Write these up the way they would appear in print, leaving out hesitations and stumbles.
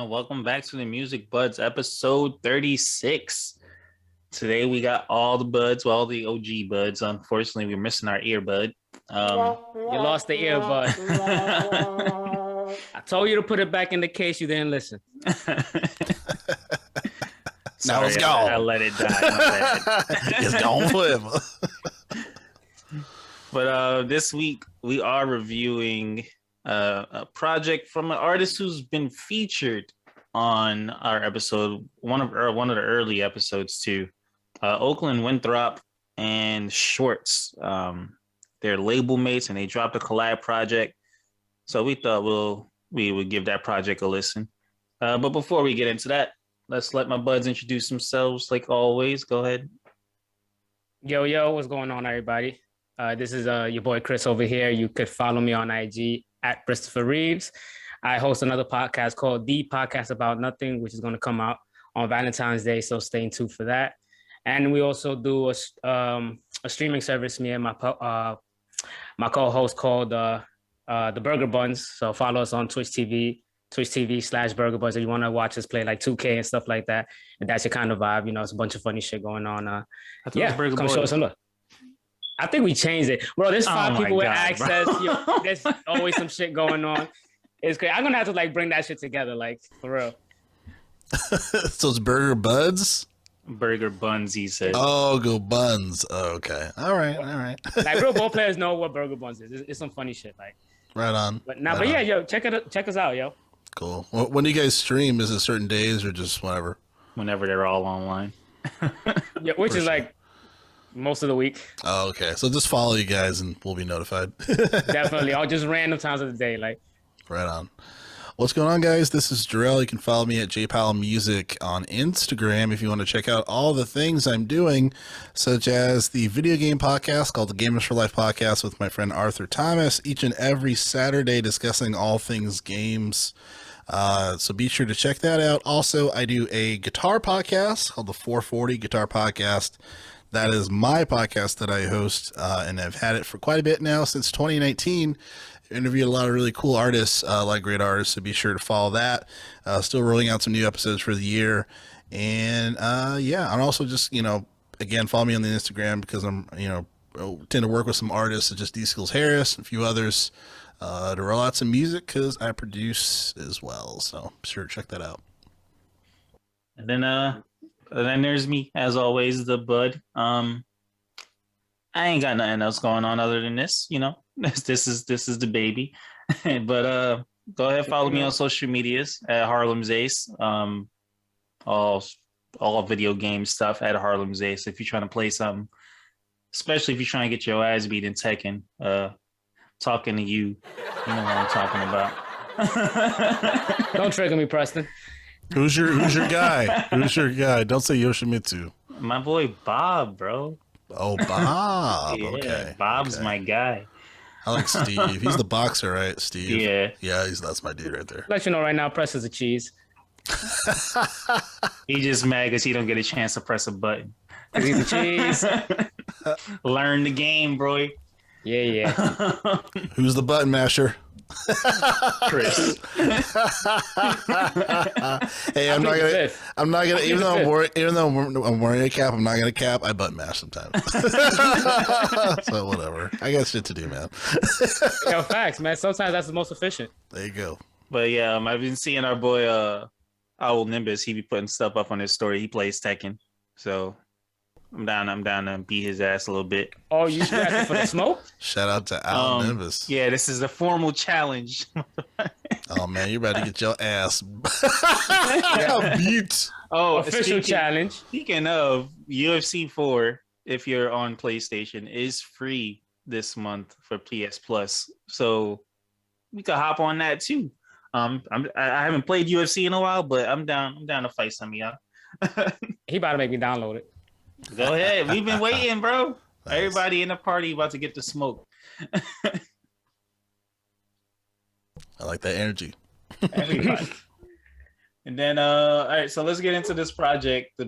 welcome back to the Music Buds, episode 36. Today we got all the buds, all the OG buds. Unfortunately, we're missing our earbud. You lost the earbud. I told you to put it back in the case. You didn't listen. Now it's gone. I let it die. It's gone forever. But this week we are reviewing a project from an artist who's been featured on our episode, one of the early episodes too. Oaklan Winthrop and Shorts. They're label mates and they dropped a collab project. So we thought we would give that project a listen. But before we get into that, let's let my buds introduce themselves like always. Go ahead. Yo, what's going on, everybody? This is your boy Chris over here. You could follow me on IG at Christopher Reeves. I host another podcast called The Podcast About Nothing, which is going to come out on Valentine's Day. So stay tuned for that. And we also do a streaming service, me and my co-host called the Burger Buns. So follow us on Twitch TV/Burger Buns if you want to watch us play like 2K and stuff like that. And that's your kind of vibe. It's a bunch of funny shit going on. Come show us some love. I think we changed it. Bro, there's 5 people with access. There's always some shit going on. It's great. I'm going to have to bring that shit together, for real. So it's Burger Buds? Burger Buns, he said. Oh, go Buns. Oh, okay. All right. Real ball players know what Burger Buns is. It's some funny shit. Right on. Check us out, yo. Cool. When do you guys stream? Is it certain days or just whenever? Whenever they're all online. Which is most of the week. Oh, okay. So just follow you guys and we'll be notified. Definitely. All just random times of the day. Right on. What's going on, guys? This is Jarrell. You can follow me at JPalMusic on Instagram if you want to check out all the things I'm doing, such as the video game podcast called the Gamers for Life podcast with my friend Arthur Thomas, each and every Saturday discussing all things games. So be sure to check that out. Also, I do a guitar podcast called the 440 Guitar Podcast. That is my podcast that I host, and I've had it for quite a bit now, since 2019. Interviewed a lot of really cool artists, a lot of great artists, so be sure to follow that. Still rolling out some new episodes for the year. And and also just, again, follow me on the Instagram because I'm, tend to work with some artists such as D. Skills Harris and a few others to roll out some music because I produce as well. So be sure to check that out. And then there's me, as always, the Bud. I ain't got nothing else going on other than this, This is the baby. But go ahead, follow me on social medias at Harlem's Ace. All video game stuff at Harlem's Ace. If you're trying to play something, especially if you're trying to get your ass beat in Tekken, talking to you, you know what I'm talking about. Don't trigger me, Preston. Who's your guy? Who's your guy? Don't say Yoshimitsu. My boy Bob, bro. Oh, Bob. Yeah, okay. Bob's my guy. I like Steve. He's the boxer, right, Steve? Yeah. Yeah, that's my dude right there. Let you know right now, Press is a cheese. He just mad because he don't get a chance to press a button. He's a cheese. Learn the game, bro. Yeah. Who's the button masher? Chris. Hey, I'm not gonna. Even though I'm wearing a cap, I'm not gonna cap. I button mash sometimes. So whatever. I got shit to do, man. Yo, facts, man. Sometimes that's the most efficient. There you go. But yeah, I've been seeing our boy Owl Nimbus. He be putting stuff up on his story. He plays Tekken, so I'm down to beat his ass a little bit. Oh, you asking for the smoke? Shout out to Owl Nimbus. Yeah, this is a formal challenge. Oh man, you're about to get your ass beat. Oh, official challenge. Speaking of, UFC 4, if you're on PlayStation, is free this month for PS Plus. So we could hop on that too. I haven't played UFC in a while, but I'm down to fight some of y'all. He about to make me download it. Go ahead. We've been waiting, bro. Nice. Everybody in the party about to get the smoke. I like that energy. Everybody. And then, all right, so let's get into this project. The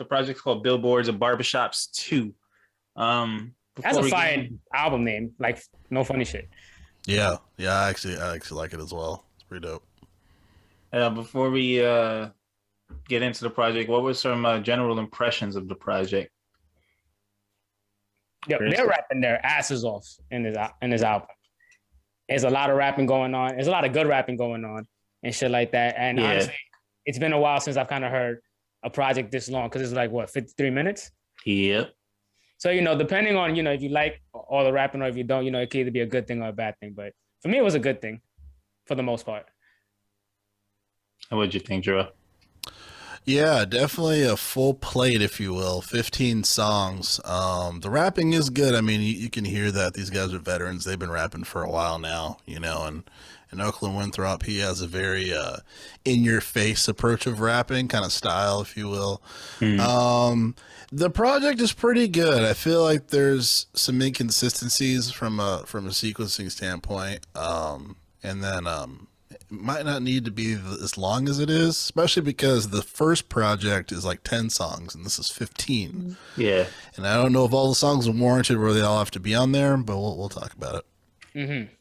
project's called Billboards and Barbershops 2. That's a fine album name. No funny shit. Yeah. I actually like it as well. It's pretty dope. Before we get into the project, what were some general impressions of the project? Yo, they're rapping their asses off in this album. There's a lot of rapping going on. There's a lot of good rapping going on and shit like that. And honestly, it's been a while since I've kind of heard a project this long because it's like, what, 53 minutes? Yep. So, depending on, if you like all the rapping or if you don't, it could either be a good thing or a bad thing. But for me, it was a good thing for the most part. And what'd you think, Joe? Yeah, definitely a full plate, if you will. 15 songs. The rapping is good. I mean, you can hear that these guys are veterans. They've been rapping for a while now, and Oaklan Winthrop, he has a very in-your-face approach of rapping, kind of style, if you will. The project is pretty good. I feel like there's some inconsistencies from a sequencing standpoint, and then it might not need to be as long as it is, especially because the first project is like 10 songs and this is 15. Yeah. And I don't know if all the songs are warranted where they all have to be on there, but we'll talk about it. Mm-hmm.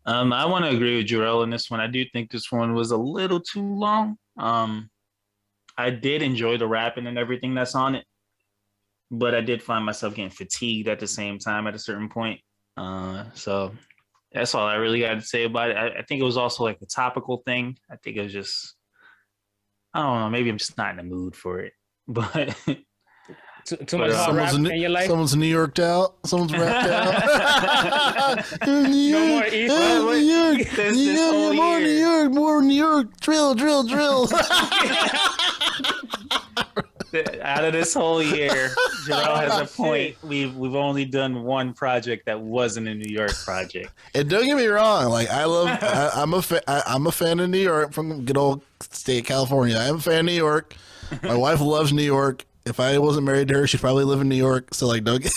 I want to agree with Jarrell on this one. I do think this one was a little too long. I did enjoy the rapping and everything that's on it, but I did find myself getting fatigued at the same time at a certain point. So that's all I really got to say about it. I think it was also like a topical thing. I think it was just, I don't know, maybe I'm just not in the mood for it. But too much rap in your life? Someone's New Yorked out. Someone's rapped out. No more East. More New York. Drill. Out of this whole year, Jarrell has a point. We've only done one project that wasn't a New York project. And don't get me wrong, like I'm a fan of New York from good old state of California. I am a fan of New York. My wife loves New York. If I wasn't married to her, she'd probably live in New York. So like, don't get,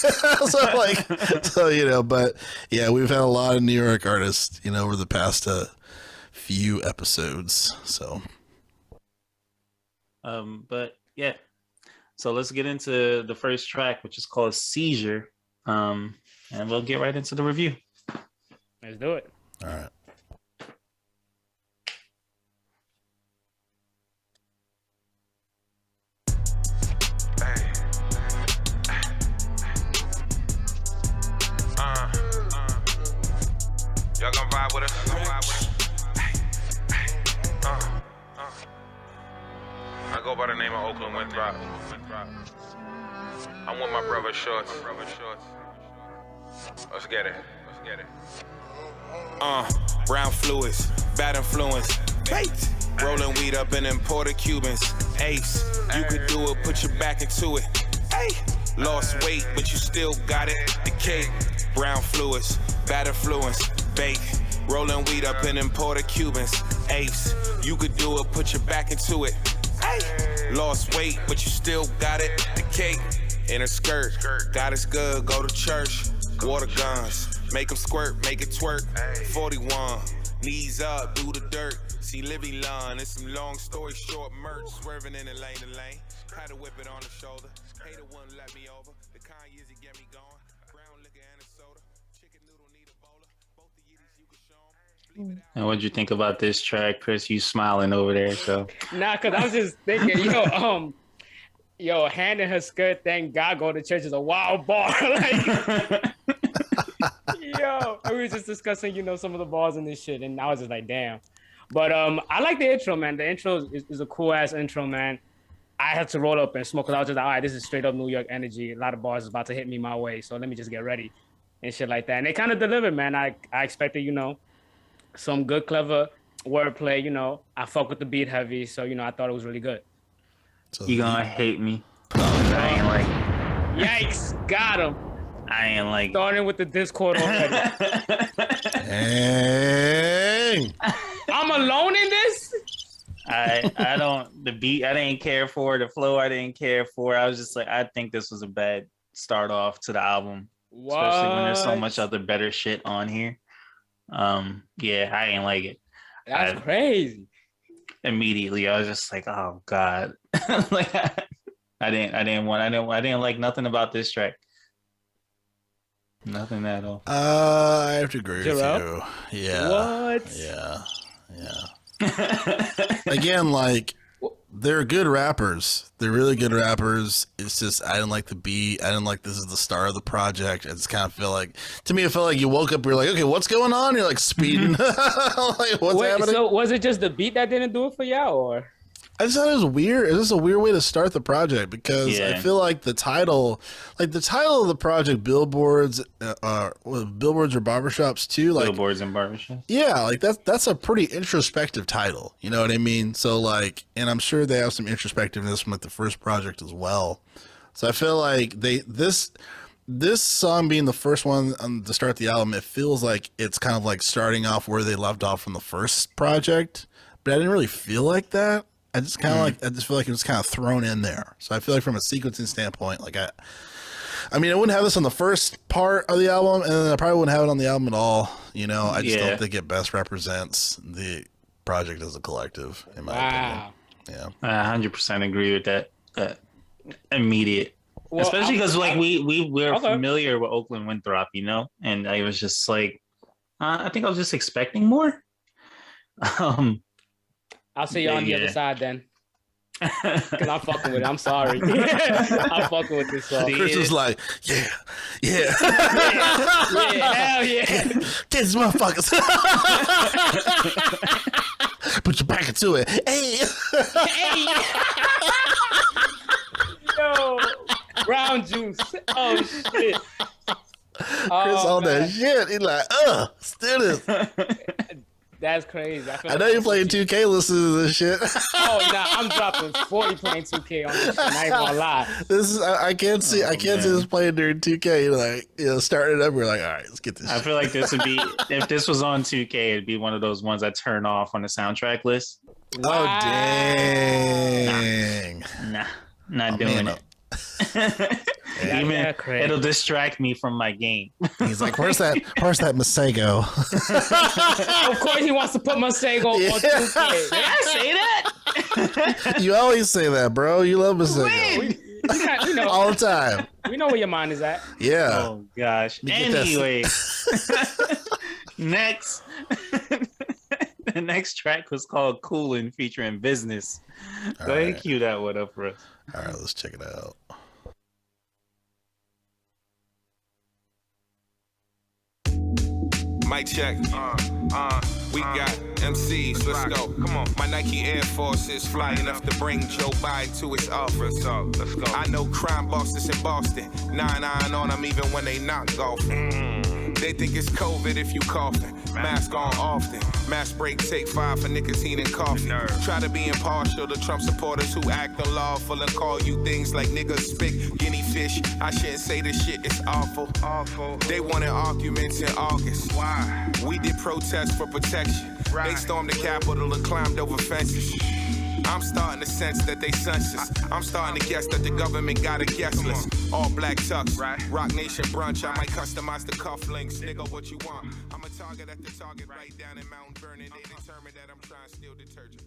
but yeah, we've had a lot of New York artists, over the past few episodes. So, but yeah. So let's get into the first track, which is called Seizure. And we'll get right into the review. Let's do it. All right. Y'all gonna vibe with us? I go by the name of Oaklan Winthrop. I'm with my brother Shorts. Let's get it. Brown fluids, bad influence. Bait. Rolling weed up in imported Cubans. Ace, you could do it, put your back into it. Hey, lost weight, but you still got it. Decay. Brown fluids, bad influence. Bait. Rolling weed up in imported Cubans. Ace, you could do it, put your back into it. Hey, lost weight, but you still got it. The cake in her skirt, God is good, go to church. Water guns, make them squirt, make it twerk. 41, knees up, do the dirt. See Livy Lund, it's some long story short merch. Swerving in the lane to lane, had to whip it on the shoulder. Hater wouldn't let me over, the Kanye's he get me going. Brown liquor and a soda, chicken noodle need a bowler. Both the Yeezys you can show them. And what'd you think about this track, Chris? You smiling over there, so. Nah, cause I was just thinking, hand in her skirt, thank God go to church is a wild bar. Like, we were just discussing, some of the bars and this shit, and I was just like, damn. But I like the intro, man. The intro is a cool ass intro, man. I had to roll up and smoke because I was just like, all right, this is straight up New York energy. A lot of bars is about to hit me my way, so let me just get ready and shit like that. And they kind of delivered, man. I expected, some good, clever wordplay. I fuck with the beat heavy, so I thought it was really good. So You gonna hate me. I ain't like Yikes, got him. I ain't like Starting with the Discord already. Dang. I'm alone in this? I don't the beat I didn't care for, the flow I didn't care for. I was just like, I think this was a bad start off to the album. What? Especially when there's so much other better shit on here. Yeah, I ain't like it. That's crazy. Immediately I was just like, oh God. Like I didn't like nothing about this track. Nothing at all. I have to agree with Jarrell? you. Yeah. What? Yeah. Again, like, they're good rappers. They're really good rappers. It's just I didn't like the beat. I didn't like this is the star of the project. I just kind of feel like, to me, it felt like you woke up, you're like, okay, what's going on? You're like speeding. Like, what's happening? So was it just the beat that didn't do it for y'all, or? I just thought it was weird. It's just a weird way to start the project because I feel like the title of the project, Billboards, Billboards or Barbershops too. Like Billboards and Barbershops. Yeah, like that's a pretty introspective title. You know what I mean? So like, and I'm sure they have some introspectiveness from like the first project as well. So I feel like this song being the first one to start the album, it feels like it's kind of like starting off where they left off from the first project, but I didn't really feel like that. I just kind of I just feel like it was kind of thrown in there. So I feel like from a sequencing standpoint, like I mean, I wouldn't have this on the first part of the album, and then I probably wouldn't have it on the album at all. You know, I just don't think it best represents the project as a collective, in my opinion. Yeah, I 100% agree with that. Immediate, especially because like we're familiar with Oaklan Winthrop, you know, and I was just like, I think I was just expecting more. I'll see you on the other side then. Because I'm fucking with it. I'm sorry. I'm fucking with this song. Chris was like, yeah. Hell yeah. Kids, motherfuckers. Put your back into it. Hey. Yo. Brown juice. Oh, shit. Chris on that shit. He's like, still this. That's crazy. I know you're playing 2K listening to this shit. Oh, nah, I'm dropping 40 playing 2K on this shit. I ain't gonna lie. This is I can't see this playing during 2K. You're like, starting it up. We're like, all right, let's get this. I feel like this would be if this was on 2K, it'd be one of those ones I turn off on the soundtrack list. Wow. Oh dang! Nah, not doing it. Even it'll distract me from my game. He's like, where's that Masego? Of course he wants to put Masego on 2K. Did I say that? You always say that, bro. You love Masego. We know, all the time. We know where your mind is at. Yeah. Oh gosh. Anyway. Next. The next track was called Coolin featuring Business. Go ahead and cue that one up for us. All right, let's check it out. Mic check. We got MCs. Let's go. Come on. My Nike Air Force is fly enough to bring Joe Biden to his office. Let's go. I know crime bosses in Boston. 9-9 on them even when they not golfing. They think it's COVID if you coughing. Mask on often. Mask break, take 5 for nicotine and coffee. Try to be impartial to Trump supporters who act unlawful and call you things like niggas spit, guinea fish. I shouldn't say this shit, it's awful. They wanted arguments in August. Why? We did protests for protection. They stormed the Capitol and climbed over fences. I'm starting to sense that they census. I'm starting to guess that the government got a guest list. All black tux, Rock Nation brunch. I might customize the cufflinks. Nigga, what you want? I'm a target at the target right down in Mount Vernon. They determined that I'm trying to steal detergent.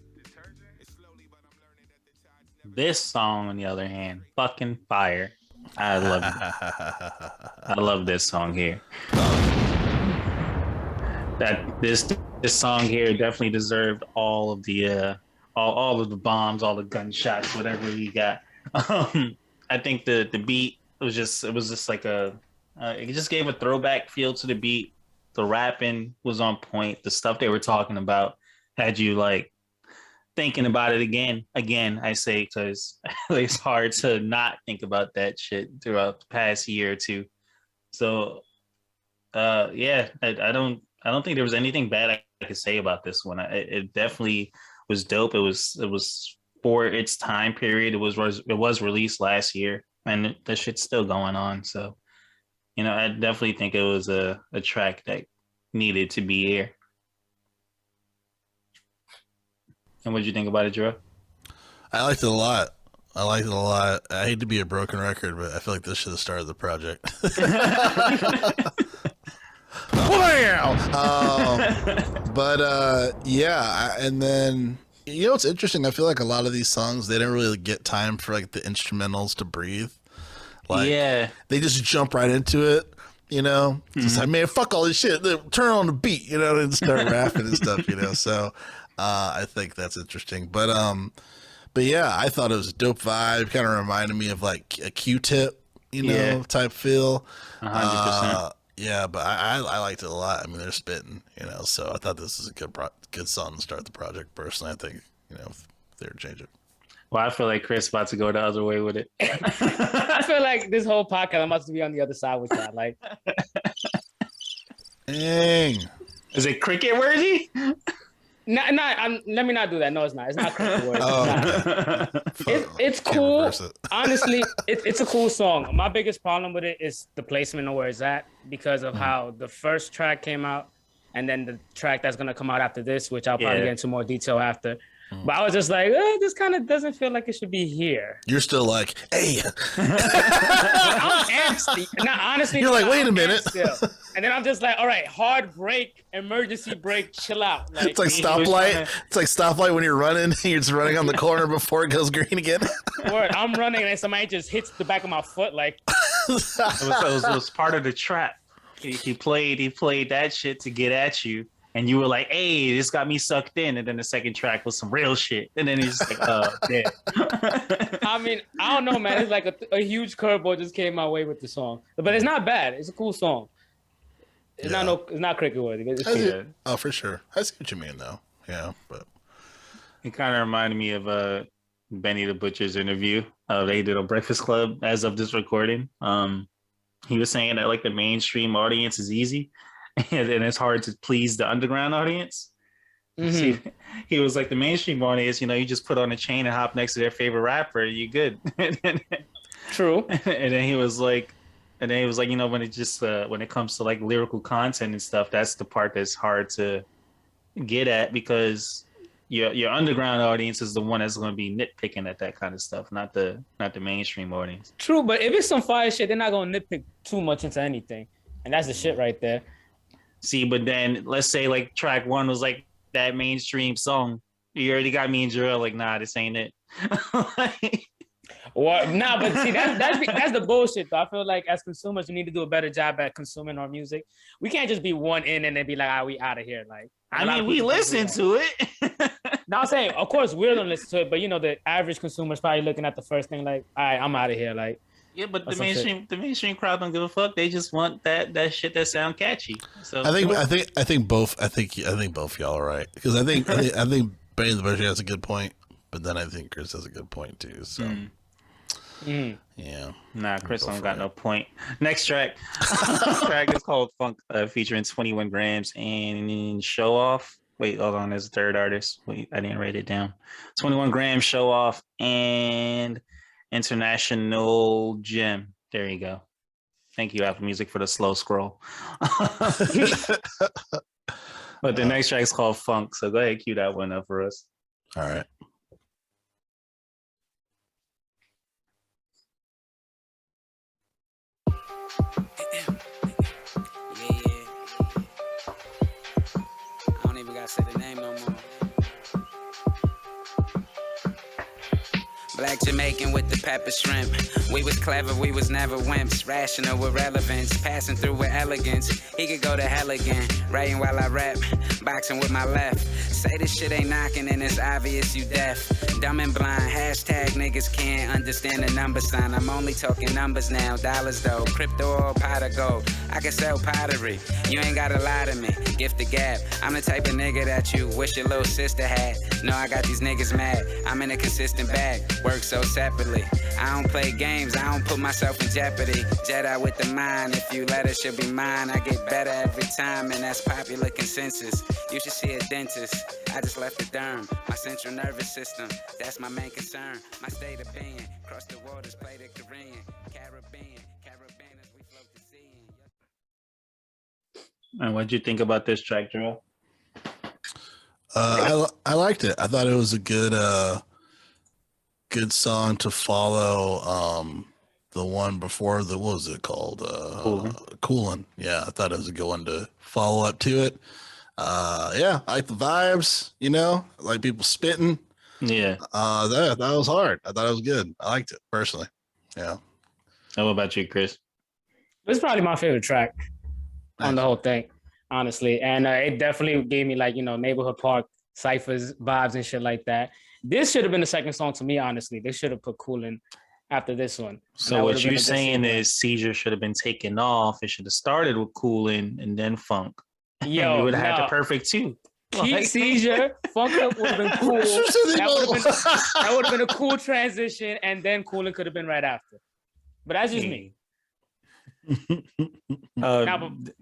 It's slowly, but I'm learning that the tide's never... This song, on the other hand, fucking fire. I love it. I love this song here. That this song here definitely deserved all of the all of the bombs, all the gunshots, whatever you got. I think the beat was just like it just gave a throwback feel to the beat. The rapping was on point. The stuff they were talking about had you like thinking about it again. I say, because it's hard to not think about that shit throughout the past year or two. So I don't think there was anything bad I could say about this one. It definitely was dope. It was for its time period. It was released last year, and the shit's still going on. So, you know, I definitely think it was a track that needed to be here. And what did you think about it, Drew? I liked it a lot. I hate to be a broken record, but I feel like this should have started the project. And then, you know what's interesting? I feel like a lot of these songs, they didn't really get time for like the instrumentals to breathe. Like, they just jump right into it, you know? Just like, man, fuck all this shit. Turn on the beat, you know, and start rapping and stuff, you know? So, I think that's interesting. But yeah, I thought it was a dope vibe. Kind of reminded me of like a Q-tip, type feel. 100%. Yeah, but I liked it a lot. I mean, they're spitting, so I thought this is a good song to start the project. Personally, I think, if they were to change it. Well, I feel like Chris about to go the other way with it. I feel like this whole podcast, I'm about to be on the other side with that. Like, dang. Is it cricket worthy? Let me not do that. No, it's not. It's not cricket worthy. Oh. It's cool. Honestly, it's a cool song. My biggest problem with it is the placement of where it's at because of how the first track came out and then the track that's going to come out after this, which I'll probably get into more detail after. But I was just like, this kind of doesn't feel like it should be here. You're still like, hey. I'm antsy. Now, honestly, you're like, wait a minute. And then I'm just like, all right, hard break, emergency brake, chill out. Like, it's like stoplight. It's like stoplight when you're running. You're just running on the corner before it goes green again. Word, I'm running and somebody just hits the back of my foot. Like, it was part of the trap. He played that shit to get at you. And you were like, hey, this got me sucked in. And then the second track was some real shit. And then he's like, oh, damn. I mean, I don't know, man. It's like a huge curveball just came my way with the song. But it's not bad. It's a cool song. It's not cricket worthy. It's cool. Oh, for sure. I see what you mean, though. Yeah, but it kind of reminded me of Benny the Butcher's interview they did on Breakfast Club as of this recording. He was saying that like the mainstream audience is easy. And it's hard to please the underground audience. Mm-hmm. See, he was like the mainstream audience, you just put on a chain and hop next to their favorite rapper, you good. True. And then he was like, when it comes to like lyrical content and stuff, that's the part that's hard to get at because your underground audience is the one that's going to be nitpicking at that kind of stuff, not the mainstream audience. True, but if it's some fire shit, they're not going to nitpick too much into anything, and that's the shit right there. See, but then let's say like track one was like that mainstream song. You already got me and Jarrell like, nah, this ain't it. Well, nah, but see, that's the bullshit though. I feel like as consumers, we need to do a better job at consuming our music. We can't just be one in and then be like, we out of here. Like, I mean, we listen to it. Now I'm saying, of course, we're gonna listen to it, but the average consumer is probably looking at the first thing like, all right, I'm out of here. Like, yeah, but the mainstream crowd don't give a fuck. They just want that shit that sound catchy. So I think both y'all are right because I think Benny the Butcher has a good point, but then I think Chris has a good point too. So yeah, nah, Chris don't got no point. Next track, this track is called Funk, featuring 21 Grams and Show Off. Wait, hold on, there's a third artist. Wait, I didn't write it down. 21 Grams, Show Off, and International Gym. There you go. Thank you, Apple Music, for the slow scroll. But the next track is called Funk. So go ahead, cue that one up for us. All right. I don't even gotta say the name no more. Black Jamaican with the pepper shrimp. We was clever, we was never wimps. Rational with relevance, passing through with elegance. He could go to hell again, writing while I rap, boxing with my left. Say this shit ain't knocking and it's obvious you deaf. Dumb and blind, hashtag niggas can't understand the number sign. I'm only talking numbers now, dollars though. Crypto or pot of gold, I can sell pottery. You ain't gotta lie to me, gift the gap. I'm the type of nigga that you wish your little sister had. No, I got these niggas mad, I'm in a consistent bag. Work so separately. I don't play games, I don't put myself in jeopardy. Jedi with the mind, if you let it, she'll be mine. I get better every time, and that's popular consensus. You should see a dentist. I just left the derm. My central nervous system, that's my main concern. My state of being, cross the waters, play the Caribbean, Caribbean as we float the sea. And what'd you think about this track, Joel? I liked it. I thought it was a good song to follow. The one before what was it called? Coolin. Yeah, I thought it was a good one to follow up to it. Yeah, I like the vibes, I like people spitting. Yeah. That was hard. I thought it was good. I liked it personally. Yeah. How about you, Chris? It's probably my favorite track on the whole thing, honestly. And it definitely gave me like, Neighborhood Park ciphers, vibes, and shit like that. This should have been the second song to me, honestly. They should have put Coolin after this one. So what you're saying is Seizure should have been taken off. It should have started with Coolin and then Funk. Yo, we would have had the perfect two. Keep Seizure, Funk Up would have been cool. That would have been a cool transition, and then Coolin could have been right after. But that's just me. But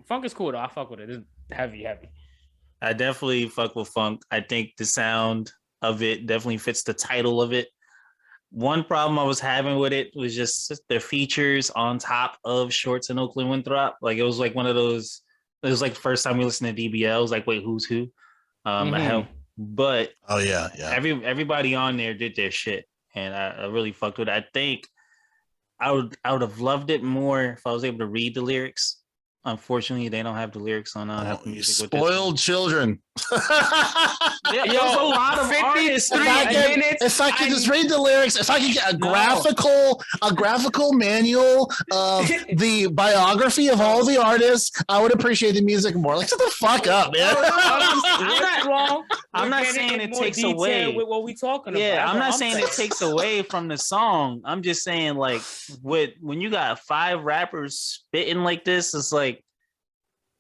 Funk is cool though. I fuck with it. It's heavy. I definitely fuck with Funk. I think the sound of it definitely fits the title of it. One problem I was having with it was just the features on top of Shorts and Oaklan Winthrop. Like it was like one of those. It was like the first time we listened to DBL. It was like, wait, who's who? But oh yeah. Everybody on there did their shit, and I really fucked with it. I think I would have loved it more if I was able to read the lyrics. Unfortunately, they don't have the lyrics on Apple Music. Spoiled children. Yeah, there's a lot of artists. If I could just read the lyrics, if I could get a graphical manual of the biography of all the artists, I would appreciate the music more. Like, shut the fuck up, man. I'm not wrong. I'm not saying it takes away with what we talking about. Yeah, I'm not saying it takes away from the song. I'm just saying, like, when you got 5 rappers spitting like this, it's like,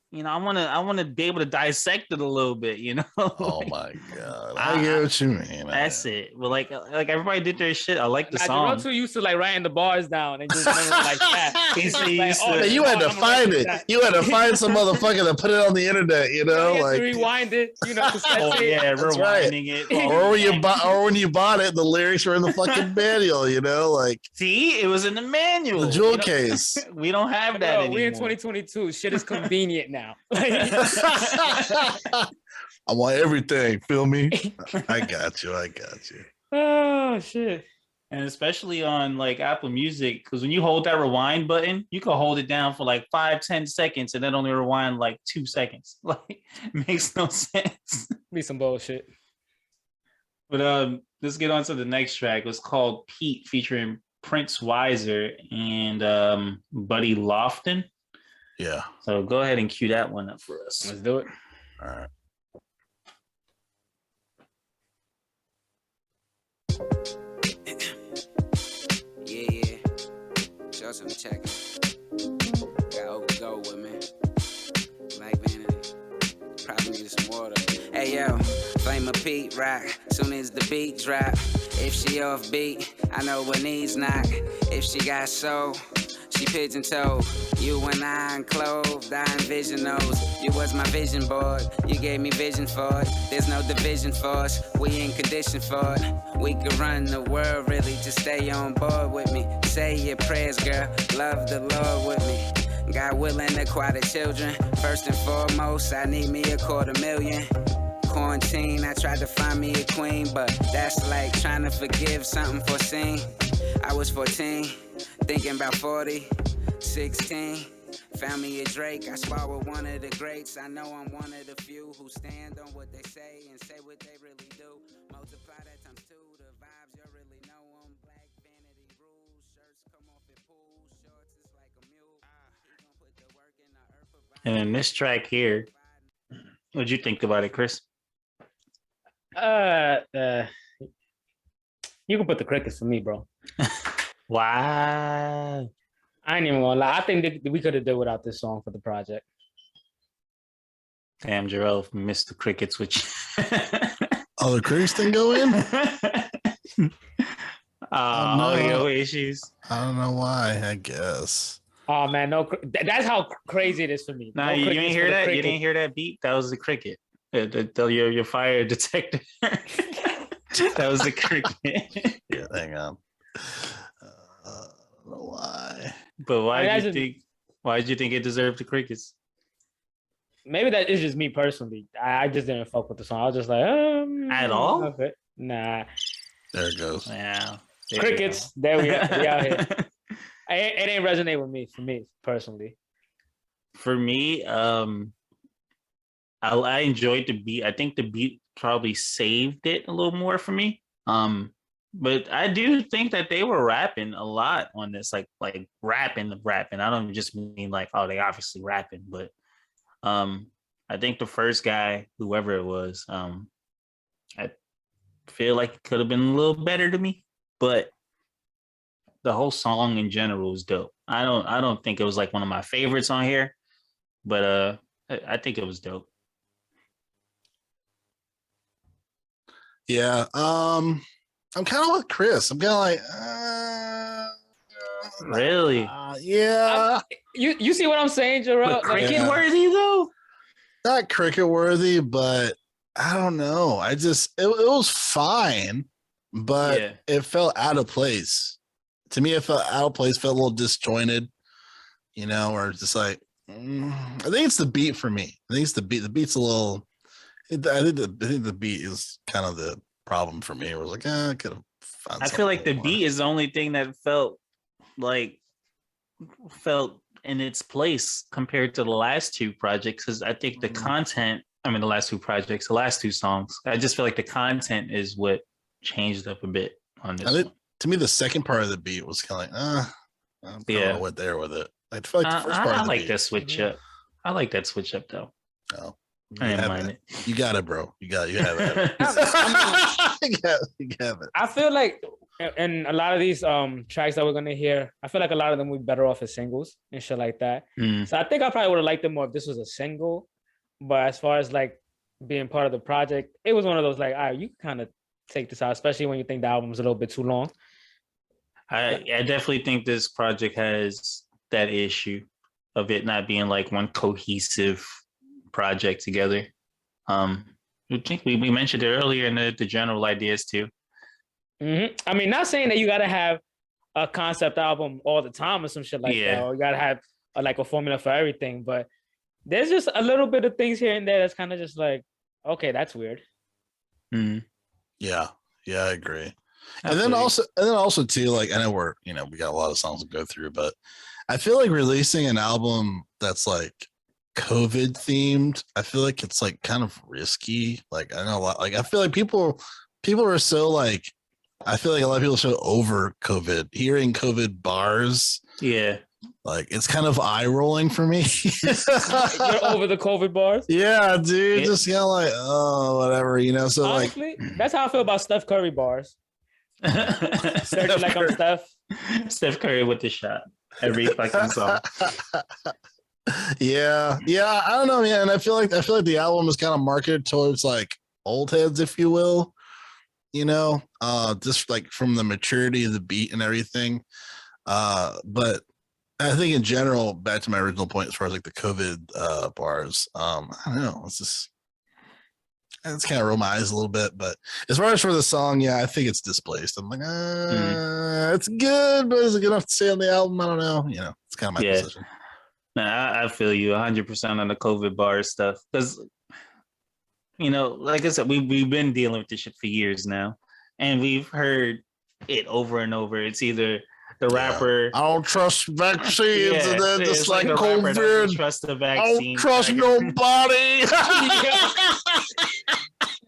you know, I want to be able to dissect it a little bit, you know. Oh my god, I get what you mean. That's it. But like everybody did their shit. I like the song. I'm too used to like writing the bars down and just like that. You had to find it. You had to find some motherfucker to put it on the internet. You know, like rewind it. You know, rewinding it. Or when you bought it, the lyrics were in the fucking manual. You know, like see, it was in the manual, the jewel case. We don't have that anymore. We're in 2022. Shit is convenient now. I want everything. Feel me? I got you. Oh shit. And especially on like Apple Music, because when you hold that rewind button, you can hold it down for like 5-10 seconds and then only rewind like 2 seconds. Like, it makes no sense. Be some bullshit. But let's get on to the next track. It's called Pete, featuring Prince Weiser and Buddy Lofton. Yeah. So go ahead and cue that one up for us. Let's do it. All right. Yeah. Show some check. Got go with me. Like vanity. Probably need some water. Hey yo, flame of Pete rock. Soon as the beat drop. If she off beat, I know her knees knock. If she got soul, she pigeon-toed. You and I unclothed, I envision those. You was my vision board, you gave me vision for it. There's no division for us, we ain't conditioned for it. We could run the world, really, just stay on board with me. Say your prayers, girl, love the Lord with me. God willing, acquire the children. First and foremost, I need me $250,000. Quarantine, I tried to find me a queen, but that's like trying to forgive something foreseen. I was 14, thinking about 40, 16. Found me a Drake, I spar with one of the greats. I know I'm one of the few who stand on what they say and say what they really do. Multiply that times 2, the vibes, you really know them. Black vanity rules, shirts come off at pools, shorts is like a mule. He gon' put the work in the earth. And in this track here, what'd you think about it, Chris? You can put the crickets for me, bro. Wow. I ain't even gonna lie. I think that we could have done without this song for the project. Damn, Jarrell missed the crickets, which. Oh, the crickets didn't go in? Audio issues. I don't know why, I guess. Oh, man, no. That's how crazy it is for me. No, you didn't hear that? You didn't hear that beat? That was the cricket. Your fire detector. That was the cricket. Yeah, hang on. I don't know why. But why did you think it deserved the crickets? Maybe that is just me personally. I just didn't fuck with the song. I was just like, at all? Okay. Nah. There it goes. Yeah. Crickets. There we are. We out here. It ain't resonate with me, for me personally. For me, I enjoyed the beat. I think the beat probably saved it a little more for me. But I do think that they were rapping a lot on this, like rapping. I don't just mean like, oh, they obviously rapping, but I think the first guy, whoever it was, I feel like it could have been a little better to me, but the whole song in general is dope. I don't think it was like one of my favorites on here, but I think it was dope. Yeah. I'm kind of with Chris. I'm kind of like, Really? yeah. You see what I'm saying, Jarrell? But cricket Yeah. worthy though? Not cricket worthy, but I don't know. It was fine, but Yeah. it felt out of place. To me, it felt out of place, felt a little disjointed, or just like, I think it's the beat for me. I think it's the beat. The beat's a little, I think the beat is kind of the problem for me. It was like, I could have found I feel like the more. beat is the only thing that felt in its place compared to the last two projects. Because I think the content, the last two projects, the last two songs, I just feel like the content is what changed up a bit on this one. To me, the second part of the beat was kind of like, I'm kind of went there with it. I feel like the first part I of the like beat. that switch up. I like that switch up though. Oh, I didn't mind it. You got it, bro. You have it. You have it. I feel like in a lot of these tracks that we're gonna hear, I feel like a lot of them would be better off as singles and shit like that. So I think I probably would have liked them more if this was a single. But as far as like being part of the project, it was one of those like, all right, you can kind of take this out, especially when you think the album's a little bit too long. I definitely think this project has that issue of it not being like one cohesive project together. I think we mentioned it earlier in the general ideas too. Mm-hmm. Not saying that you got to have a concept album all the time or some shit like that, or you got to have a formula for everything, but there's just a little bit of things here and there that's kind of just like, okay, that's weird. Yeah, I agree. And then also too, like, I know we got a lot of songs to go through, but I feel like releasing an album that's like COVID themed, I feel like it's like kind of risky. Like, I know a lot, like, I feel like people are so like, I feel like a lot of people are so over COVID, hearing COVID bars. Yeah. Like, it's kind of eye rolling for me. You're over the COVID bars? Yeah, dude. Just like, oh, whatever, So honestly, that's how I feel about Steph Curry bars. Steph like I'm Steph. Steph Curry with the shot every fucking song. Yeah. I don't know, man. I feel like the album is kind of marketed towards like old heads, if you will. Just like from the maturity of the beat and everything. But I think in general, back to my original point, as far as like the COVID bars, I don't know. It's kind of roll my eyes a little bit, but as far as for the song, yeah, I think it's displaced. I'm like, it's good, but is it good enough to say on the album? I don't know. It's kind of my position. Nah, I feel you 100% on the COVID bar stuff because, like I said, we've been dealing with this shit for years now, and we've heard it over and over. It's either the rapper, I don't trust vaccines, and then just like COVID, doesn't trust the vaccine. I don't trust nobody.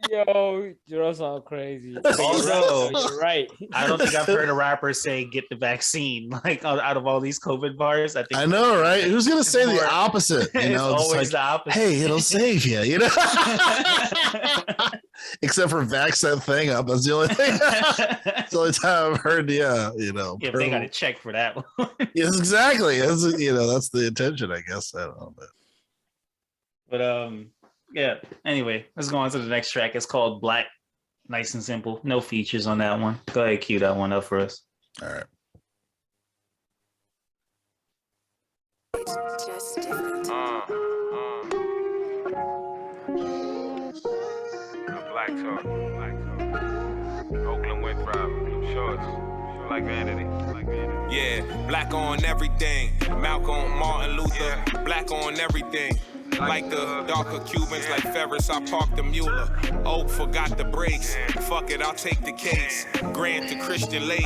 Yo, you're so crazy. Also, you're right. I don't think I've heard a rapper say "get the vaccine" like out of all these COVID bars. I know, right? Who's gonna say the opposite? It's always the opposite. Hey, it'll save you. Except for vax that thing up. That's the only thing. That's the only time I've heard. Yeah, if they got to check for that one. Yes, exactly. That's the intention, I guess. I don't know, but yeah. Anyway, let's go on to the next track. It's called Black. Nice and simple. No features on that one. Go ahead, cue that one up for us. All right. Black talk. Oaklan Winthrop, shorts, like vanity. Yeah, black on everything. Malcolm, Martin Luther, black on everything. Like the darker Cubans, like Ferris, I parked the Mueller. Oak forgot the brakes. Fuck it, I'll take the case. Grant to Christian Lake.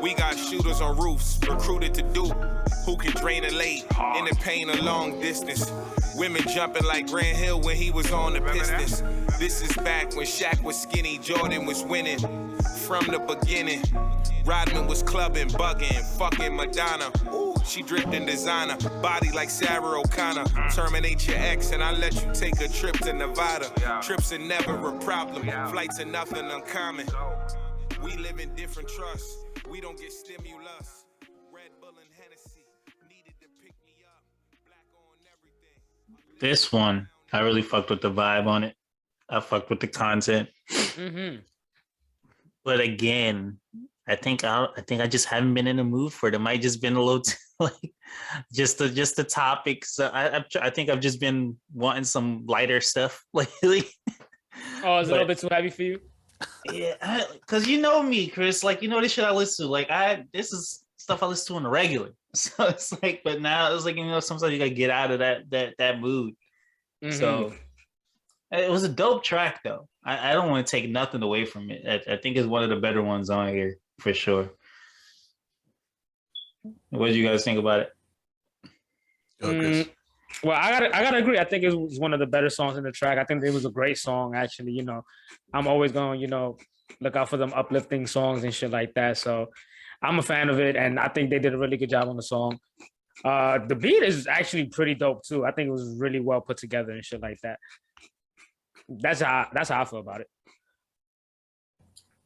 We got shooters on roofs, recruited to do. Who can drain a lake in the pain a long distance. Women jumping like Grant Hill when he was on the Pistons. This is back when Shaq was skinny, Jordan was winning. From the beginning, Rodman was clubbing, bugging, fucking Madonna. Ooh, She dripped in designer, body like Sarah O'Connor. Terminate your ex and I let you take a trip to Nevada. Trips are never a problem, flights are nothing uncommon. We live in different trusts, we don't get stimulus. Red Bull and Hennessy needed to pick me up. Black on everything. This one, I really fucked with the vibe on it. I fucked with the content. Mm-hmm. But again, I think I just haven't been in the mood for it. It might just been a little like just the topics. I think I've just been wanting some lighter stuff lately. Oh, it's a little bit too heavy for you? Yeah, because you know me, Chris. Like, you know this shit I listen to. Like, this is stuff I listen to on the regular. So it's like, but now it's like, you know, sometimes you gotta get out of that mood. Mm-hmm. So it was a dope track though. I don't want to take nothing away from it. I think it's one of the better ones on here for sure. What do you guys think about it? Go, Chris. Well, I gotta agree. I think it was one of the better songs in the track. I think it was a great song, actually. You know, I'm always going, you know, look out for them uplifting songs and shit like that. So I'm a fan of it, and I think they did a really good job on the song. The beat is actually pretty dope too. I think it was really well put together and shit like that. That's how I feel about it.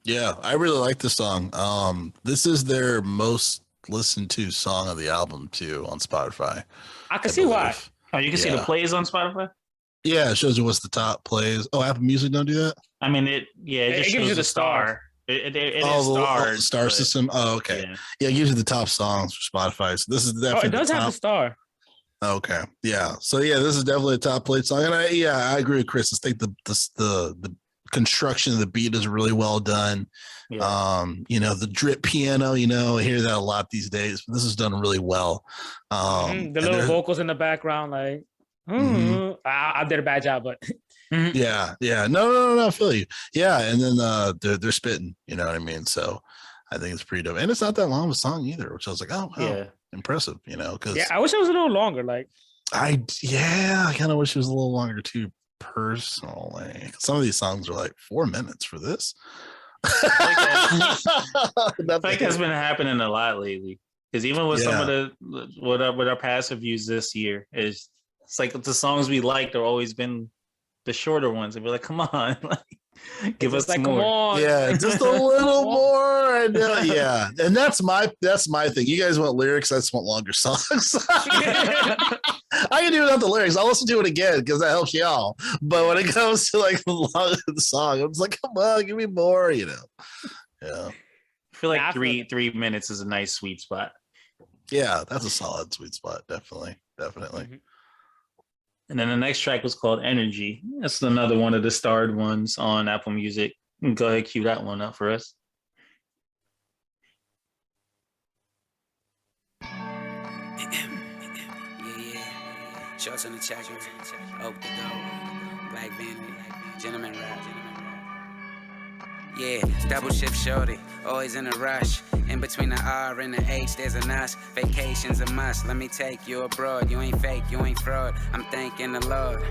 Yeah, I really like this song. This is their most listened to song of the album too on Spotify. I can see why. Oh, you can see the plays on Spotify? Yeah, it shows you what's the top plays. Oh, Apple Music don't do that? I mean, it just gives you shows the star. It is the stars, star but- system. Oh, okay. Yeah, it gives you the top songs for Spotify. So this is Oh, definitely it does have the star. Okay. Yeah. So yeah, this is definitely a top played song. And I agree with Chris. I think the construction of the beat is really well done. Yeah. You know, the drip piano, you know, I hear that a lot these days, but this is done really well. The little vocals in the background, like I did a bad job, but yeah. No, I feel you. Yeah, and then they're spitting, you know what I mean? So I think it's pretty dope. And it's not that long of a song either, which I was like, oh wow, Yeah. impressive, you know, because I wish it was a little longer. Like I kind of wish it was a little longer too, personally. Some of these songs are like 4 minutes for this. I think that's been happening a lot lately. Because even with some of the with our past reviews this year, it's like the songs we liked are always been the shorter ones, and we're like, come on, like, give us like, more. come on. Yeah, just a little more. And, yeah, and that's my thing. You guys want lyrics? I just want longer songs. I can do without the lyrics. I'll listen to it again because that helps y'all. But when it comes to like the song, I'm just like, come on, give me more. You know? Yeah. I feel like 3 minutes is a nice sweet spot. Yeah, that's a solid sweet spot. Definitely. Mm-hmm. And then the next track was called Energy. That's another one of the starred ones on Apple Music. Go ahead, cue that one up for us. Shorts on the chapter, Oak the Gold, Black Vanity, Gentleman Rap. Yeah, double shift shorty, always in a rush. In between the R and the H, there's an us. Vacation's a must. Let me take you abroad. You ain't fake, you ain't fraud. I'm thanking the Lord.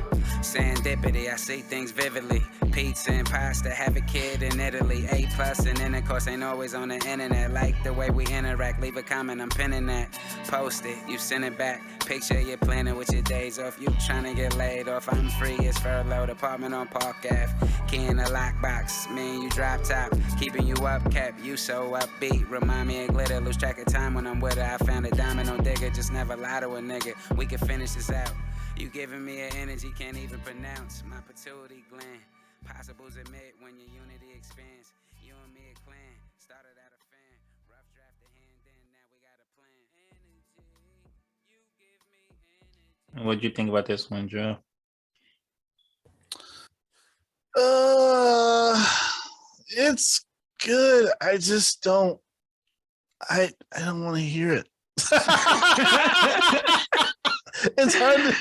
Serendipity, I see things vividly. Pizza and pasta, have a kid in Italy. A+, and then of course ain't always on the internet. Like the way we interact, leave a comment, I'm pinning that. Post it, you send it back. Picture you're planning with your days off. You trying to get laid off. I'm free as furloughed. Apartment on Park Ave. Key in the lockbox. Me and you drop top. Keeping you up, kept you so upbeat. Remind me of glitter. Lose track of time when I'm with her. I found a diamond on digger. Just never lie to a nigga. We can finish this out. You giving me an energy, can't even pronounce. My patootie gland. Possibles admit when your unity expands. You and me a clan. Started out a fan. Rough draft the hand in. Now we got a plan. Energy. You give me energy. What'd you think about this one, Joe? It's good. I just don't. I don't want to hear it. It's hard to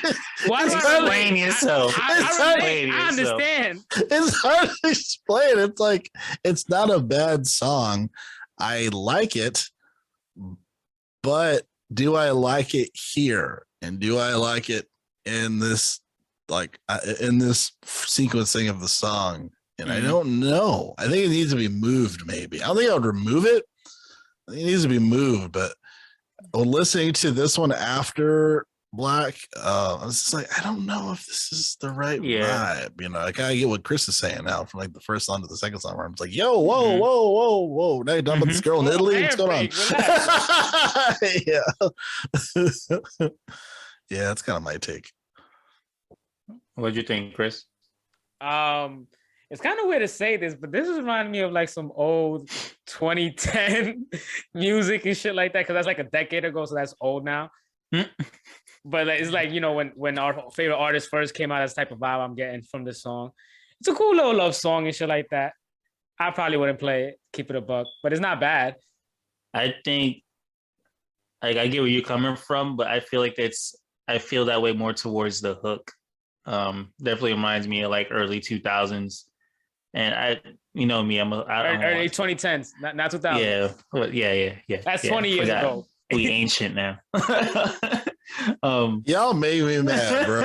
Explain yourself. I understand. It's hard to explain. It's like it's not a bad song. I like it, but do I like it here? And do I like it in this sequencing of the song? And I don't know. I think it needs to be moved. Maybe I don't think I would remove it. I think it needs to be moved, but listening to this one after Black, I was just like, I don't know if this is the right vibe. You know, I gotta get what Chris is saying now from like the first song to the second song. Where I'm like, yo, whoa. Now you're done with this girl in Italy. What's going on? Yeah. Yeah, that's kind of my take. What'd you think, Chris? It's kind of weird to say this, but this is reminding me of like some old 2010 music and shit like that, because that's like a decade ago, so that's old now. But it's like, you know, when our favorite artist first came out, that's the type of vibe I'm getting from this song. It's a cool little love song and shit like that. I probably wouldn't play it, keep it a buck, but it's not bad. I think, like, I get where you're coming from, but I feel like I feel that way more towards the hook. Definitely reminds me of like early 2000s. And you know me, early 2010s, not 2000. Yeah. That's 20 years ago. We ancient now. Y'all made me mad, bro.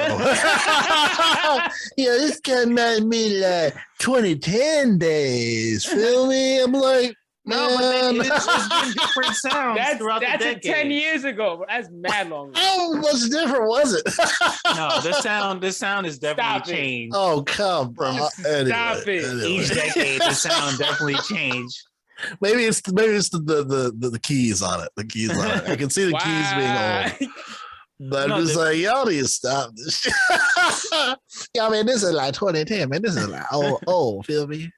Yeah, this guy made me like 2010 days. Feel me? I'm like, no, but it's been different sounds throughout the decade. That's 10 years ago. Bro. That's mad long ago. How much different was it? No, this sound is definitely changed. Oh, come on. Stop it. Anyway. Each decade, the sound definitely changed. Maybe it's the keys on it. The keys on it. I can see the keys being old. But I'm just like, y'all need to stop this shit. Yeah, I mean, this is like 2010, man. This is like old, feel me?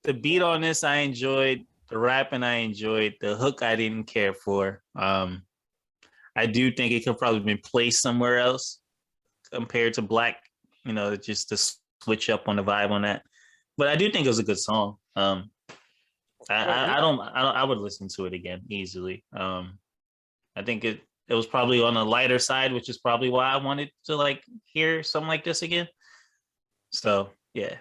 The beat on this I enjoyed. The rapping I enjoyed. The hook I didn't care for. I do think it could probably been placed somewhere else compared to Black, you know, just to switch up on the vibe on that. But I do think it was a good song. I would listen to it again easily. I think it was probably on a lighter side, which is probably why I wanted to like hear something like this again. So yeah,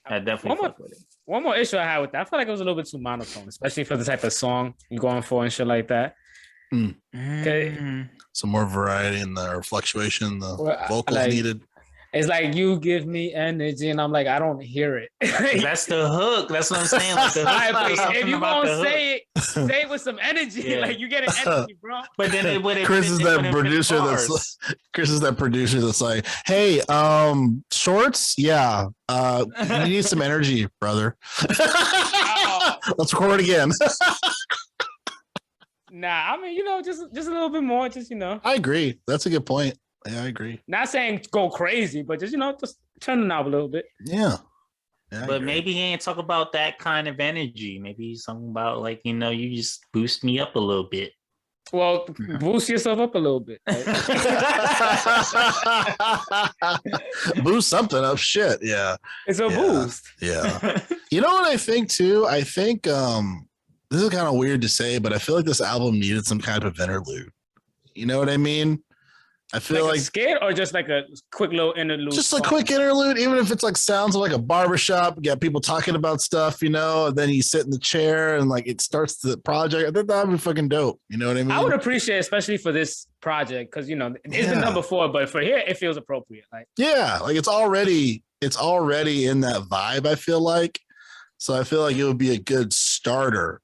I definitely fuck with it. One more issue I had with that, I feel like it was a little bit too monotone, especially for the type of song you're going for and shit like that. Okay. Some more variety in the fluctuation, the vocals needed. It's like, you give me energy, and I'm like, I don't hear it. That's the hook. That's what I'm saying. Like the hook, if you gonna say it with some energy, like you get an energy, bro. But then Chris is that producer that's like, hey, shorts, yeah. You need some energy, brother. Let's record again. Nah, I mean, you know, just a little bit more, just, you know. I agree. That's a good point. Yeah, I agree. Not saying go crazy, but just, you know, just turn the knob a little bit. Yeah. But maybe he ain't talk about that kind of energy. Maybe he's talking about like, you know, you just boost me up a little bit. Well, boost yourself up a little bit. Right? Boost something up. Shit. Yeah. It's a boost. Yeah. You know what I think too? I think this is kind of weird to say, but I feel like this album needed some kind of interlude. You know what I mean? I feel like a skit or just like a quick little interlude. Just a quick interlude, even if it's like sounds like a barbershop, you got people talking about stuff, you know, and then you sit in the chair and like it starts the project. I think that would be fucking dope. You know what I mean? I would appreciate, especially for this project, because, you know, it's been done before, but for here it feels appropriate. Like, yeah, like it's already in that vibe, I feel like. So I feel like it would be a good starter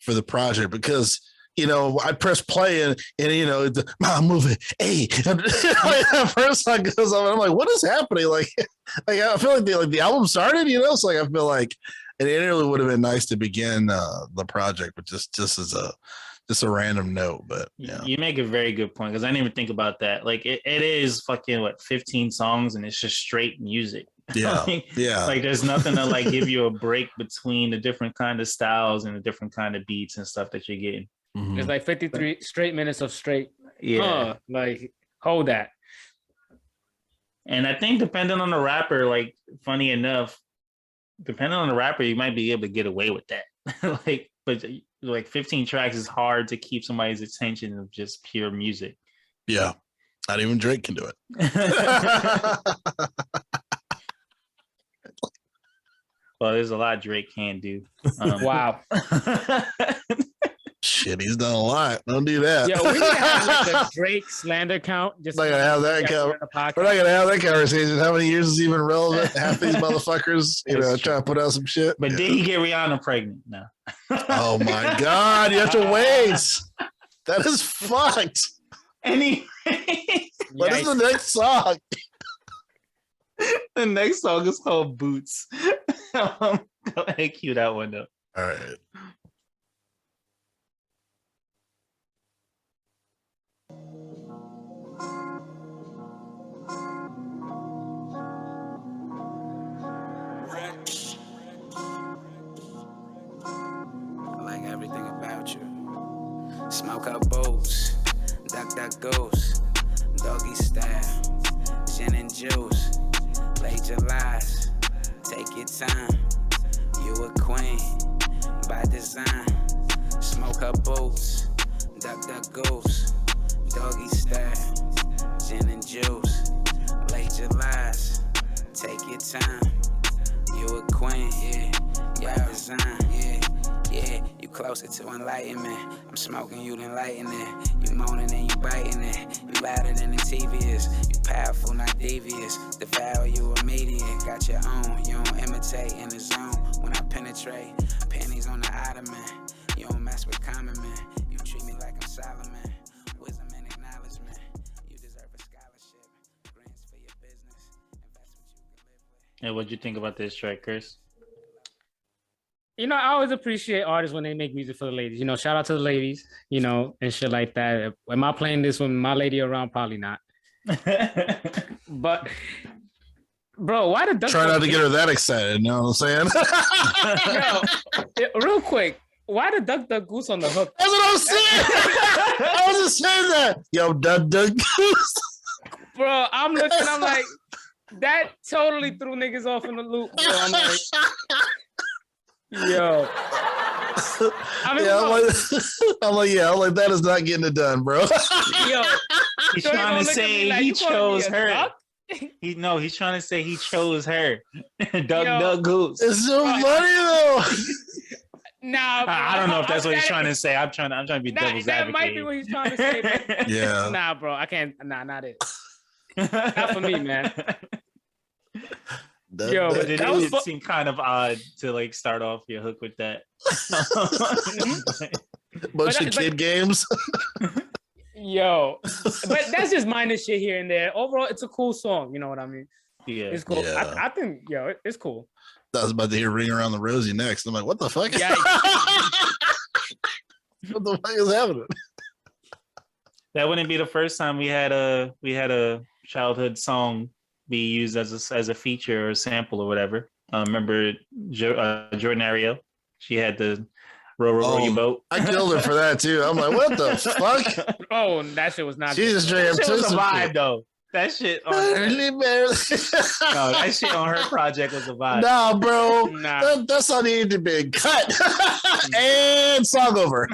for the project, because, you know, I press play and you know, I'm moving. Hey, the first song goes on, and I'm like, what is happening? Like I feel like the album started, you know. So like I feel like an interlude would have been nice to begin the project, but just as a random note. But yeah, you make a very good point, because I didn't even think about that. Like it is fucking 15 songs, and it's just straight music. Yeah, yeah. Like there's nothing to like give you a break between the different kind of styles and the different kind of beats and stuff that you're getting. Mm-hmm. It's like 53 straight minutes of straight. Yeah. Like hold that. And I think depending on the rapper, like funny enough, depending on the rapper, you might be able to get away with that. But 15 tracks is hard to keep somebody's attention of just pure music. Yeah. Not even Drake can do it. Well, there's a lot Drake can do. Wow. Shit, he's done a lot. Don't do that. Yeah, we need to have like a Drake slander count. Just not gonna have that count. We're not gonna have that conversation. How many years is even relevant? Half these motherfuckers, you know, trying to put out some shit. But did he get Rihanna pregnant? No. Oh my God, you have to wait. That is fucked. Anyway, What is the next song? the next song is called Boots. Go ahead, cue that one up. All right. I like everything about you. Smoke up boots, duck goose, doggy style, gin and juice, late July's, take your time. You a queen by design. Smoke up boots, duck goose, doggy style, gin and juice, late July's, take your time. You a queen, by design, yeah, you closer to enlightenment. I'm smoking, you then lighting it. You moaning and you biting it. You louder than the TV is. You powerful, not devious. Devour you immediate. Got your own, you don't imitate in the zone. When I penetrate, panties on the ottoman. You don't mess with common man. You treat me like I'm Solomon. Wisdom and acknowledgement. You deserve a scholarship. Grants for your business. Invest what you can live with. Hey, what'd you think about this track, Chris? You know, I always appreciate artists when they make music for the ladies. You know, shout out to the ladies, you know, and shit like that. Am I playing this with my lady around? Probably not. But, bro, why the duck? Try not to get her that excited. You know what I'm saying? Yo, real quick, why the duck goose on the hook? That's what I'm saying. I was just saying that. Yo, duck goose. Bro, I'm looking, I'm like, that totally threw niggas off in the loop, bro. I'm like, yo. I mean, Yeah, I'm like, that is not getting it done, bro. yo. He's So you trying gonna to look at say me like, he you calling me chose a her. duck? He's trying to say he chose her. Duck Yo. goose. It's so funny though. Nah, bro, I don't know if that's what he's that- trying to say. I'm trying to be devil's that advocate. might be what he's trying to say. But Yeah. nah, bro, I can't. Nah, not it. Not for me, man. Yo, But it that was fu- seemed kind of odd to like start off your hook with that. Bunch But- of kid games. Yo, but that's just minor shit here and there. Overall, it's a cool song. You know what I mean? Yeah. It's cool. Yeah. I think, yo, it's cool. I was about to hear Ring Around the Rosie next. I'm like, what the fuck? Yikes. What the fuck is happening? That wouldn't be the first time we had a childhood song be used as a feature or a sample or whatever. Remember Jordan Ariel? She had the row your boat. I killed her for that too. I'm like, what the fuck? Oh, that shit was not She good. just straight up That shit was took a some vibe shit. though. That shit on her, Barely. no, that shit on her project was a vibe. Nah, bro. Nah. That's all needed to be cut. And song over.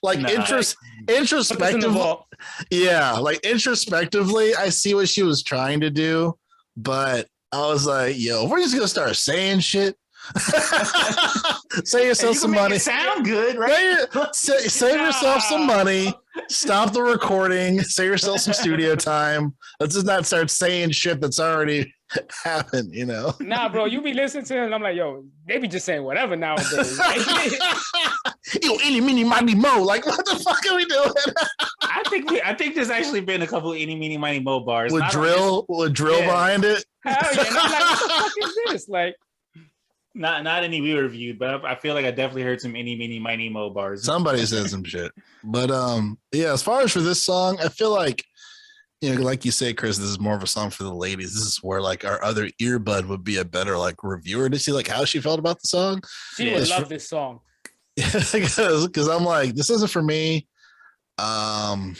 Like Nah. Put this in the introspectively. vault. Yeah, like introspectively, I see what she was trying to do, but I was like, yo, we're just gonna start saying shit. Save yourself some money. Sound good, right? Save yourself some money. Stop the recording. Save yourself some studio time. Let's just not start saying shit that's already happened, you know? Nah, bro, you be listening to him, and I'm like, yo, they be just saying whatever nowadays. Yo, any, mini, mighty, mo. Like, what the fuck are we doing? I think there's actually been a couple of eeny, meeny, miny, mo bars. With Not on drill Yeah. behind it. Hell yeah. And I'm like, what the fuck is this? Like, not any we reviewed, but I feel like I definitely heard some any, mini, miny, mo bars. Somebody said some shit. But yeah, as far as for this song, I feel like, you know, like you say, Chris, this is more of a song for the ladies. This is where like our other earbud would be a better like reviewer to see like how she felt about the song. she Yeah, would it's love this song. Because I'm like, this isn't for me. I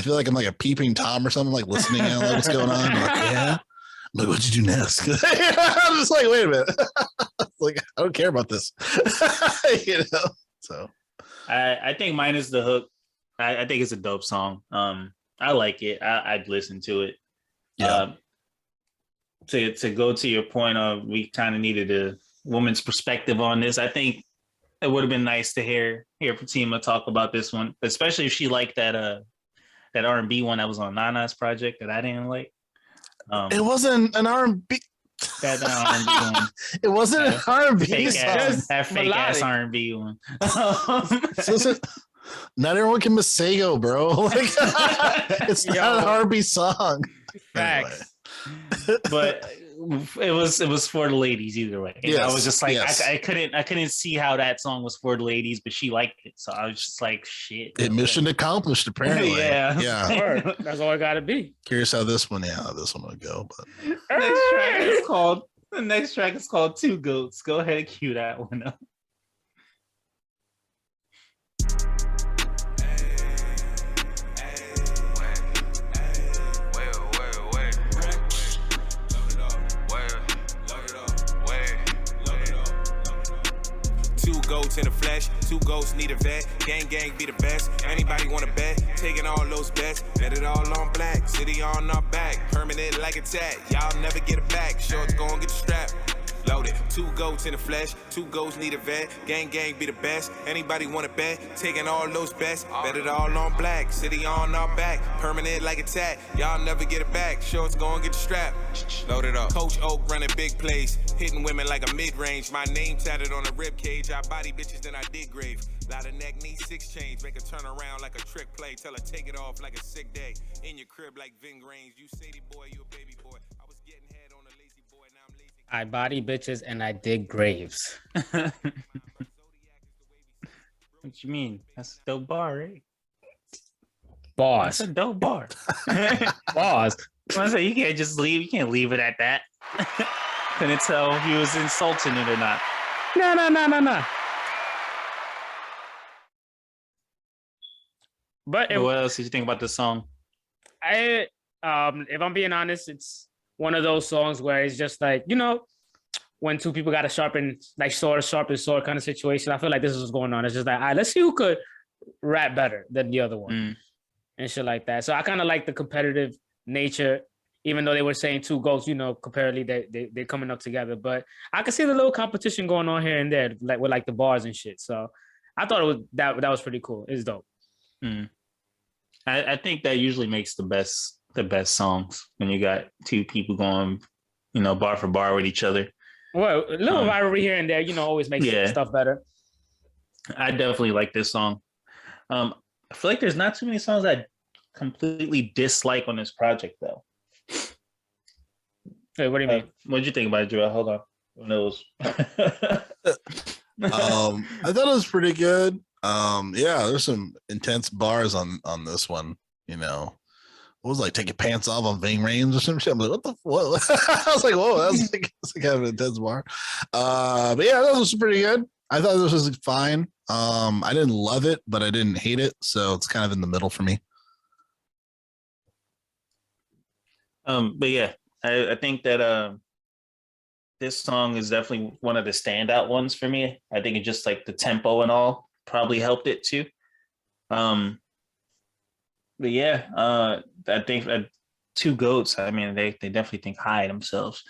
feel like I'm like a peeping Tom or something, like listening in, like what's going on. I'm like, yeah. I'm like, what'd you do next? I'm just like, wait a minute. Like, I don't care about this. You know. So I think minus the hook, I think it's a dope song. I like it. I'd listen to it. yeah. To go to your point of we kind of needed a woman's perspective on this. I think it would have been nice to hear Fatima talk about this one, especially if she liked that R&B one that was on Nana's project that I didn't like. It wasn't an R&B. That R&B one, It wasn't an R&B fake song. ass, that fake ass melodic. R&B one. So Not everyone can Masego, bro. Like, it's not an R&B song. Facts. But it was for the ladies either way. And I was just like, I couldn't see how that song was for the ladies, but she liked it, so I was just like, shit. Mission accomplished, apparently. Yeah. Word. That's all it gotta be. Curious how this one would go. But The next track is called Two Goats. Go ahead and cue that one up. Goats in the flesh, two goats need a vet. Gang be the best. Anybody want to bet? Taking all those bets. Bet it all on black. City on our back. Permanent like a tag. Y'all never get it back. Shorts gon' get the strap. Loaded. Two goats in the flesh. Two goats need a vet. Gang be the best. Anybody want to bet? Taking all those bets. Bet it all on black. City on our back. Permanent like a tag. Y'all never get it back. Shorts gon' get the strap. Loaded up. Coach Oak running big plays. Hitting women like a mid-range. My name tatted on a rib cage. I body bitches, then I dig grave. Lot of neck, knee, 6 chains. Make her turn around like a trick play. Tell her take it off like a sick day. In your crib like Ving Rhames. You Sadie boy, you a baby boy. I was getting head on a lazy boy. Now I'm lazy. I body bitches and I dig graves. What you mean? That's a dope bar, right? Bars. That's a dope bar. Bars. I say you can't just leave. You can't leave it at that. Couldn't tell if he was insulting it or not. No. But What else did you think about the song? if I'm being honest, it's one of those songs where it's just like, when two people got a sharpen sword kind of situation. I feel like this is what's going on. It's just like, all right, let's see who could rap better than the other one and shit like that. So I kind of like the competitive nature, even though they were saying two goats, comparatively they're coming up together. But I could see the little competition going on here and there, like with like the bars and shit. So I thought it was that was pretty cool. It's dope. I think that usually makes the best songs when you got two people going, bar for bar with each other. Well, a little rivalry here and there, always makes stuff better. I definitely like this song. I feel like there's not too many songs I completely dislike on this project, though. Hey, what do you mean? What did you think about it, Joel? Hold on. Who knows? I thought it was pretty good. There's some intense bars on this one. It was like take your pants off on Ving Rhames or some shit. I'm like, what? I was like, whoa, that's like kind of an intense bar. But yeah, that was pretty good. I thought this was fine. I didn't love it, but I didn't hate it, so it's kind of in the middle for me. But yeah, I think that this song is definitely one of the standout ones for me. I think it just like the tempo and all probably helped it too. But yeah, I think two goats. I mean, they definitely think high themselves,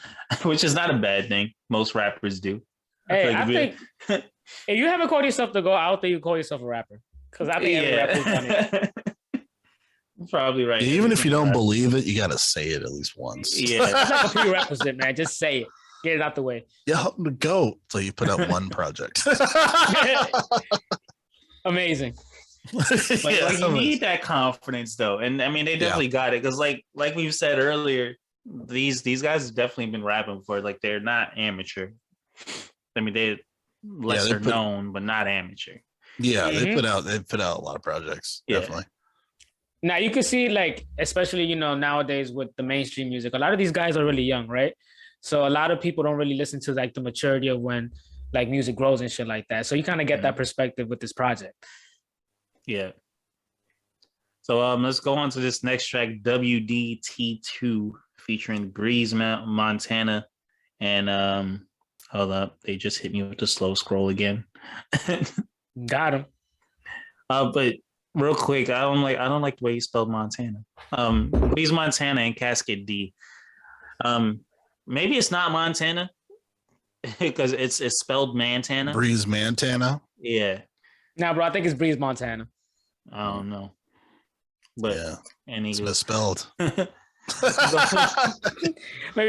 which is not a bad thing. Most rappers do. Hey, I think if you haven't called yourself the goat, I don't think you call yourself a rapper. Because I think every rapper's done it. Probably right. Even if you don't believe it, you got to say it at least once. Yeah, that's like a prerequisite, man. Just say it. Get it out the way. Yeah, I'm the goat. So you put out one project. Amazing. You need that confidence though, and I mean they definitely got it because like we've said earlier, these guys have definitely been rapping before. Like they're not amateur. I mean they're lesser known, but not amateur. Yeah, they put out a lot of projects. Yeah. Definitely. Now you can see like, especially nowadays with the mainstream music, a lot of these guys are really young, right? So a lot of people don't really listen to like the maturity of when like music grows and shit like that. So you kind of get that perspective with this project. Yeah. So let's go on to this next track, WDT2, featuring Breeze Montana. And hold up, they just hit me with the slow scroll again. Got him. But real quick, I don't like the way you spelled Montana. Breeze Montana and Casket D. Maybe it's not Montana because it's spelled Montana. Breeze Montana. Yeah. Nah, bro, I think it's Breeze Montana. I don't know. But it's misspelled. Maybe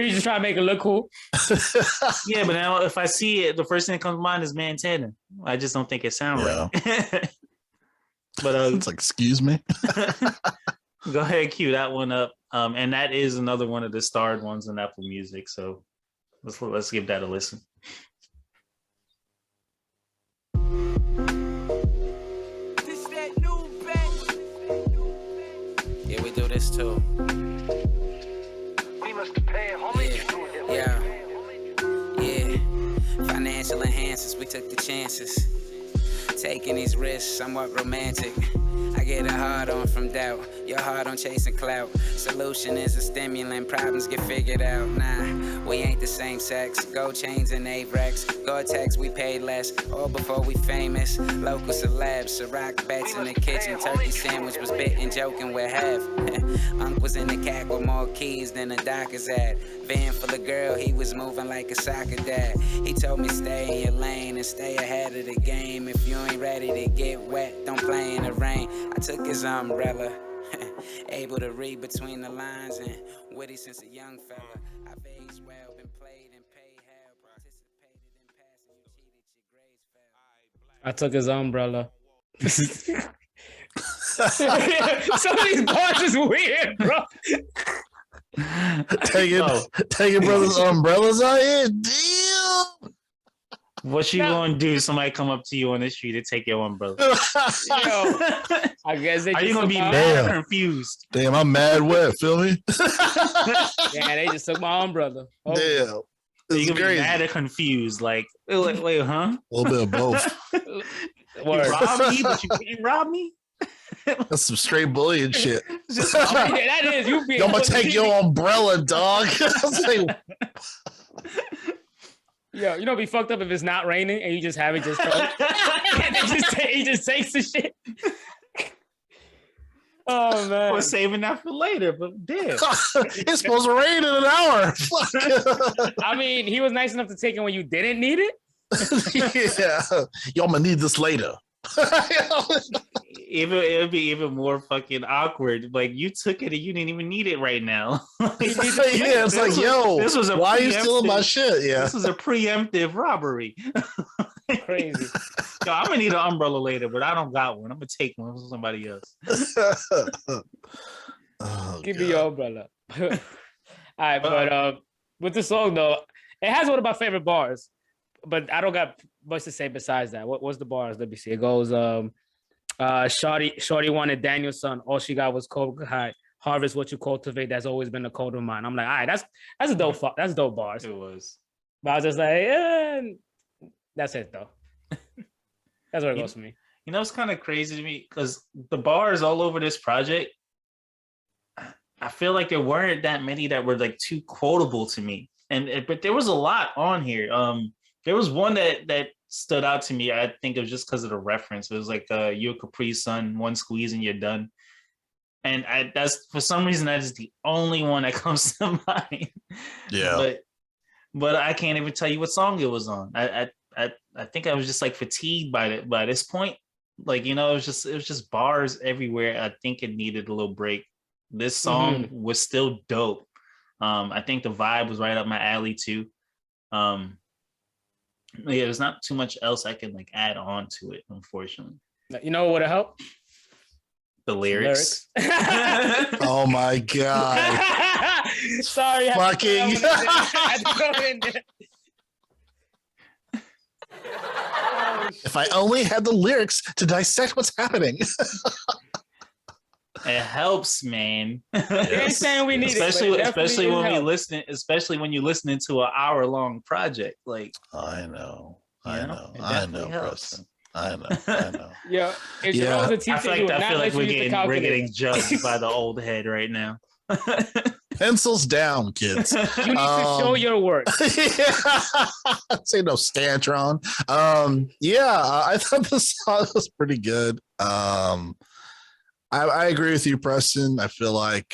you just try to make it look cool. Yeah, but now if I see it, the first thing that comes to mind is Montana. I just don't think it sounds right. But It's like, excuse me. go ahead, cue that one up. And that is another one of the starred ones on Apple Music. So let's give that a listen. Yeah, we do this too. We must pay homage to him. Yeah. Financial enhancers, we took the chances. Taking these risks, somewhat romantic. I get a hard on from doubt. Your heart on chasing clout. Solution is a stimulant. Problems get figured out. Nah, we ain't the same sex. Gold chains and Avrex. Gore-Tex, we paid less. All before we famous. Local celebs. Ciroc bets in the kitchen. Turkey sandwich was bitten, joking with half. Unc was in the cat with more keys than a doctor's at. Van full of girl, he was moving like a soccer dad. He told me stay in your lane and stay ahead of the game. If you ain't ready to get wet, don't play in the rain. I took his umbrella, able to read between the lines and witty since a young fella. I've aged well, been played and paid hell, participated in passing, you cheated, your grades fell. I took his umbrella. Some of these bars is weird, bro. Taking brothers' umbrellas out here. Damn. What you gonna do? Somebody come up to you on the street and take your umbrella. Yo, I guess they Are just you gonna be took mad my- or confused? Damn, I'm mad wet. Feel me? Yeah, they just took my umbrella. Oh, Damn. You It's gonna be crazy. mad or confused? Like, wait, huh? A little bit of both. You word. robbed me, but you couldn't rob me? That's some straight bullying shit. Just Yeah, that is you being. Yo, I'm gonna take your umbrella, dog. I was like, Yo, you know, be fucked up if it's not raining and you just have it just throw. He just takes the shit. Oh man. We're saving that for later, but damn. it's supposed to rain in an hour. Fuck. I mean, he was nice enough to take it when you didn't need it. Yeah. Yo, I'm gonna need this later. It would be even more fucking awkward. Like you took it and you didn't even need it right now. Yeah, it's like, yo, this was a why are you stealing my preemptive- shit? Yeah. This is a preemptive robbery. Crazy. Yo, I'm gonna need an umbrella later, but I don't got one. I'm gonna take one from somebody else. Oh, Give God. me your umbrella. All right, but with the song though, it has one of my favorite bars, but I don't got much to say besides that. What's the bars? Let me see. It goes, Shorty wanted Daniel's son. All she got was cold high. Harvest what you cultivate. That's always been the code of mine. I'm like, all right, that's a dope. That's dope bars. It was. But I was just like, that's it though. That's where it goes for me. You know, it's kind of crazy to me because the bars all over this project, I feel like there weren't that many that were like too quotable to me. But there was a lot on here. There was one that stood out to me. I think it was just because of the reference. It was like, "You're a Capri Sun, one squeeze and you're done." And that's for some reason that is the only one that comes to mind. Yeah. But I can't even tell you what song it was on. I think I was just like fatigued by this point. Like, you know, it was just bars everywhere. I think it needed a little break. This song was still dope. I think the vibe was right up my alley too. Yeah, there's not too much else I can like add on to it, unfortunately. You know what would have helped? The lyrics. Oh my God. Sorry. Fucking. If I only had the lyrics to dissect what's happening. It helps, man. You ain't saying we need especially it, especially when help. especially when you're listening to an hour-long project. Like, I know, you know, it I definitely know, helps. Preston. I know. Yeah, if Yeah. yeah. Was a I teacher, feel he would not let you we're use the getting calculator. judged by the old head right now. Pencils down, kids. You need to show your work. Say no Stantron. I thought the song was pretty good. I agree with you, Preston. I feel like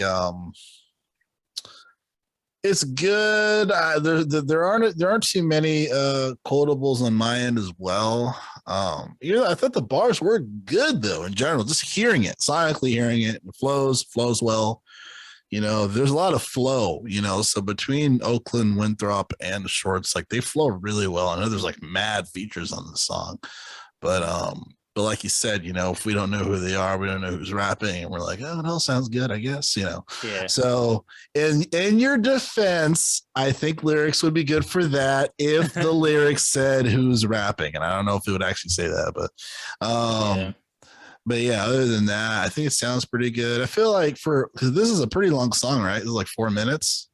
it's good. There aren't too many quotables on my end as well. I thought the bars were good though in general. Just hearing it, sonically hearing it, flows well. You know, there's a lot of flow. You know, so between Oaklan Winthrop and the Shorts, like they flow really well. I know there's like mad features on the song, but But like you said, if we don't know who they are, we don't know who's rapping, and we're like, oh, it all sounds good, I guess, Yeah. So in your defense, I think lyrics would be good for that if the lyrics said who's rapping. And I don't know if it would actually say that, but yeah, other than that, I think it sounds pretty good. I feel like because this is a pretty long song, right? It's like 4 minutes.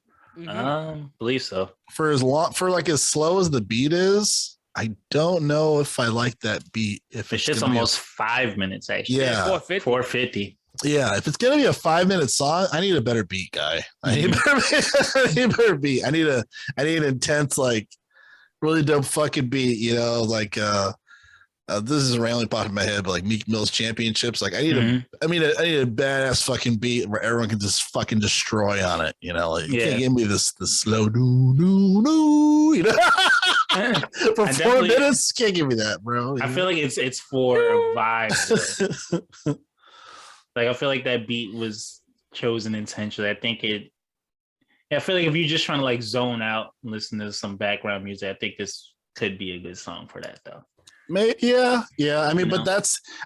Believe so. For as slow as the beat is, I don't know if I like that beat. If it's just almost 5 minutes, actually. Yeah, 450. Yeah, if it's gonna be a 5-minute song, I need a better beat, guy. I need a better beat. I need an intense, like, really dope fucking beat. This is randomly popping in my head, but like Meek Mill's Championships. Like, I need a badass fucking beat where everyone can just fucking destroy on it. You can't give me the slow do. For 4 minutes, can't give me that, bro. I feel like it's for a vibe. Like, I feel like that beat was chosen intentionally. I feel like if you're just trying to like zone out and listen to some background music, I think this could be a good song for that, though. Maybe, yeah. I mean, but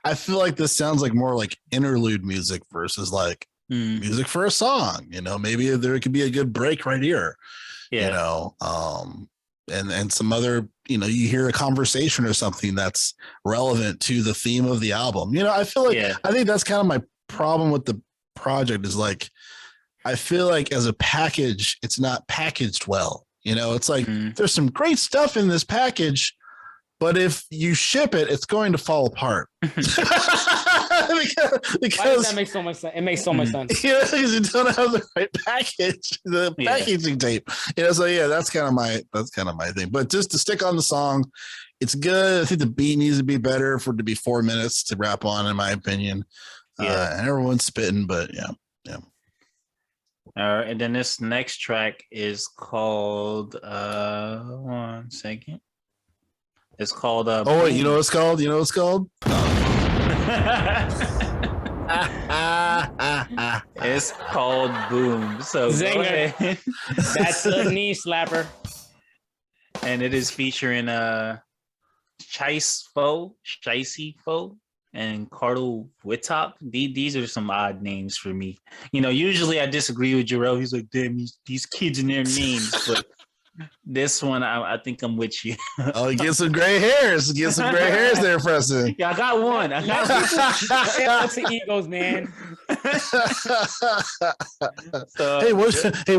I feel like this sounds like more like interlude music versus like music for a song. Maybe there could be a good break right here. Yeah. And some other, you hear a conversation or something that's relevant to the theme of the album. I feel like I think that's kind of my problem with the project is like, I feel like as a package, it's not packaged well. It's like there's some great stuff in this package, but if you ship it, it's going to fall apart. because Why does that make so much sense? It makes so much sense. Because you don't have the right package, the packaging tape. So that's kind of my thing. But just to stick on the song, it's good. I think the beat needs to be better for it to be 4 minutes to rap on, in my opinion. And everyone's spitting, but yeah. All right, and then this next track is called 1 second. It's called wait, you know what it's called? It's called Boom. So Zinger. That's a knee slapper. And it is featuring Chicey Foe and Carl Winthrop. These are some odd names for me. Usually I disagree with Jarrell. He's like, damn, these kids and their names, but this one, I think I'm with you. Oh, get some gray hairs. Get some gray hairs there, Preston. Yeah, I got one. What's the egos, man?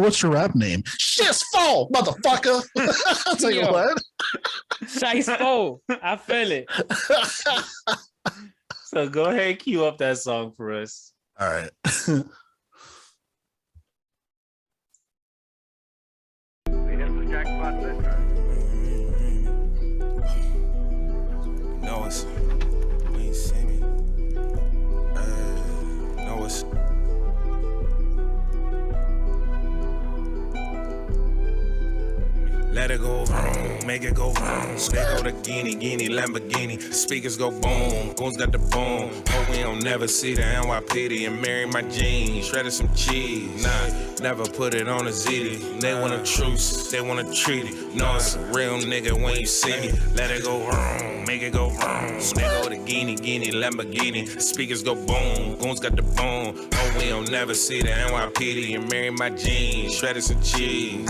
What's your rap name? Shit's Fall, motherfucker. I'll tell you what. Chicey Foe. I feel it. So go ahead and cue up that song for us. All right. Know us when you see me. Know us. Let it go vroom, make it go vroom. They go to Guinea, Lamborghini. Speakers go boom, goons got the boom. Hope we don't never see the NYPD and marry my jeans. Shredded some cheese, nah, never put it on a ZD. They want a truce, they want a treaty. No, it's a real nigga when you see me. Let it go vroom, make it go vroom. They go to Guinea, Lamborghini. Speakers go boom, goons got the boom. Hope we don't never see the NYPD and marry my jeans. Shredded some cheese,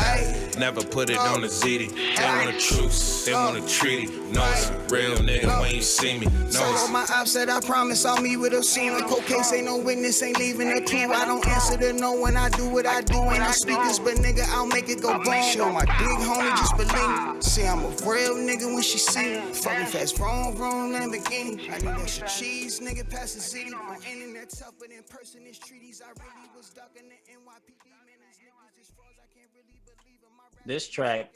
never put it on a ZD. They want a truce, they want a treaty. No, it's a real nigga when you see me. No, so all my ops said I promise I'll meet with a scene. A cold case ain't no witness, ain't leaving a clue. I don't answer to no when I do what I do. Ain't no speakers, but nigga, I'll make it go boom. Show my big homie, just believe me. See, I'm a real nigga when she see me. Fucking fast, wrong Lamborghini. I need extra cheese, nigga, pass the city. On internet tough, but in person it's treaties. I really was ducking the NYPD. Man, these niggas just froze. I can't really believe it. This track,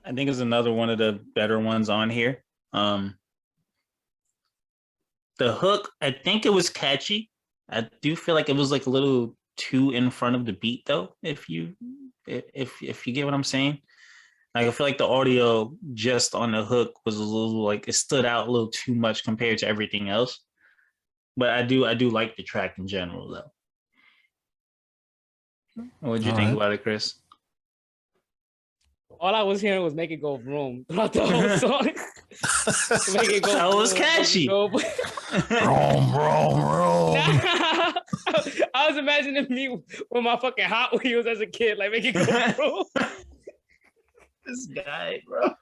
I think, is another one of the better ones on here. The hook, I think it was catchy. I do feel like it was like a little too in front of the beat, though. If you get what I'm saying, like I feel like the audio just on the hook was a little like it stood out a little too much compared to everything else. But I do like the track in general, though. What did you think about it, Chris? all I was hearing was "Make It Go Vroom" throughout the whole song. Make it go. That was catchy. Vroom, vroom, vroom. I was imagining me with my fucking Hot Wheels as a kid, like make it go vroom. This guy, bro.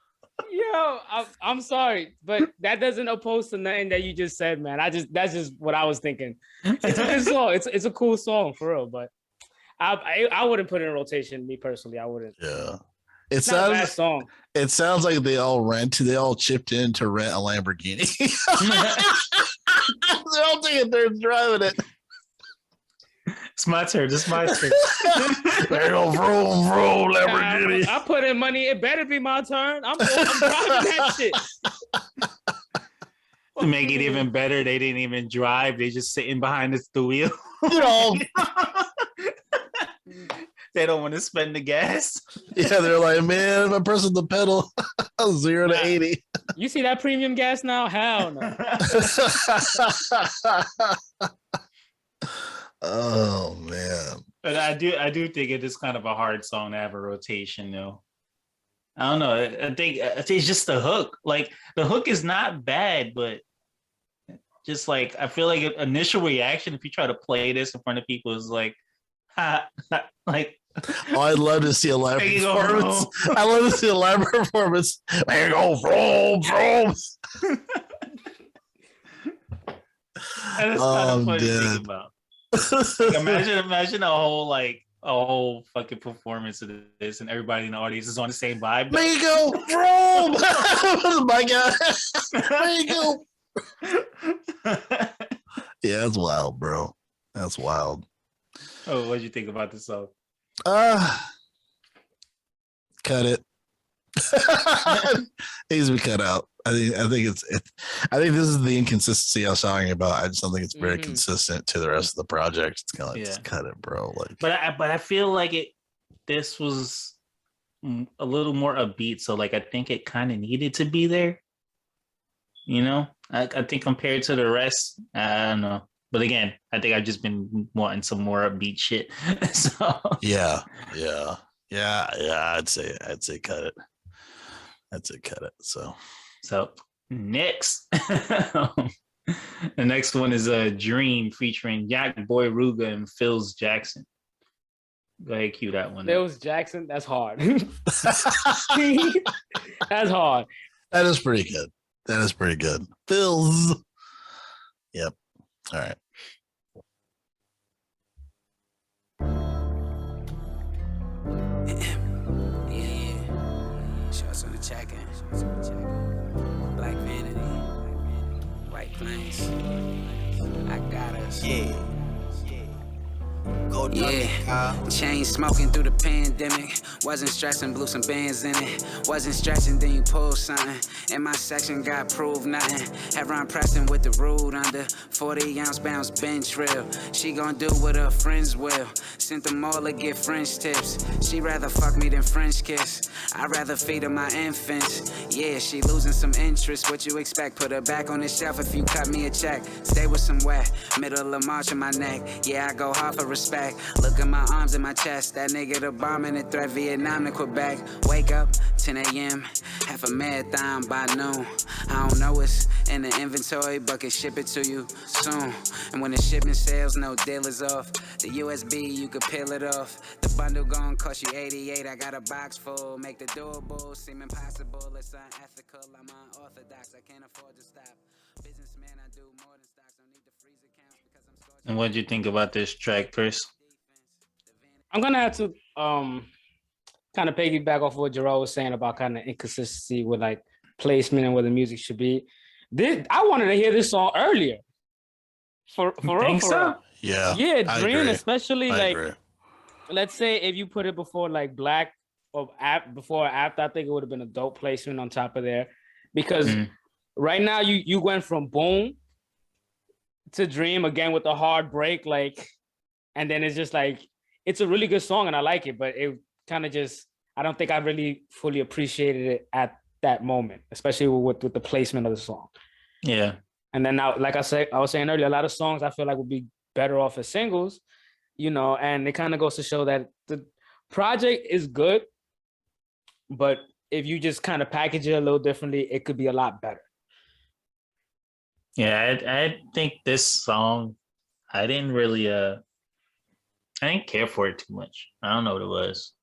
Yo, I'm sorry, but that doesn't oppose to nothing that you just said, man. That's just what I was thinking. It's a good song. It's a cool song for real, but I wouldn't put it in rotation. Me personally, I wouldn't. Yeah. It's not a bad song. It sounds like they all chipped in to rent a Lamborghini. They're all taking turns driving it. It's my turn. It's my turn. There you go, vroom, vroom, Lamborghini. I put in money. It better be my turn. I'm driving that shit. To make it even better, they didn't even drive. They just sitting behind the wheel. You know, They don't want to spend the gas. yeah, they're like, man, if I press the pedal, 0 to 80. You see that premium gas now? Hell no. Oh man. But I do think it is kind of a hard song to have a rotation, though. I don't know. I think it's just the hook. Like the hook is not bad, but just like I feel like initial reaction if you try to play this in front of people is like, ha, like. Oh, I'd love to see a live performance. I love to see a live performance. There you go, vroom, vroom. And it's kind of funny to think about. Like, imagine a whole fucking performance of this, and everybody in the audience is on the same vibe. There you go, vroom. My God, there you go. Yeah, that's wild, bro. That's wild. Oh, what'd you think about this song? Cut it. Needs to be cut out. I think this is the inconsistency I was talking about. I just don't think it's very consistent to the rest of the project. It's kind of like, just cut it, bro. Like, but I feel like this was a little more upbeat, so like I think it kind of needed to be there. You know, I think compared to the rest, I don't know. But again, I think I've just been wanting some more upbeat shit. So yeah. I'd say cut it. I'd say cut it. So next, the next one is a Dream featuring Yak Boy Ruga and Phils Jackson. Go ahead, cue that one. Phils Jackson, that's hard. That's hard. That is pretty good. Phils. Yep. All right. Shots on the check-in. Black Vanity. White Plains. I got us. Yeah. Chain smoking through the pandemic. Wasn't stressing, blew some bands in it. Wasn't stretching, then you pulled something. In my section, got proved nothing. Have Ron Preston with the rude under 40-ounce bounce bench drill. She gon' do what her friends will. Sent them all to get French tips. She rather fuck me than French kiss. I'd rather feed her my infants. Yeah, she losing some interest. What you expect? Put her back on the shelf if you cut me a check. Stay with some wet. Middle of March in my neck. Yeah, I go hard for respect. Look at my arms and my chest. That nigga the bomb in the threat Vietnam to Quebec. Wake up, 10 a.m. Half a marathon by noon. I don't know what's in the inventory, but can ship it to you soon. And when the shipment sails, no deal is off. The USB, you could peel it off. The bundle gon' cost you 88. I got a box full. Make the doable seem impossible. It's unethical. I'm unorthodox. I can't afford to stop. Businessman, I do more than stocks. Don't need the freeze accounts because I'm scorching. And what'd you think about this track, Chris? I'm gonna have to kind of piggyback off what Jarrell was saying about kind of inconsistency with like placement and where the music should be. I wanted to hear this song earlier. For real. So? Yeah. Yeah, Dream, especially I like agree. Let's say if you put it before like Black or before or after, I think it would have been a dope placement on top of there. Because right now you went from Boom to Dream again with a hard break, like, and then it's just like it's a really good song and I like it, but it kind of just I don't think I really fully appreciated it at that moment, especially with the placement of the song. Yeah. And then now, like I was saying earlier, a lot of songs I feel like would be better off as singles, you know, and it kind of goes to show that the project is good, but if you just kind of package it a little differently, it could be a lot better. Yeah, I think this song, I didn't really I didn't care for it too much. I don't know what it was.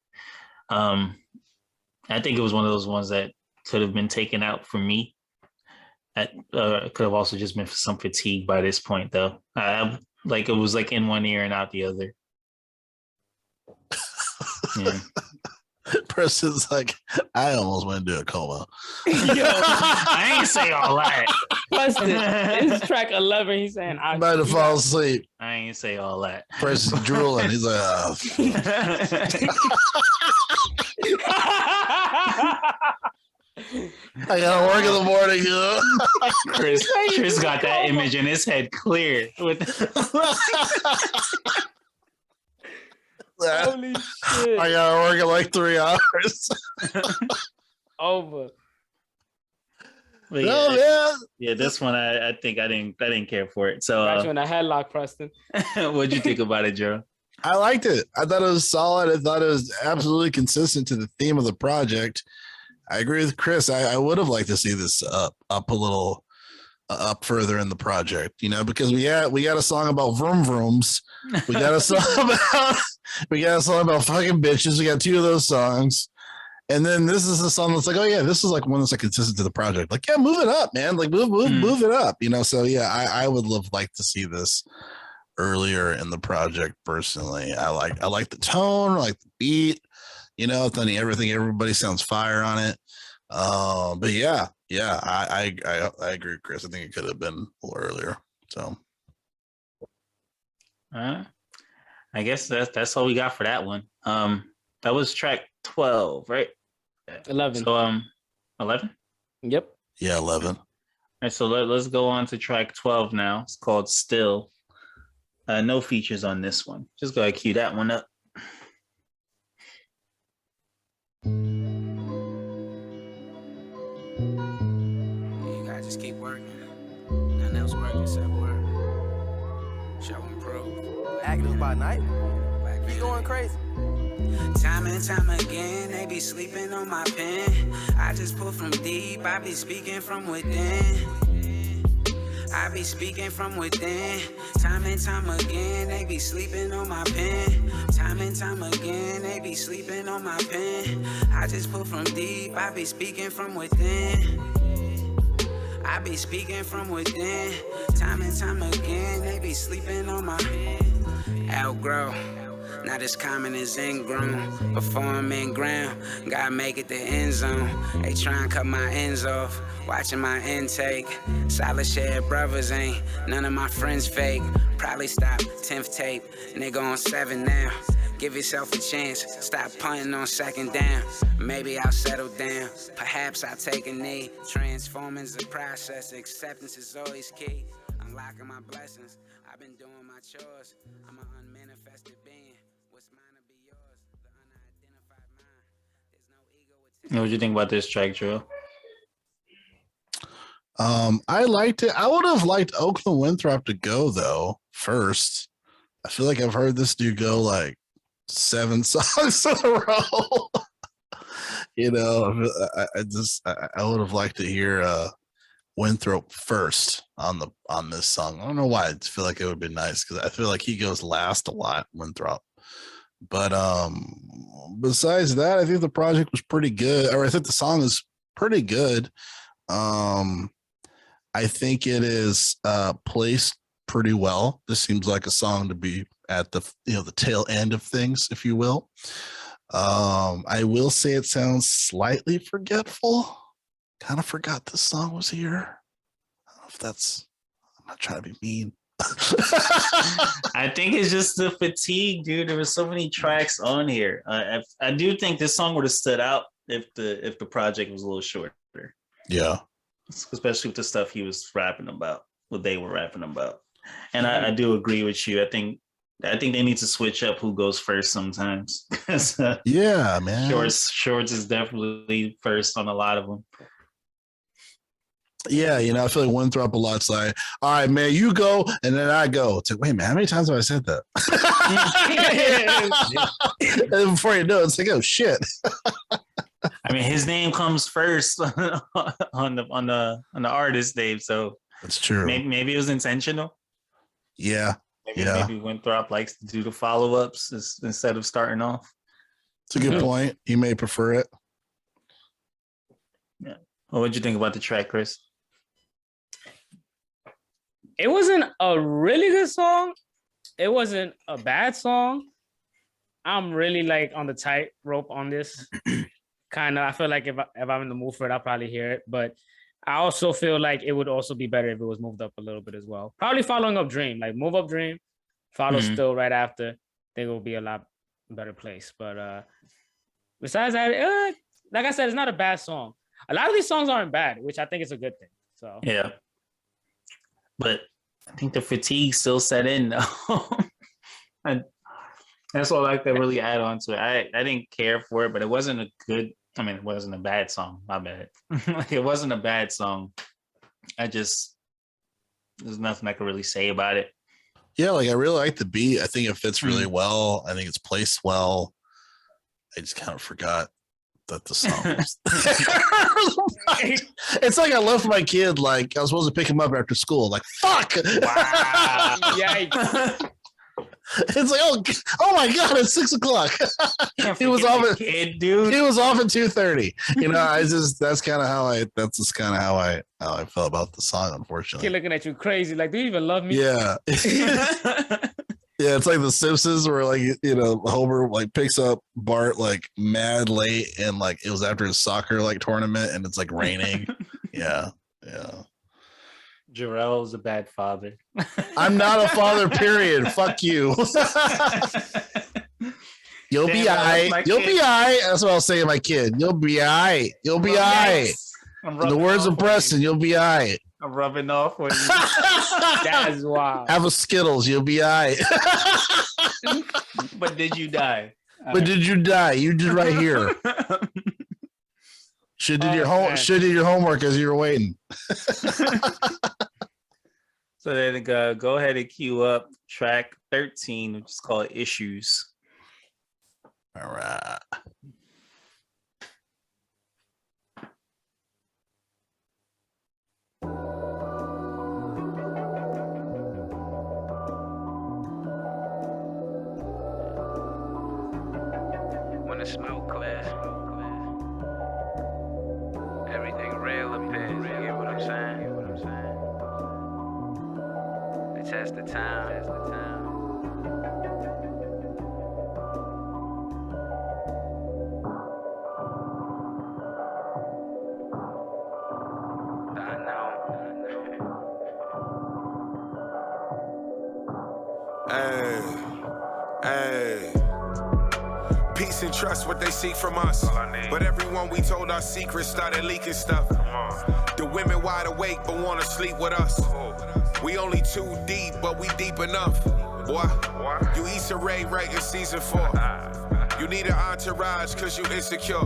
I think it was one of those ones that could have been taken out for me. It could have also just been some fatigue by this point, though. Like it was like in one ear and out the other. Yeah. Preston's like, I almost went into a coma. Yo, I ain't say all that. Preston, it's track 11. He's saying, I'm about to fall asleep. I ain't say all that. Preston's drooling. He's like, oh. I gotta work in the morning. Chris got that image in his head clear. Holy shit. I gotta work in like 3 hours. Over. But No, yeah, man. yeah, this one I think I didn't care for it. So Got you in a headlock, Preston. what'd you think about it, Joe? I liked it. I thought it was solid. I thought it was absolutely consistent to the theme of the project. I agree with Chris. I would have liked to see this up a little up further in the project, you know, because we got a song about vroom vrooms. We got a song about fucking bitches. We got 2 of those songs. And then this is a song that's like, oh yeah, this is like one that's like consistent to the project. Like, yeah, move it up, man. Like move it up, you know? So yeah, I would like to see this earlier in the project personally. I like the tone, I like the beat, you know, I think everybody sounds fire on it. But yeah, I agree with Chris. I think it could have been a little earlier. So I guess that's all we got for that one. That was track 12, right? 11. So 11? Yep. yeah, 11. All right, so let's go on to track 12 now. It's called Still. No features on this one. Just go ahead and cue that one up. You gotta just keep working. Nothing else working except work. Show and prove. Active by night. Black Be going crazy. Time and time again, they be sleeping on my pen. I just pull from deep, I be speaking from within. I be speaking from within. Time and time again, they be sleeping on my pen. Time and time again, they be sleeping on my pen. I just pull from deep, I be speaking from within. I be speaking from within. Time and time again, they be sleeping on my pen. Outgrow. Not as common as ingrown. Before I'm in ground, gotta make it the end zone. They try and cut my ends off, watching my intake. Solid share brothers ain't none of my friends fake. Probably stop 10th tape, nigga on 7 now. Give yourself a chance, stop punting on 2nd down. Maybe I'll settle down, perhaps I'll take a knee. Transforming's the process, acceptance is always key. Unlocking my blessings, I've been doing my chores. I'm an unmanifested being. What do you think about this track, Joe? I liked it. I would have liked Oaklan Winthrop to go though first. I feel like I've heard this dude go like 7 songs in a row. You know, I would have liked to hear Winthrop first on this song. I don't know why. I just feel like it would be nice because I feel like he goes last a lot, Winthrop. But besides that, I think the project was pretty good, or I think the song is pretty good. I think it is placed pretty well. This seems like a song to be at the the tail end of things, if you will. I will say it sounds slightly forgetful. Kind of forgot this song was here. I don't know if that's. I'm not trying to be mean. I think it's just the fatigue, dude. There was so many tracks on here. I do think this song would have stood out if the project was a little shorter. Yeah, especially with the stuff he was rapping about, what they were rapping about. And I do agree with you. I think they need to switch up who goes first sometimes. Yeah, man. Shorts is definitely first on a lot of them. Yeah, I feel like Winthrop a lot's like, all right, man, you go, and then I go. It's like, wait, man, how many times have I said that? And before you know it, it's like, oh, shit. I mean, his name comes first on the artist name, so That's true. maybe it was intentional. Yeah. Maybe Winthrop likes to do the follow-ups instead of starting off. It's a good point. You may prefer it. Yeah. What would you think about the track, Chris? It wasn't a really good song. It wasn't a bad song. I'm really like on the tightrope on this. Kind of, I feel like if I'm in the mood for it, I'll probably hear it. But I also feel like it would also be better if it was moved up a little bit as well. Probably following up Dream, like move up Dream, follow Still right after. I think it will be a lot better place. But besides that, like I said, it's not a bad song. A lot of these songs aren't bad, which I think is a good thing. So yeah, but I think the fatigue still set in though. And that's all I could really add on to it. I didn't care for it, but it wasn't it wasn't a bad song. My bad. It wasn't a bad song. There's nothing I could really say about it. Yeah, like I really like the beat. I think it fits really well. I think it's placed well. I just kind of forgot that the song was it's like I left my kid, like I was supposed to pick him up after school. Like, fuck. wow. Yikes. It's like, oh my God, it's 6:00. He was off at kid, dude. He was off at 2:30. You know, that's kind of how I felt about the song, unfortunately. Kid looking at you crazy, like, do you even love me? Yeah. Yeah, it's like the Simpsons where like, you know, Homer like picks up Bart like mad late and like it was after his soccer like tournament and it's like raining. Yeah. Jarrell's a bad father. I'm not a father, period. Fuck you. You'll be all right. You'll be all right. That's what I'll say to my kid. You'll be all right. You'll be all right. In the words of Preston, you'll be all right. I'm rubbing off on you. That's wild. Have a Skittles. You'll be all right. But did you die? Did you die? You did right here. Should did your homework as you were waiting. So then go ahead and cue up track 13, which is called Issues. All right. When the smoke clears, everything real appears. You get what I'm saying? The test of time. Hey. Peace and trust, what they seek from us. But everyone we told our secrets started leaking stuff. The women wide awake but wanna sleep with us. We only too deep, but we deep enough. Boy, you Issa Rae right in season 4. You need an entourage cause you insecure.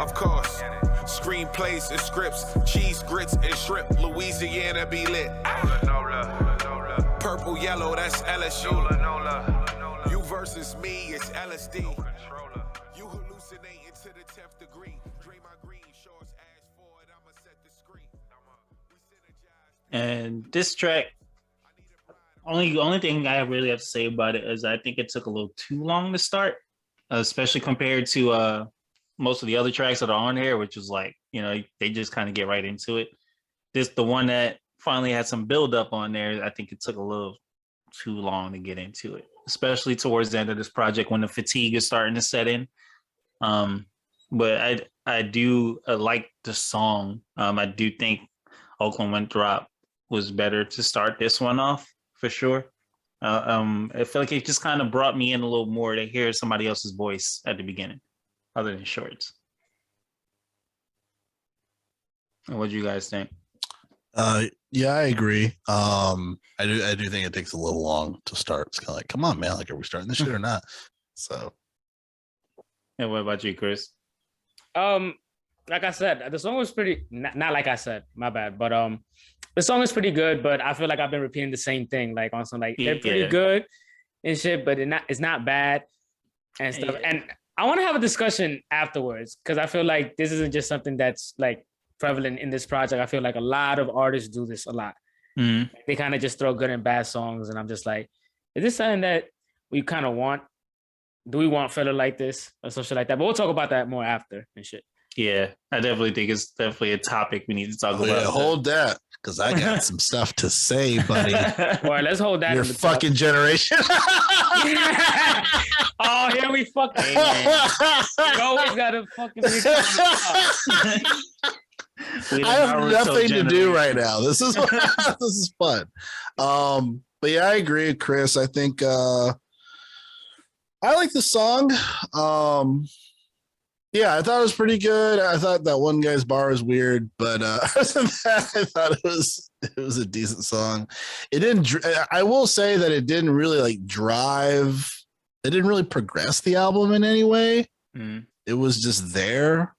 Of course. Screenplays and scripts, cheese, grits, and shrimp. Louisiana be lit. Purple, yellow, that's LSU. You versus me, it's LSD. You hallucinating to the 10th degree. Draymond Green, shorts, ass forward, I'ma set the screen. And this track, only thing I really have to say about it is I think it took a little too long to start, especially compared to most of the other tracks that are on here, which is like, you know, they just kind of get right into it. The one that finally had some build up on there, I think it took a little too long to get into it, especially towards the end of this project when the fatigue is starting to set in. But I do like the song. I do think Oaklan Winthrop was better to start this one off for sure. I feel like it just kind of brought me in a little more to hear somebody else's voice at the beginning, other than Shorts. What do you guys think? Yeah, I agree. I do think it takes a little long to start. It's kind of like, come on, man, like, are we starting this shit or not? So, And what about you, Chris? Like I said, the song was pretty. Not like I said, my bad. But the song is pretty good. But I feel like I've been repeating the same thing, like on some like they're pretty good and shit. But it's not bad and stuff. Yeah. And I want to have a discussion afterwards because I feel like this isn't just something that's like prevalent in this project. I feel like a lot of artists do this a lot. Mhm. They kind of just throw good and bad songs, and I'm just like, is this something that we kind of want? Do we want filler like this or some shit like that? But we'll talk about that more after and shit. Yeah, I definitely think it's definitely a topic we need to talk about. Yeah, hold that, because I got some stuff to say, buddy. All right, let's hold that. Your in the fucking generation. Oh, here we fucking. You always gotta fucking. I have nothing to do right now. This is this is fun. But yeah, I agree with Chris. I think I like the song. Yeah, I thought it was pretty good. I thought that one guy's bar was weird, but other than that, I thought it was a decent song. It didn't. I will say that it didn't really like drive. It didn't really progress the album in any way. Mm. It was just there,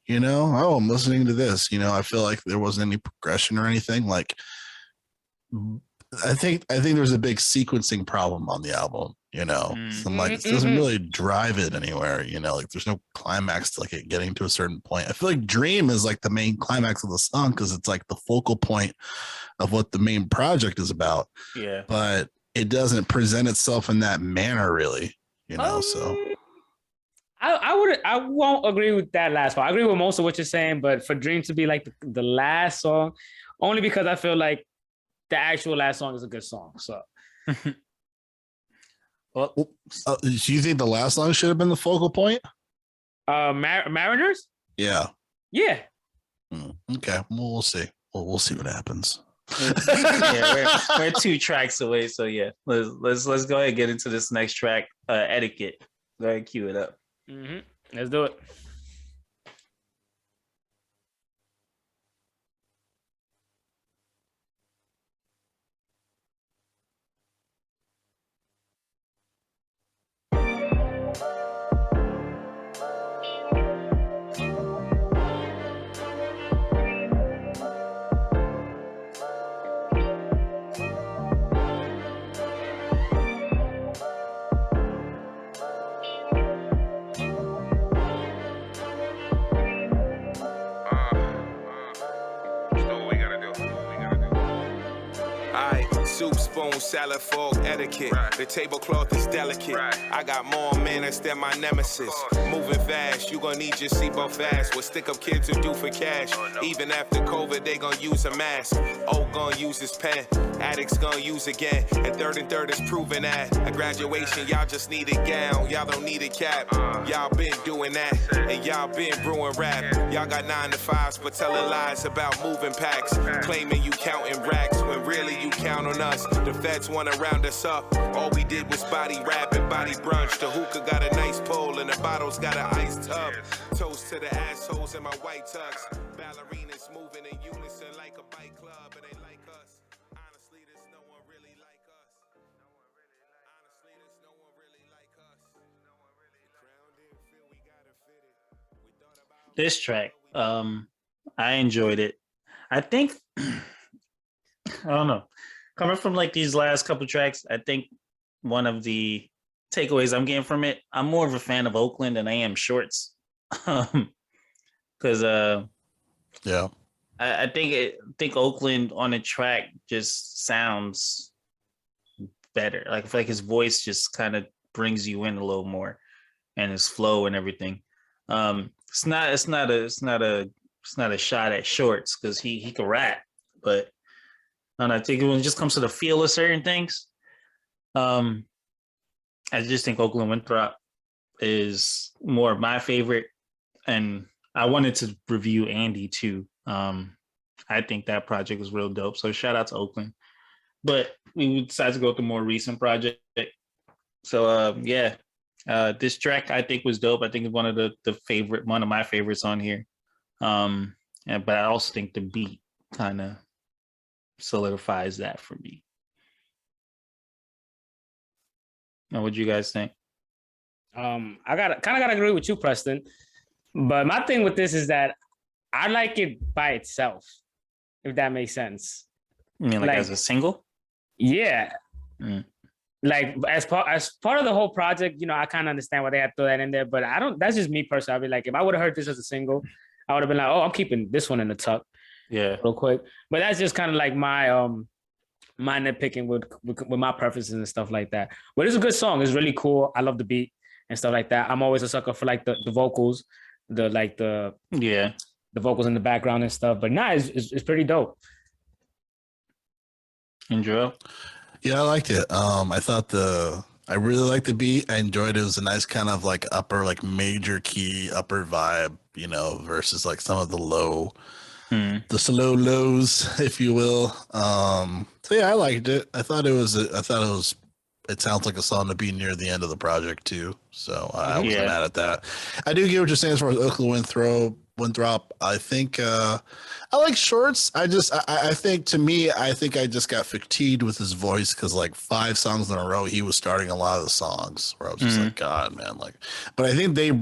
you know. Oh, I'm listening to this. You know, I feel like there wasn't any progression or anything. Like, I think there's a big sequencing problem on the album. You know, so I'm like, it doesn't really drive it anywhere. You know, like there's no climax to like it getting to a certain point. I feel like Dream is like the main climax of the song because it's like the focal point of what the main project is about. Yeah, but it doesn't present itself in that manner, really. You know, so I won't agree with that last part. I agree with most of what you're saying, but for Dream to be like the last song, only because I feel like the actual last song is a good song. So. Well, do you think the last song should have been the focal point? Mariners? Yeah. Yeah. Okay. Well, we'll see. We'll see what happens. Yeah, we're 2 tracks away. So yeah, let's go ahead and get into this next track. Etiquette. Go ahead and cue it up. Let's do it. Soup, spoon, salad, fork, etiquette. Right. The tablecloth is delicate. Right. I got more manners than my nemesis. Moving fast, you gon' need your seatbelt fast. What stick-up kids will do for cash. Oh, no. Even after COVID, they gon' use a mask. Old gon' use his pen. Addicts gon' use again. And third is proven that. At graduation, y'all just need a gown. Y'all don't need a cap. Y'all been doing that. And y'all been brewing rap. Y'all got 9 to 5s, but telling lies about moving packs. Claiming you counting racks when really you count on us. The feds wanna round us up. All we did was body rap and body brunch. The hookah got a nice pole and the bottles got an ice tub. Toast to the assholes in my white tux. Ballerinas moving in unison like a bike club. It ain't like us. Honestly, there's no one really like us. Honestly, there's no one really like us. Crown didn't feel we gotta fit it. We thought about This track, I enjoyed it. I think I don't know. Coming from like these last couple tracks, I think one of the takeaways I'm getting from it, I'm more of a fan of Oakland than I am Shorts. Because yeah, I think Oakland on a track just sounds better. Like I feel like his voice just kind of brings you in a little more, and his flow and everything. It's not a shot at Shorts because he can rap, but and I think when it just comes to the feel of certain things, I just think Oaklan Winthrop is more of my favorite. And I wanted to review Andy too. I think that project was real dope. So shout out to Oakland. But we decided to go with the more recent project. So this track I think was dope. I think it's one of my favorites on here. But I also think the beat kind of solidifies that for me. Now, what do you guys think? I gotta agree with you, Preston. But my thing with this is that I like it by itself, if that makes sense. You mean like as a single? Yeah. like as part of the whole project, you know, I kind of understand why they had to throw that in there, but I don't. That's just me personally. I'd be like, if I would have heard this as a single, I would have been like, oh, I'm keeping this one in the tuck, Yeah. real quick. But that's just kind of like my nitpicking with my preferences and stuff like that. But it's a good song. It's really cool. I love the beat and stuff like that. I'm always a sucker for like the vocals, the vocals in the background and stuff. But nah, it's pretty dope. And Joe? Yeah, I liked it. I really liked the beat. I enjoyed it. It was a nice kind of like upper, like major key, upper vibe, you know, versus like some of the the slow lows, if you will. So yeah, I liked it. I thought it was. It sounds like a song to be near the end of the project too. So I wasn't mad at that. I do get what you're saying as far as Oaklan Winthrop. I think I like shorts. I think to me, I think I just got fatigued with his voice because like 5 songs in a row, he was starting a lot of the songs where I was just like, God, man, like. But I think they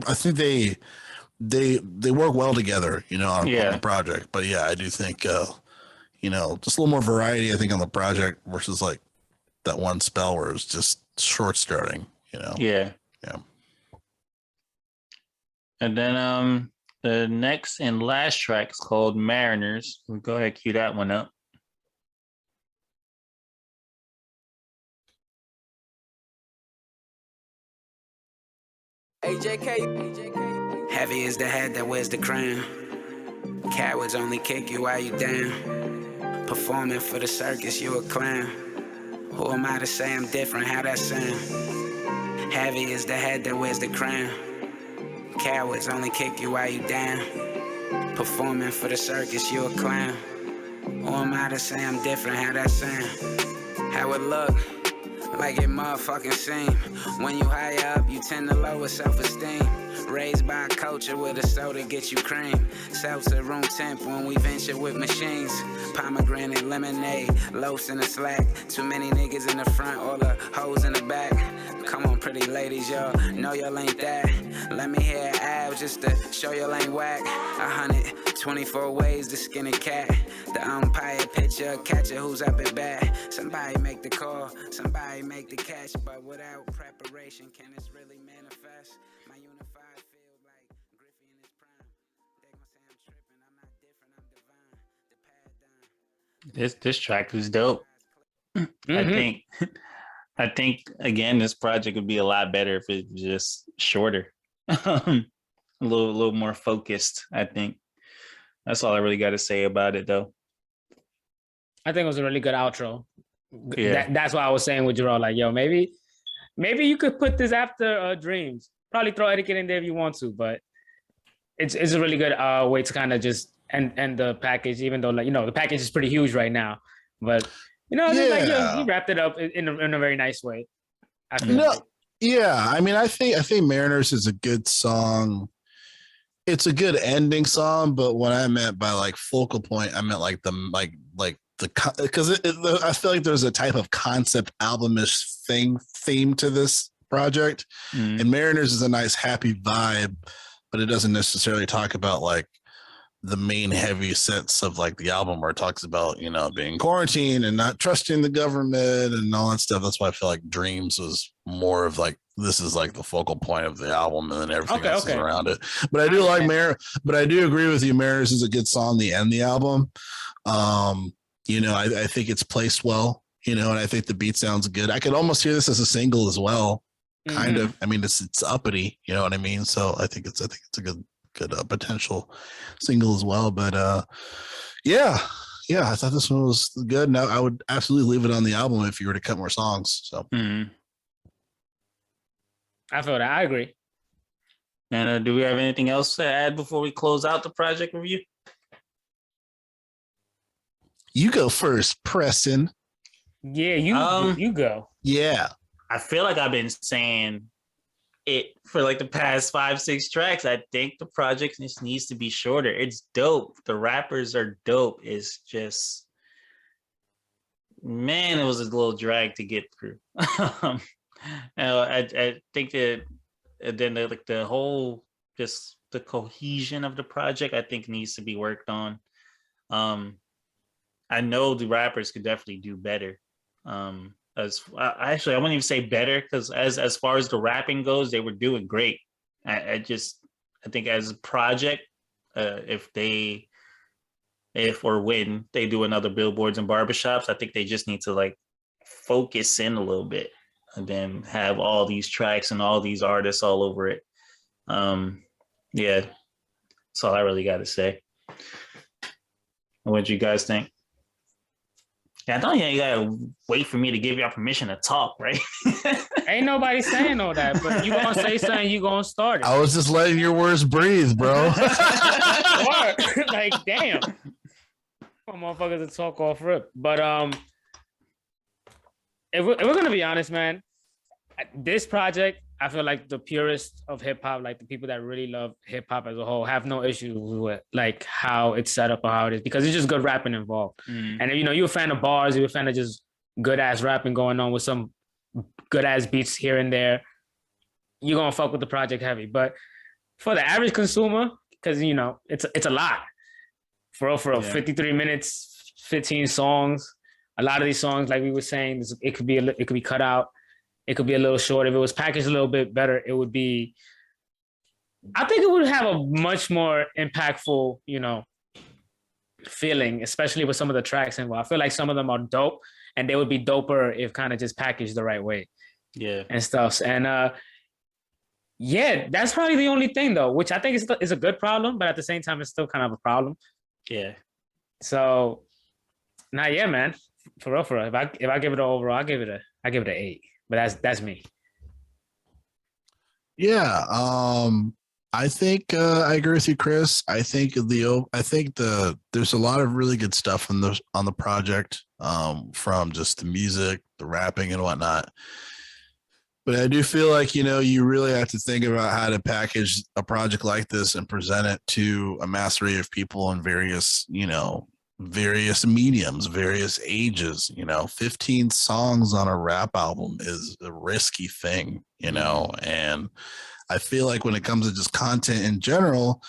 work well together, you know, on the project. But yeah, I do think you know, just a little more variety, I think, on the project versus like that one spell where it was just short starting, you know. Yeah. And then the next and last track is called Mariners. We'll go ahead and cue that one up. AJK. Heavy is the head that wears the crown. Cowards only kick you while you down. Performing for the circus, you a clown. Who am I to say I'm different? How that sound? Heavy is the head that wears the crown. Cowards only kick you while you down. Performing for the circus, you a clown. Who am I to say I'm different? How that sound? How it look? Like it motherfucking seem. When you high up, you tend to lower self-esteem. Raised by a culture where the soda gets you cream. Seltzer room temp when we venture with machines. Pomegranate lemonade, loafs in the slack. Too many niggas in the front, all the hoes in the back. Come on, pretty ladies, y'all know y'all ain't that. Let me hear ab just to show y'all ain't whack. 124 ways to skin a cat. The umpire pitcher, catcher who's up at bat. Somebody make the call, somebody make the catch. But without preparation, can this really manifest? My unified feel like Griffey in his prime. They gon' say I'm tripping, I'm not different, I'm divine. The pad down. This track is dope. I think again, this project would be a lot better if it was just shorter, a little more focused. I think that's all I really got to say about it, though. I think it was a really good outro. Yeah, That's why I was saying with Gerald, like, yo, maybe you could put this after Dreams. Probably throw Etiquette in there if you want to, but it's a really good way to kind of just end the package, even though, like, you know, the package is pretty huge right now, but. You know, like, he wrapped it up in a very nice way. I feel like. Yeah, I mean, I think Mariners is a good song. It's a good ending song, but what I meant by like focal point, I meant like because I feel like there's a type of concept albumish theme to this project, and Mariners is a nice happy vibe, but it doesn't necessarily talk about like the main heavy sets of like the album where it talks about, you know, being quarantined and not trusting the government and all that stuff. That's why I feel like Dreams was more of like, this is like the focal point of the album and then everything else is around it. But I do like but I do agree with you. Mariners is a good song to end the album. You know, I think it's placed well, you know, and I think the beat sounds good. I could almost hear this as a single as well. Kind of. I mean, it's uppity, you know what I mean? So I think it's a good potential single as well. But yeah, I thought this one was good. Now I would absolutely leave it on the album if you were to cut more songs. So I feel that. I agree. And do we have anything else to add before we close out the project review? You go first, Preston. Yeah, you go. Yeah, I feel like I've been saying it for like the past 5-6 tracks. I think the project just needs to be shorter. It's dope. The rappers are dope. It's just, man, it was a little drag to get through. I think that then the whole, just the cohesion of the project, I think needs to be worked on. I know the rappers could definitely do better. Actually, I wouldn't even say better, because as far as the rapping goes, they were doing great. I think as a project, if or when they do another Billboards and Barbershops, I think they just need to like focus in a little bit, and then have all these tracks and all these artists all over it. Yeah, that's all I really got to say. What do you guys think? Yeah, I don't think you gotta wait for me to give y'all permission to talk, right? Ain't nobody saying all that, but you gonna say something, you gonna start it. I was just letting your words breathe, bro. Like, damn. Motherfuckers to talk off rip. But if we're gonna be honest, man, this project, I feel like the purists of hip hop, like the people that really love hip hop as a whole, have no issue with like how it's set up or how it is, because it's just good rapping involved. And you know, you're a fan of bars, you're a fan of just good ass rapping going on with some good ass beats here and there, you're gonna fuck with the project heavy. But for the average consumer, because you know, it's a lot. For real, 53 minutes, 15 songs. A lot of these songs, like we were saying, it could be cut out. It could be a little short. If it was packaged a little bit better, it would be, I think it would have a much more impactful, you know, feeling, especially with some of the tracks involved. I feel like some of them are dope, and they would be doper if kind of just packaged the right way. Yeah. And stuff. And yeah, that's probably the only thing though, which I think is a good problem, but at the same time, it's still kind of a problem. Yeah. So, yeah, man. For real. If I give it an overall, I give it an 8. But that's me. Yeah, I think I agree with you, Chris. I think there's a lot of really good stuff on the project, from just the music, the rapping, and whatnot. But I do feel like, you know, you really have to think about how to package a project like this and present it to a mass array of people in various mediums, various ages. You know, 15 songs on a rap album is a risky thing, you know, and I feel like when it comes to just content in general,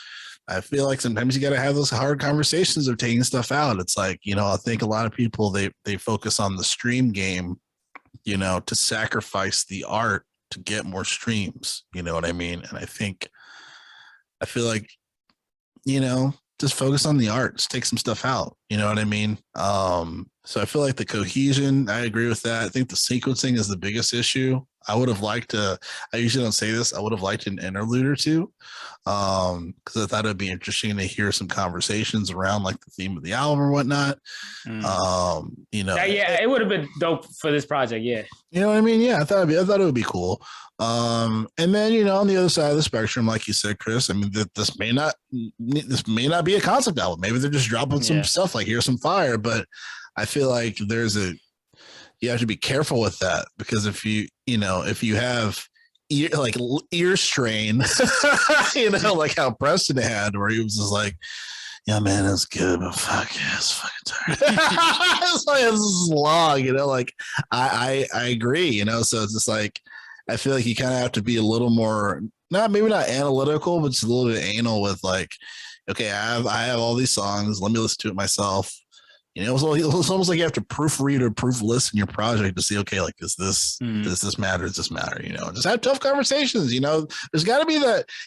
I feel like sometimes you got to have those hard conversations of taking stuff out. It's like, you know, I think a lot of people, they focus on the stream game, you know, to sacrifice the art to get more streams, you know what I mean? And I feel like, you know, just focus on the art, just take some stuff out, you know what I mean? So I feel like the cohesion, I agree with that. I think the sequencing is the biggest issue. I would have liked I usually don't say this, I would have liked an interlude or two, because I thought it'd be interesting to hear some conversations around like the theme of the album or whatnot. You know, yeah, it would have been dope for this project. Yeah, you know what I mean? Yeah, I thought it would be cool. And then, you know, on the other side of the spectrum, like you said, Chris, I mean, this may not be a concept album. Maybe they're just dropping some stuff like here's some fire, but I feel like you have to be careful with that, because if you have ear strain, you know, like how Preston had, where he was just like, yeah, man, it's good, but fuck yeah, it's fucking tired. It's like, this is long, you know, like I agree, you know, so it's just like, I feel like you kind of have to be a little more, maybe not analytical, but just a little bit anal with like, okay, I have all these songs, let me listen to it myself. You know, it's almost like you have to proofread or proof listen your project to see, okay, like, does this matter? Does this matter? You know, just have tough conversations. You know, there's got to be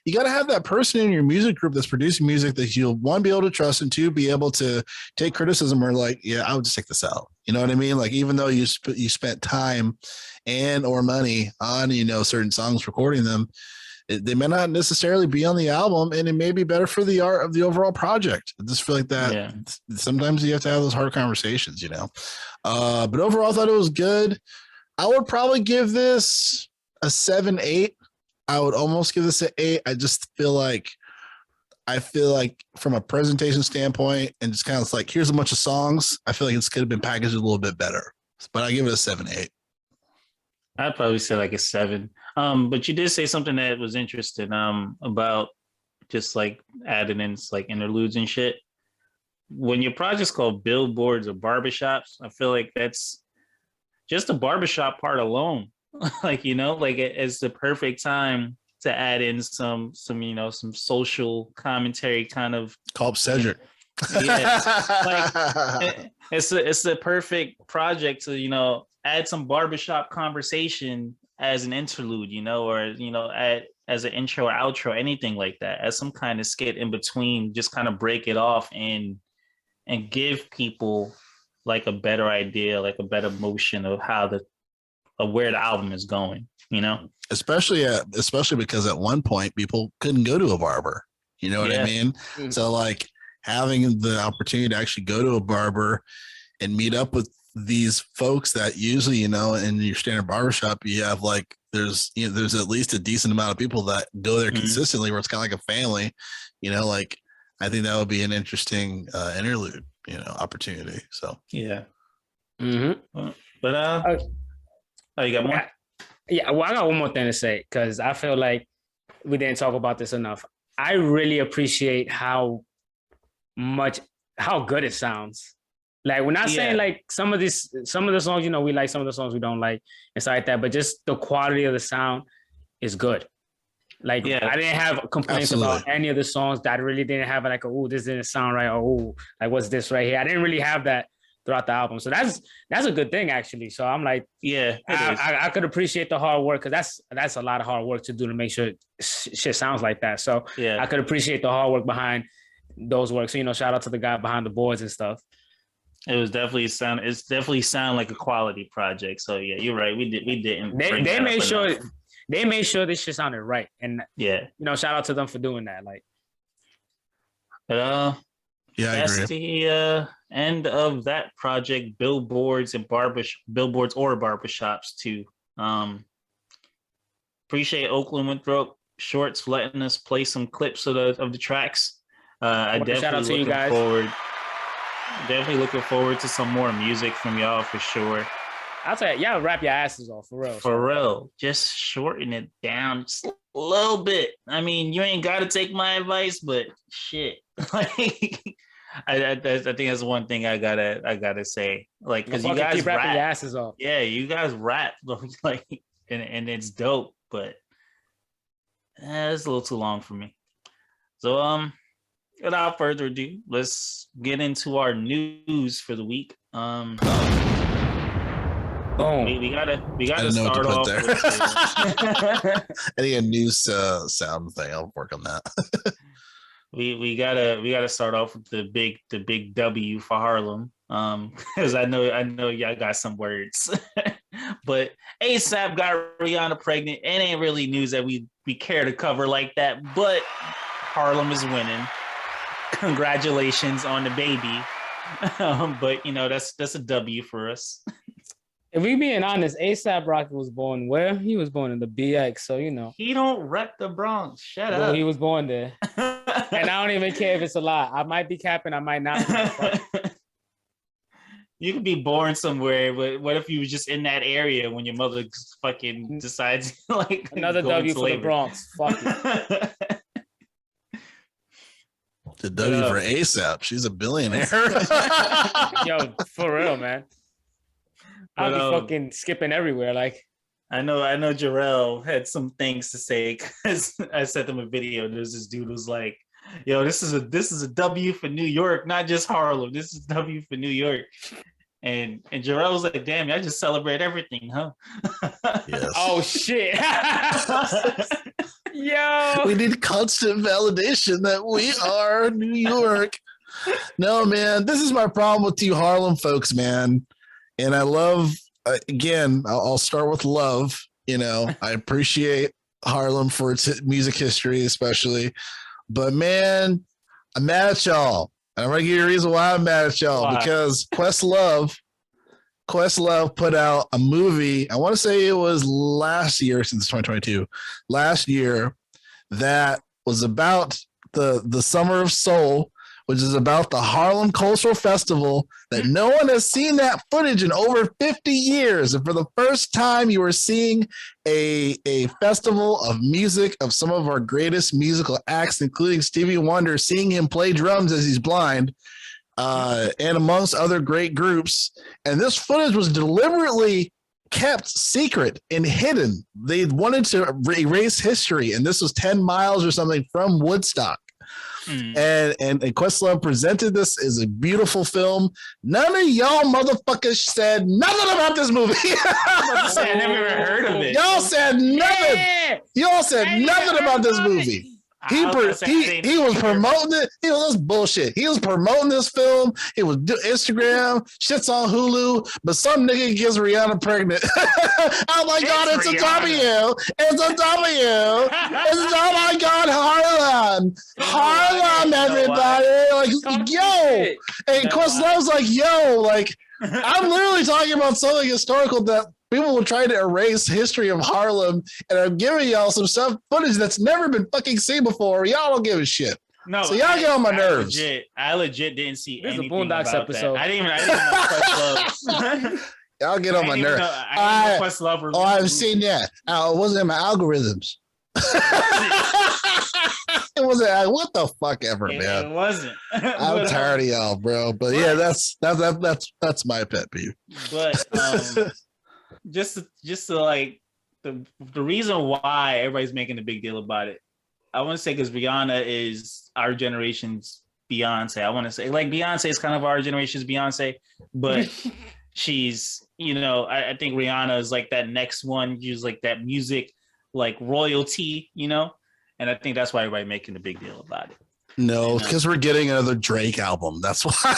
you got to have that person in your music group that's producing music that you'll, one, be able to trust, and two, be able to take criticism or like, yeah, I would just take this out. You know what I mean? Like, even though you spent time and or money on, you know, certain songs, recording them, they may not necessarily be on the album, and it may be better for the art of the overall project. I just feel like that. Yeah. Sometimes you have to have those hard conversations, you know. But overall, I thought it was good. I would probably give this a 7-8. I would almost give this an 8. I just feel like from a presentation standpoint, and just kind of like, here's a bunch of songs, I feel like it could have been packaged a little bit better. But I give it a 7-8. I'd probably say like a 7. But you did say something that was interesting about just like adding in like interludes and shit. When your project's called Billboards or Barbershops, I feel like that's just the barbershop part alone. Like, you know, like it's the perfect time to add in some you know, some social commentary kind of called Seizure. Yeah, like it's the perfect project to, you know, add some barbershop conversation as an interlude, or as an intro or outro, anything like that, as some kind of skit in between, just kind of break it off and give people like a better idea, like a better motion of where the album is going, especially because at one point people couldn't go to a barber. You know what I mean? Mm-hmm. So like having the opportunity to actually go to a barber and meet up with these folks that usually, in your standard barbershop, you have like, there's at least a decent amount of people that go there consistently, where it's kind of like a family, like I think that would be an interesting interlude, opportunity. So, yeah. Mm-hmm. But, you got more? Yeah. Well, I got one more thing to say, because I feel like we didn't talk about this enough. I really appreciate how good it sounds. Like, we're not saying like some of the songs, we like, some of the songs we don't like and stuff like that, but just the quality of the sound is good. Like, I didn't have complaints about any of the songs. That I really didn't have like, oh, this didn't sound right, or oh, like, what's this right here? I didn't really have that throughout the album. So that's a good thing, actually. So I'm like, I could appreciate the hard work, because that's a lot of hard work to do to make sure shit sounds like that. So I could appreciate the hard work behind those works. So, shout out to the guy behind the boards and stuff. It's definitely sound like a quality project. So yeah, you're right. We didn't. They made sure this shit sounded right. And shout out to them for doing that. Like, but that's agree. the end of that project. Billboards or barbershops too. Appreciate Oaklan Winthrop Shorts for letting us play some clips of the tracks. I definitely looking forward to some more music from y'all for sure. I'll tell you, y'all rap your asses off for real. For real. Just shorten it down just a little bit. I mean, you ain't got to take my advice, but shit. Like, I think that's one thing I gotta say. Like, because you guys keep rapping your asses off. Yeah, you guys rap like, and it's dope, but it's a little too long for me. So without further ado, let's get into our news for the week. We gotta start off with I need a news sound thing. I'll work on that. we gotta start off with the big W for Harlem. Because I know y'all got some words. But ASAP got Rihanna pregnant. It ain't really news that we care to cover like that, but Harlem is winning. Congratulations on the baby. But that's a W for us. If we being honest, ASAP Rocky was born where? He was born in the BX, so he don't rep the Bronx. Shut up. He was born there. And I don't even care if it's a lie. I might be capping, I might not. You could be born somewhere, but what if you was just in that area when your mother fucking decides like another W for labor. The Bronx? Fuck it. The W for ASAP. She's a billionaire. Yo, for real, man. I'll be fucking skipping everywhere. Like, I know Jarrell had some things to say, because I sent him a video. There's this dude who's like, yo, this is a W for New York, not just Harlem. This is W for New York. And Jarrell was like, damn, y'all just celebrate everything, huh? Yes. Oh shit. Yo, we need constant validation that we are New York. No, man, this is my problem with you Harlem folks, man. And I love, again, I'll start with love. I appreciate Harlem for its music history, especially. But man, I'm mad at y'all. I'm going to give you a reason why I'm mad at y'all. Why? Because Questlove put out a movie, I want to say it was last year, since 2022, last year, that was about the Summer of Soul, which is about the Harlem Cultural Festival, that no one has seen that footage in over 50 years. And for the first time, you are seeing a festival of music of some of our greatest musical acts, including Stevie Wonder, seeing him play drums as he's blind, and amongst other great groups. And this footage was deliberately kept secret and hidden. They wanted to erase history, and this was 10 miles or something from Woodstock. And Questlove presented this as a beautiful film. None of y'all motherfuckers said nothing about this movie. I never even heard of it. Y'all said nothing. Yeah. Y'all said nothing about this movie. He was promoting it. That's bullshit. He was promoting this film. He was Instagram, shits on Hulu, but some nigga gets Rihanna pregnant. Oh my God, it's a W. It's a W. Oh my God, Harlem, everybody. Like, yo. And Questlove's like, yo, like, I'm literally talking about something historical that people will try to erase history of Harlem, and I'm giving y'all some stuff footage that's never been fucking seen before. Y'all don't give a shit. No, so y'all get on my nerves. I legit didn't see this anything is a Boondocks about episode. That. I didn't even know Questlove. Y'all get on my nerves. I Questlove. I've seen that. It wasn't in my algorithms. It wasn't. What the fuck ever, man. It wasn't. I'm tired of y'all, bro. But yeah, that's my pet peeve. But just to like the reason why everybody's making a big deal about it, I want to say because Rihanna is our generation's Beyonce. I want to say like Beyonce is kind of our generation's Beyonce, but she's, you know, I think Rihanna is like that next one. She's like that music, like royalty, you know, and I think that's why everybody's making a big deal about it. No, because we're getting another Drake album. That's why.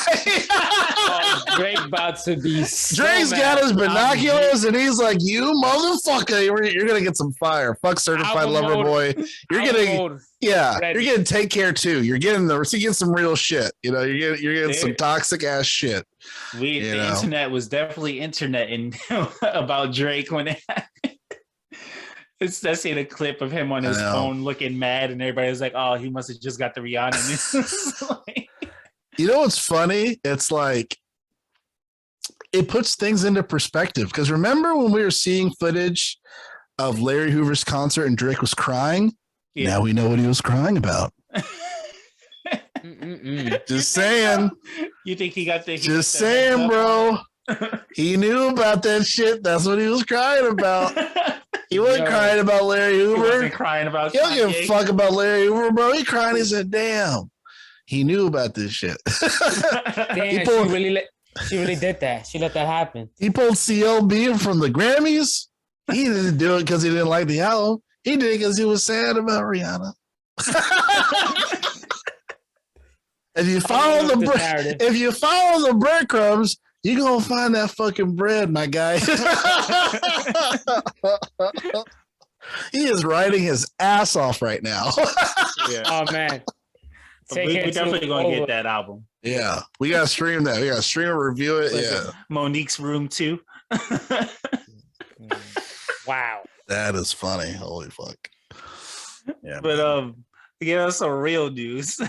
Drake about to be. Drake's got his binoculars and he's like, "You motherfucker, you're gonna get some fire. Fuck Certified Lover Boy. You're getting, you're getting Take Care too. You're getting some real shit. You know, you're getting some toxic ass shit. The internet was definitely interneting about Drake when it happened. I seen a clip of him on his phone looking mad, and everybody's like, "Oh, he must have just got the Rihanna news." You know what's funny? It's like it puts things into perspective. Because remember when we were seeing footage of Larry Hoover's concert and Drake was crying? Yeah. Now we know what he was crying about. Just saying. You think he got the? Just saying, bro. He knew about that shit. That's what he was crying about. He wasn't crying about Larry Hoover. He wasn't crying about. He don't give a fuck about Larry Hoover, bro. He crying. He said, "Damn, he knew about this shit." Damn, she really did that. She let that happen. He pulled CLB from the Grammys. He didn't do it because he didn't like the album. He did it because he was sad about Rihanna. If you follow the breadcrumbs, you're gonna find that fucking bread, my guy. He is riding his ass off right now. Yeah. Oh man. We definitely gonna get that album. Yeah, we gotta stream that. We gotta stream and review it. Yeah, Monique's Room 2. Wow, that is funny. Holy fuck. Yeah, but to give us some real news,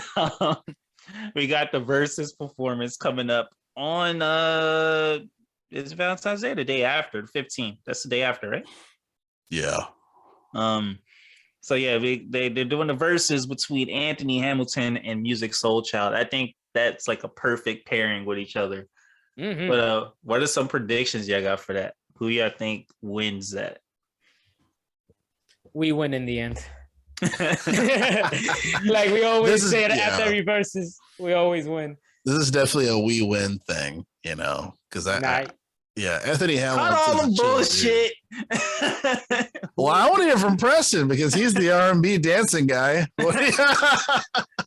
we got the Versus performance coming up on it's Valentine's Day, the day after, the 15th. That's the day after, right? Yeah. So yeah, they're doing the verses between Anthony Hamilton and Music Soul Child. I think that's like a perfect pairing with each other. Mm-hmm. But what are some predictions y'all got for that? Who y'all think wins that? We win in the end. Like we always say after every verses, we always win. This is definitely a we win thing, you know, because Anthony Hamilton. Cut all the bullshit. Well, I want to hear from Preston because he's the R&B dancing guy.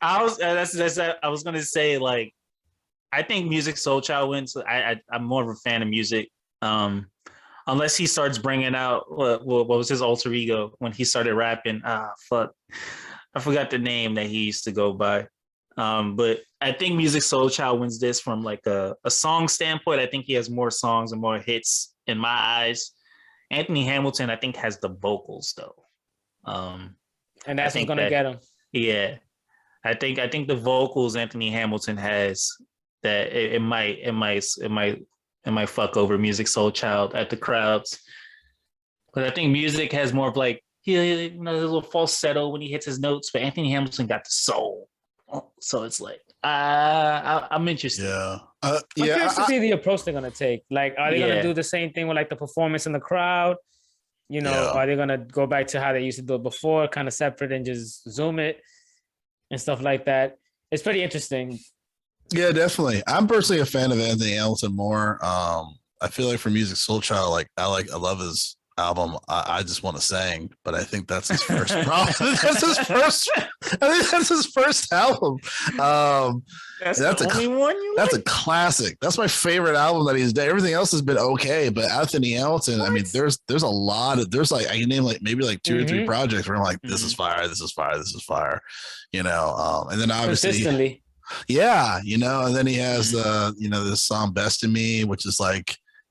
I was gonna say, like, I think Music Soul Child wins. I'm more of a fan of music, unless he starts bringing out what was his alter ego when he started rapping. Fuck, I forgot the name that he used to go by. But I think Music Soul Child wins this from like a song standpoint. I think he has more songs and more hits in my eyes. Anthony Hamilton, I think, has the vocals though. And that's what's gonna get him. Yeah. I think the vocals Anthony Hamilton has that it might fuck over Music Soul Child at the crowds. But I think Music has more of like, you know, a little falsetto when he hits his notes, but Anthony Hamilton got the soul. So it's like I'm interested. Yeah. I'm curious to see the approach they're gonna take. Like, are they gonna do the same thing with like the performance in the crowd? You know, are they gonna go back to how they used to do it before, kind of separate and just zoom it and stuff like that? it's pretty interesting. Yeah, definitely. I'm personally a fan of Anthony Hamilton more. I feel like for Music Soul Child, I love his album. I just want to sing, but I think that's his first problem. That's his first. I think that's his first album. That's the only one you That's like? a classic. That's my favorite album that he's done. Everything else has been okay, but Anthony Hamilton, I mean, there's a lot of I can name maybe two or three projects where I'm like, this is fire, this is fire, this is fire, and then obviously Consistently. yeah, and then he has this song Best of Me, which is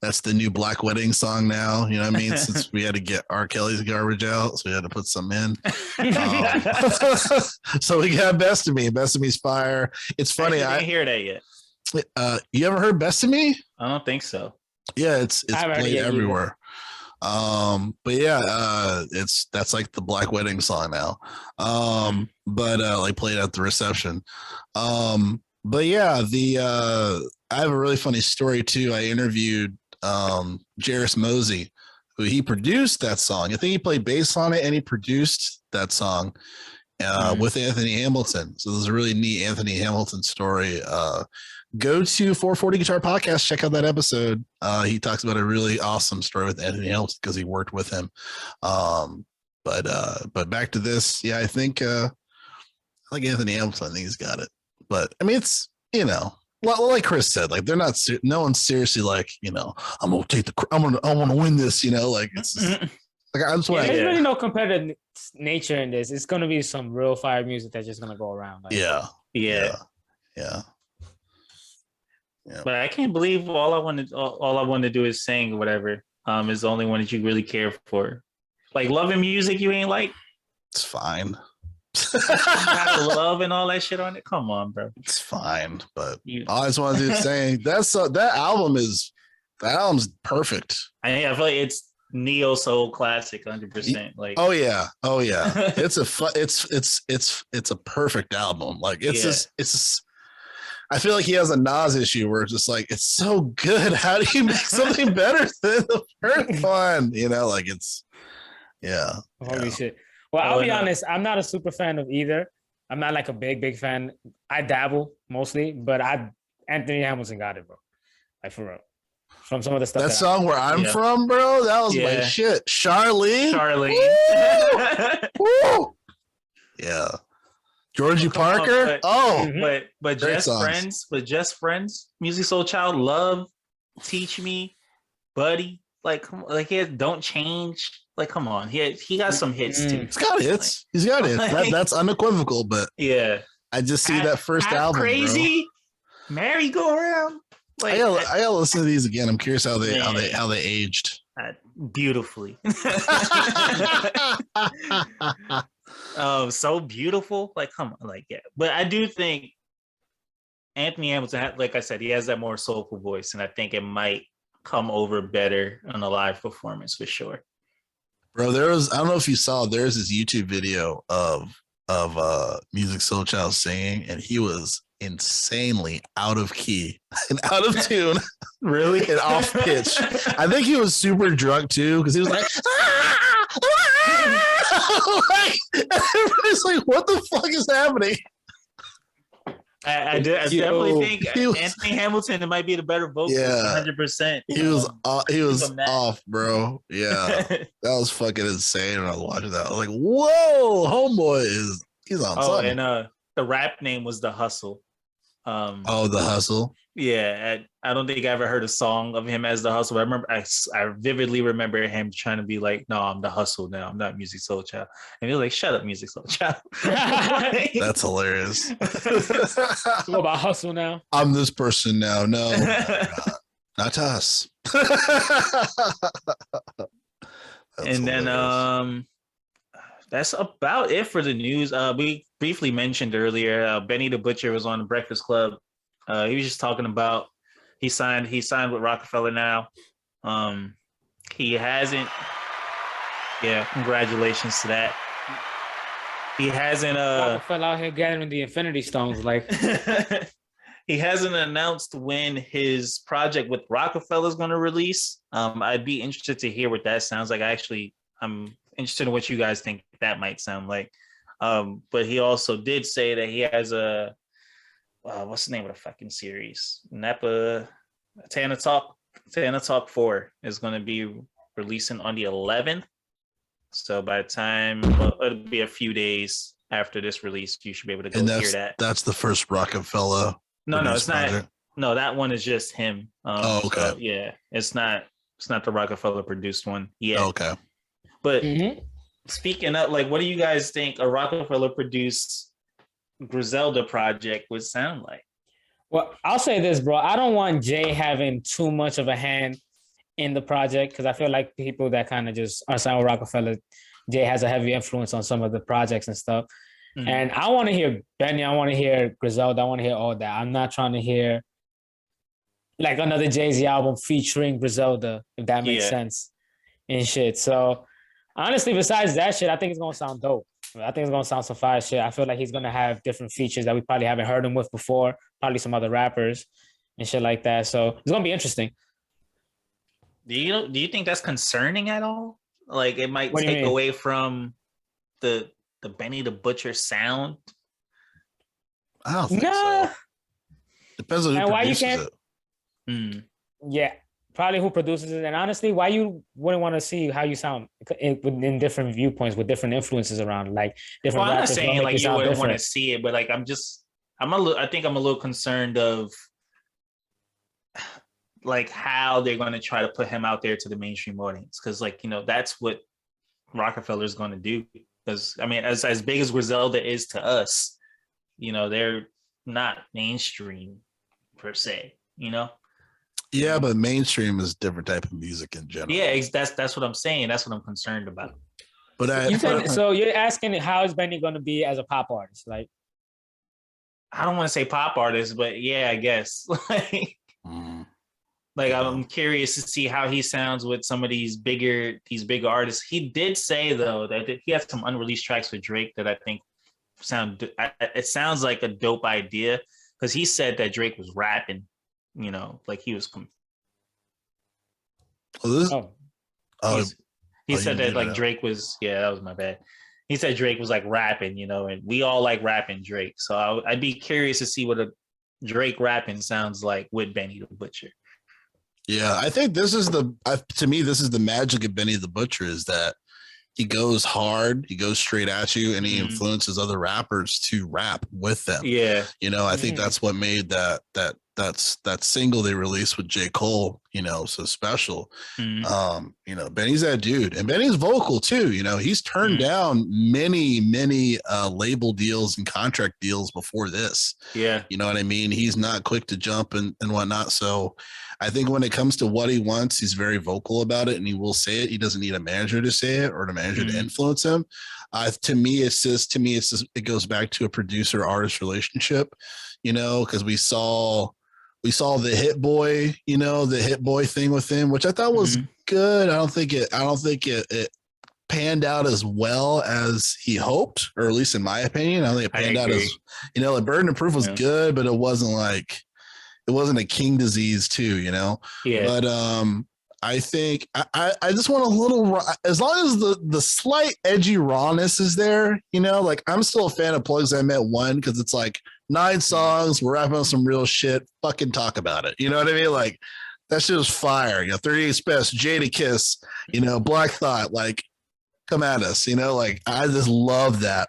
that's the new Black Wedding song now. You know what I mean? Since we had to get R. Kelly's garbage out, so we had to put some in. So we got Best of Me. Best of Me's fire. It's funny. I didn't hear that yet. You ever heard Best of Me? I don't think so. Yeah, it's played everywhere. But yeah, that's like the Black Wedding song now. But played at the reception. But yeah, I have a really funny story too. I interviewed Jairus Mosey, who he produced that song. I think he played bass on it and he produced that song with Anthony Hamilton. So there's a really neat Anthony Hamilton story. Go to 440 Guitar Podcast, check out that episode. He talks about a really awesome story with Anthony Hamilton because he worked with him. But back to this, yeah, I think like Anthony Hamilton, I think he's got it. But I mean, it's like Chris said, they're not. No one's seriously I'm gonna take I want to win this. It's just, I just want. There's really no competitive nature in this. It's gonna be some real fire music that's just gonna go around. Yeah. But I can't believe all I want to do is sing or whatever. Is the only one that you really care for. Like loving music, you ain't like. It's fine. Love and all that shit on it. Come on, bro. It's fine, but all I just want to do is saying that album's perfect. I feel like it's neo soul classic, 100%. Like, oh yeah, it's a perfect album. It's I feel like he has a Nas issue where it's just it's so good. How do you make something better than the first one? It's Holy shit. Well, I'll be honest. I'm not a super fan of either. I'm not a big fan. I dabble mostly, but Anthony Hamilton got it, bro. For real. From some of the stuff. That song Where I'm From, bro, that was my shit. Charlene. Woo! Yeah. Georgie Parker. But Just Friends, Music Soul Child, Love, Teach Me, Buddy. Don't Change. Come on. He got some hits too. He's got hits. He's got hits. That's unequivocal, but yeah. I just see that first album. Crazy. Bro. Merry Go Round. I gotta listen to these again. I'm curious how they aged. Beautifully. So beautiful. Come on, yeah. But I do think Anthony Hamilton, like I said, he has that more soulful voice, and I think it might come over better on a live performance for sure. Bro, I don't know if you saw, there's this YouTube video of Music Soul Child singing, and he was insanely out of key and out of tune. Really? And off pitch. I think he was super drunk too, because he was everybody's like, what the fuck is happening? I definitely think Anthony Hamilton might be the better vocalist. Yeah, 100%. He was off, bro. Yeah, that was fucking insane. When I was watching that, I was like, "Whoa, homeboy he's on." Oh, and the rap name was The Hustle. The Hustle. Yeah, I don't think I ever heard a song of him as The Hustle. I remember, I vividly remember him trying to be like, "No, I'm The Hustle now. I'm not Music Soul Child." And he was like, "Shut up, Music Soul Child." That's hilarious. What about Hustle now? I'm this person now. No, not to us. And then that's about it for the news. We briefly mentioned earlier, Benny the Butcher was on the Breakfast Club. He was just talking about he signed with Rockefeller now. He hasn't. Yeah, congratulations to that. He hasn't. Rockefeller out here gathering the Infinity Stones, He hasn't announced when his project with Rockefeller is going to release. I'd be interested to hear what that sounds like. I'm interested in what you guys think that might sound like. But he also did say that he has what's the name of the fucking series? Napa Tana Talk 4 is going to be releasing on the 11th. So by the time, it'll be a few days after this release, you should be able to go hear that. That's the first Rockefeller. No, it's not. Project. No, that one is just him. Okay. So, yeah, it's not the Rockefeller produced one yet. Okay. But speaking of, like, what do you guys think a Rockefeller produced Griselda project would sound like? Well, I'll say this, bro. I don't want Jay having too much of a hand in the project because I feel like people that kind of just are signed with Rockefeller, Jay has a heavy influence on some of the projects and stuff. Mm-hmm. And I want to hear Benny. I want to hear Griselda. I want to hear all that. I'm not trying to hear like another Jay-Z album featuring Griselda, if that makes sense and shit. So honestly, besides that shit, I think it's going to sound dope. I think it's going to sound some fire shit. I feel like he's going to have different features that we probably haven't heard him with before, probably some other rappers and shit like that. So it's going to be interesting. Do you think that's concerning at all? Like it might take away from the Benny the Butcher sound? I don't think so. Depends on who produces it. Yeah, probably who produces it. And honestly, why you wouldn't want to see how you sound in different viewpoints with different influences around, like different. Well, I'm not saying like you wouldn't want to see it, but like I think I'm a little concerned of like how they're going to try to put him out there to the mainstream audience, because like that's what Rockefeller's going to do. Because I mean, as big as Griselda is to us, they're not mainstream per se. Yeah, but mainstream is a different type of music in general. Yeah, that's what I'm saying. That's what I'm concerned about. But so you're asking how is Benny going to be as a pop artist? Like, I don't want to say pop artist, but yeah, I guess. Like I'm curious to see how he sounds with some of these bigger artists. He did say though that he has some unreleased tracks with Drake that I think it sounds like a dope idea, because he said that Drake was rapping. Like he was. He said that like Drake was. Yeah, that was my bad. He said Drake was like rapping, and we all like rapping Drake. So I'd be curious to see what a Drake rapping sounds like with Benny the Butcher. Yeah, I think this is to me, this is the magic of Benny the Butcher, is that he goes hard, he goes straight at you, and he influences other rappers to rap with them. Yeah. I think that's what made that single they released with J. Cole, so special. Benny's that dude, and Benny's vocal too. He's turned down many label deals and contract deals before this. Yeah. You know what I mean? He's not quick to jump and whatnot. So I think when it comes to what he wants, he's very vocal about it, and he will say it. He doesn't need a manager to say it or a manager to influence him. To me, it goes back to a producer artist relationship, because we saw the Hit Boy, the Hit Boy thing with him, which I thought was good. I don't think it panned out as well as he hoped, or at least in my opinion. I don't think it panned out as, like Burden of Proof was good, but it wasn't a King Disease too, Yeah. But I think I just want a little, as long as the slight edgy rawness is there, like I'm still a fan of Plugs I Met 1, because it's like 9 songs, we're rapping on some real shit, fucking talk about it. You know what I mean? Like that shit was fire. 38's Best, Jada Kiss, Black Thought, like come at us, like I just love that.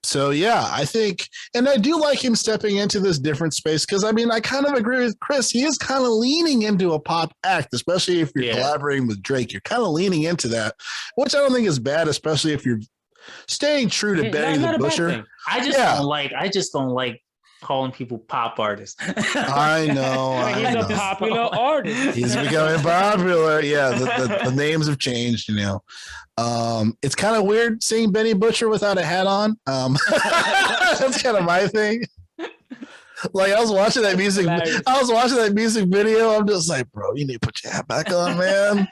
So yeah, I think, and I do like him stepping into this different space, because I mean, I kind of agree with Chris. He is kind of leaning into a pop act, especially if you're collaborating with Drake. You're kind of leaning into that, which I don't think is bad, especially if you're staying true to Benny the Butcher. I just don't like calling people pop artists. I know. He's a popular artist. He's becoming popular. Yeah, the names have changed, It's kind of weird seeing Benny Butcher without a hat on. That's kind of my thing. Like I was watching that music video. I'm just like, bro, you need to put your hat back on, man.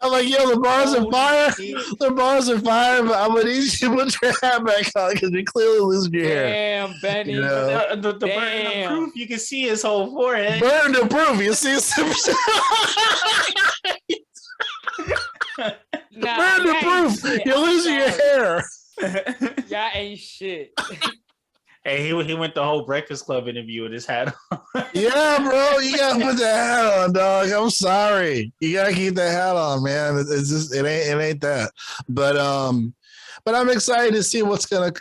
I'm like, yo, the bars are fire. The bars are fire, but I'm gonna need you to put your hat back on, because you're clearly losing your hair. Damn, Benny. The burden of proof, you can see his whole forehead. Burden of proof, you see some. Brandon Proof, you're losing your hair. Y'all ain't shit. Hey, he went the whole Breakfast Club interview with his hat on. Yeah, bro, you gotta put the hat on, dog. I'm sorry, you gotta keep that hat on, man. It's just it ain't that. But I'm excited to see what's gonna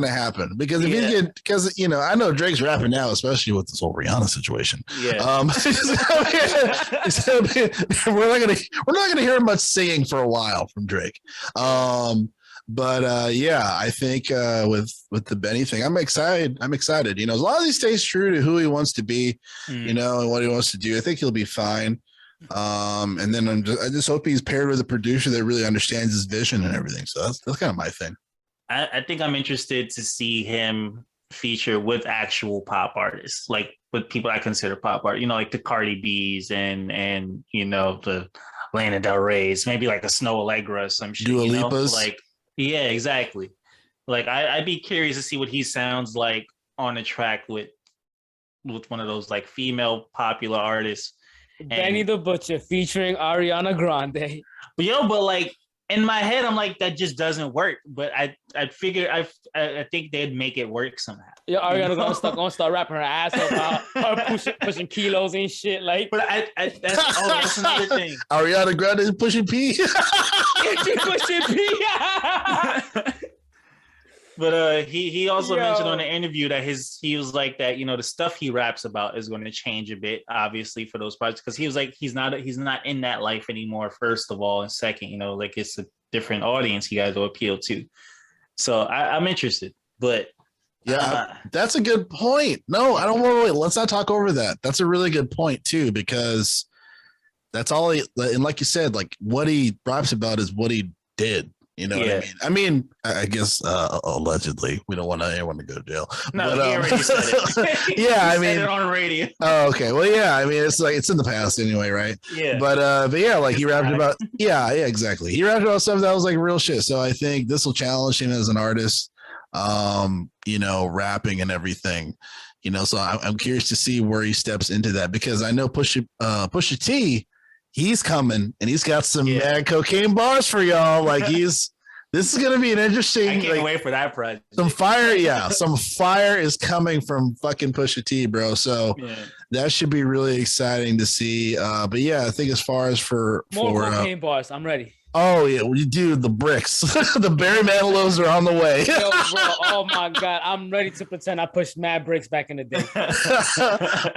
happen because if you get because you know I know Drake's rapping now, especially with this whole Rihanna situation. Yeah. We're not gonna hear much singing for a while from Drake. But yeah, I think with the Benny thing, I'm excited. You know, as long as he stays true to who he wants to be, you know, and what he wants to do, I think he'll be fine. And then I just hope he's paired with a producer that really understands his vision and everything. So that's kind of my thing. I think I'm interested to see him feature with actual pop artists, like with people I consider pop art, you know, like the Cardi B's and you know, the Lana Del Rey's, maybe like a Snow Allegra or some shit. Dua you know? Lipa's. Like, yeah, exactly. Like I'd be curious to see what he sounds like on a track with one of those like female popular artists. Benny the Butcher featuring Ariana Grande. But like in my head, I'm like, that just doesn't work. But I figure I think they'd make it work somehow. Yeah, Ariana gonna start rapping her ass off about her pushing kilos and shit. Like, but that's another thing. Ariana Grande is pushing P. She pushing P. But he also mentioned on the interview that he was like that, you know, the stuff he raps about is going to change a bit, obviously, for those projects, because he was like he's not in that life anymore, first of all, and second, you know, like it's a different audience you guys will appeal to. So I'm interested, but yeah, that's a good point. No, I don't want to wait. Let's not talk over that. That's a really good point too, because that's all he, and like you said, like what he raps about is what he did. You know what I mean? I mean, I guess allegedly, we don't want anyone to go to jail. No, he already said it. Yeah, I he mean, said it on radio. Oh, okay. Well, yeah, I mean, it's like it's in the past anyway, right? Yeah. But yeah, like he rapped about, yeah, exactly. He rapped about stuff that was like real shit. So I think this will challenge him as an artist, you know, rapping and everything. You know, so I'm curious to see where he steps into that because I know Pusha T. He's coming and he's got some mad cocaine bars for y'all. Like this is going to be an interesting. I can't wait for that project. Some fire is coming from fucking Pusha T, bro. So that should be really exciting to see. But yeah, I think as far as for cocaine bars, I'm ready. Oh yeah, we do the bricks. The Barry Manilow's are on the way. Yo, bro, oh my god, I'm ready to pretend I pushed mad bricks back in the day.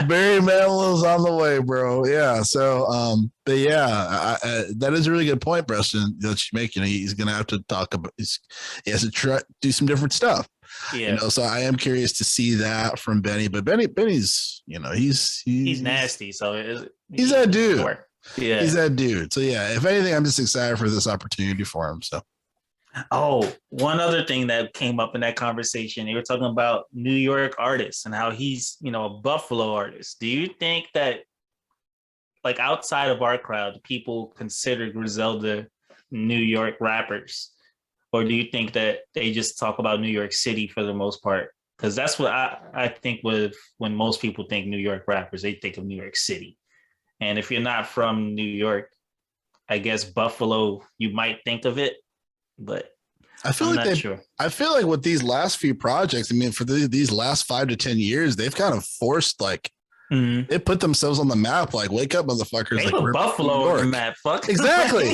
Barry Manilow's on the way, bro. Yeah. So, but yeah, that is a really good point, Preston, that you make. You know, he's gonna have to talk about. He has to try do some different stuff. Yeah. You know, so I am curious to see that from Benny. But Benny's, you know, he's nasty. So he's that dude. Yeah, he's that dude. So yeah, if anything, I'm just excited for this opportunity for him. So, one other thing that came up in that conversation, they were talking about New York artists and how he's, you know, a Buffalo artist. Do you think that, like, outside of our crowd, people consider Griselda New York rappers, or do you think that they just talk about New York City for the most part? Because that's what I think with when most people think New York rappers, they think of New York City. And if you're not from New York, I guess Buffalo, you might think of it, but I feel like with these last few projects, I mean, for these last 5 to 10 years, they've kind of forced like they put themselves on the map. Like, wake up, motherfuckers! They like put Buffalo on the map. Fuck. Exactly.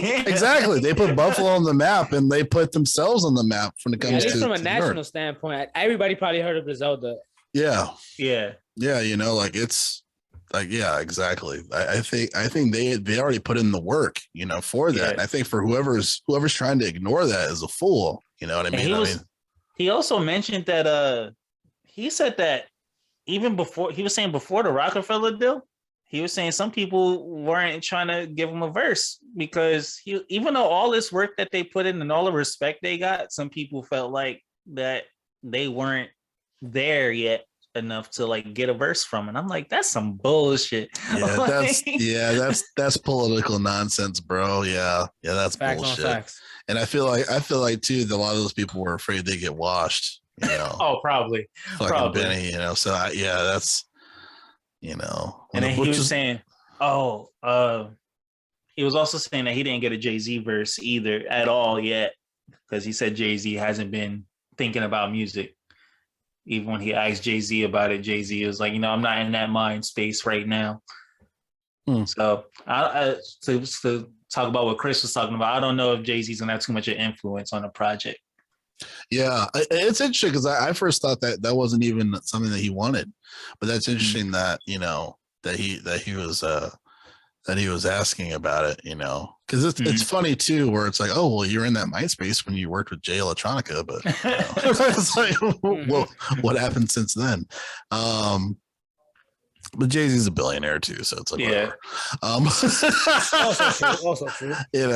They put Buffalo on the map, and they put themselves on the map when it comes to from a national standpoint. Everybody probably heard of Griselda. Yeah. You know, like it's. Like, yeah, exactly. I think they already put in the work, you know, for that. I think for whoever's trying to ignore that is a fool. You know what I mean? He also mentioned that he said that even before the Rockefeller deal, he was saying some people weren't trying to give him a verse because even though all this work that they put in and all the respect they got, some people felt like that they weren't there yet enough to like get a verse from, and I'm like, that's some bullshit. That's political nonsense, bro. That's facts bullshit. On facts. And I feel like too that a lot of those people were afraid they get washed, you know. Probably Benny, you know. So that's, you know. And then he was saying, he was also saying that he didn't get a Jay-Z verse either at all yet, because he said Jay-Z hasn't been thinking about music. Even when he asked Jay-Z about it, Jay-Z was like, I'm not in that mind space right now. So to talk about what Chris was talking about, I don't know if Jay-Z's gonna have too much of influence on the project. Yeah, it's interesting because I first thought that wasn't even something that he wanted, but that's interesting that that he was asking about it, because it's funny too, where it's like, oh well, you're in that MySpace when you worked with Jay Electronica, but it's like, what happened since then? But Jay-Z's a billionaire too, so it's like, whatever. Also true.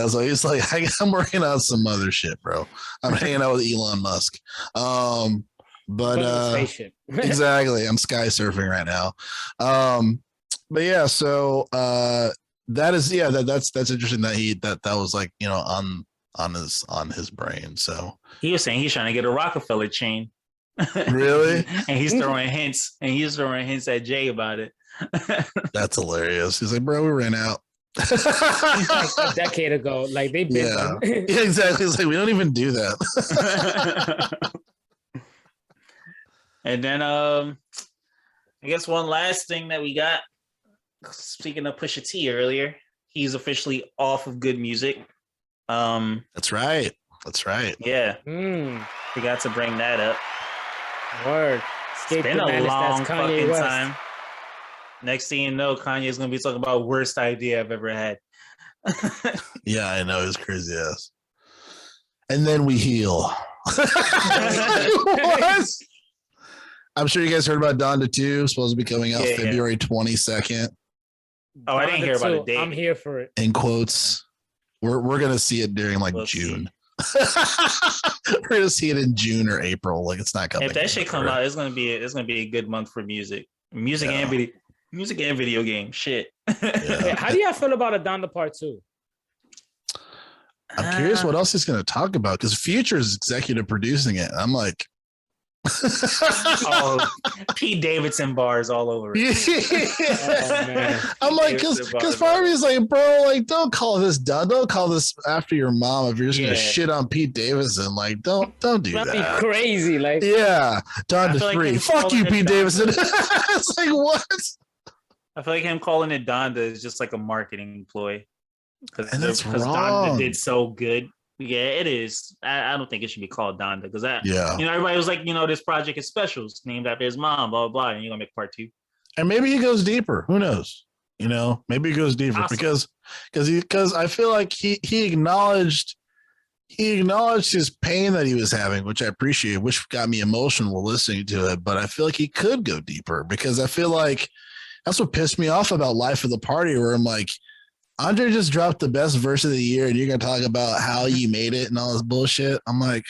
So he's like, I'm working on some other shit, bro. I'm hanging out with Elon Musk. Exactly. I'm sky surfing right now. But yeah, so that's interesting that was like, on his brain. So he was saying he's trying to get a Rockefeller chain. Really? And he's throwing hints at Jay about it. That's hilarious. He's like, bro, we ran out. Like a decade ago. Like they've been done. Yeah, exactly. It's like we don't even do that. And then I guess one last thing that we got, speaking of Pusha T earlier, he's officially off of Good Music. That's right. Yeah. Forgot to bring that up. Word. It's been a long fucking time. Next thing you know, Kanye's gonna be talking about worst idea I've ever had. Yeah, I know, it's crazy ass. And then we heal. What? I'm sure you guys heard about Donda 2, supposed to be coming out February 22nd. Oh, I didn't hear about a date. I'm here for it. In quotes, we're gonna see it during like June. We're gonna see it in June or April. Like it's not coming. If that shit come out, it's gonna be a good month for music and video game shit. Yeah. How do y'all feel about a Donda Part 2? I'm curious what else he's gonna talk about because Future is executive producing it. I'm like, Pete Davidson bars all over it. Oh, man. I'm like, because part of me is like, bro, like, don't call this done. Don't call this after your mom if you're just gonna shit on Pete Davidson. Like, don't do that. That'd be crazy. Like, Donda 3. Fuck you, Pete Davidson. It's like, what? I feel like him calling it Donda is just like a marketing ploy. Because Donda did so good. Yeah, it is. I don't think it should be called Donda because everybody was like, this project is special. It's named after his mom, blah, blah, blah. And you're going to make part 2. And maybe he goes deeper. Who knows? Maybe he goes deeper because I feel like he acknowledged his pain that he was having, which I appreciate, which got me emotional listening to it. But I feel like he could go deeper because I feel like that's what pissed me off about Life of the Party, where I'm like, Andre just dropped the best verse of the year, and you're going to talk about how you made it and all this bullshit. I'm like,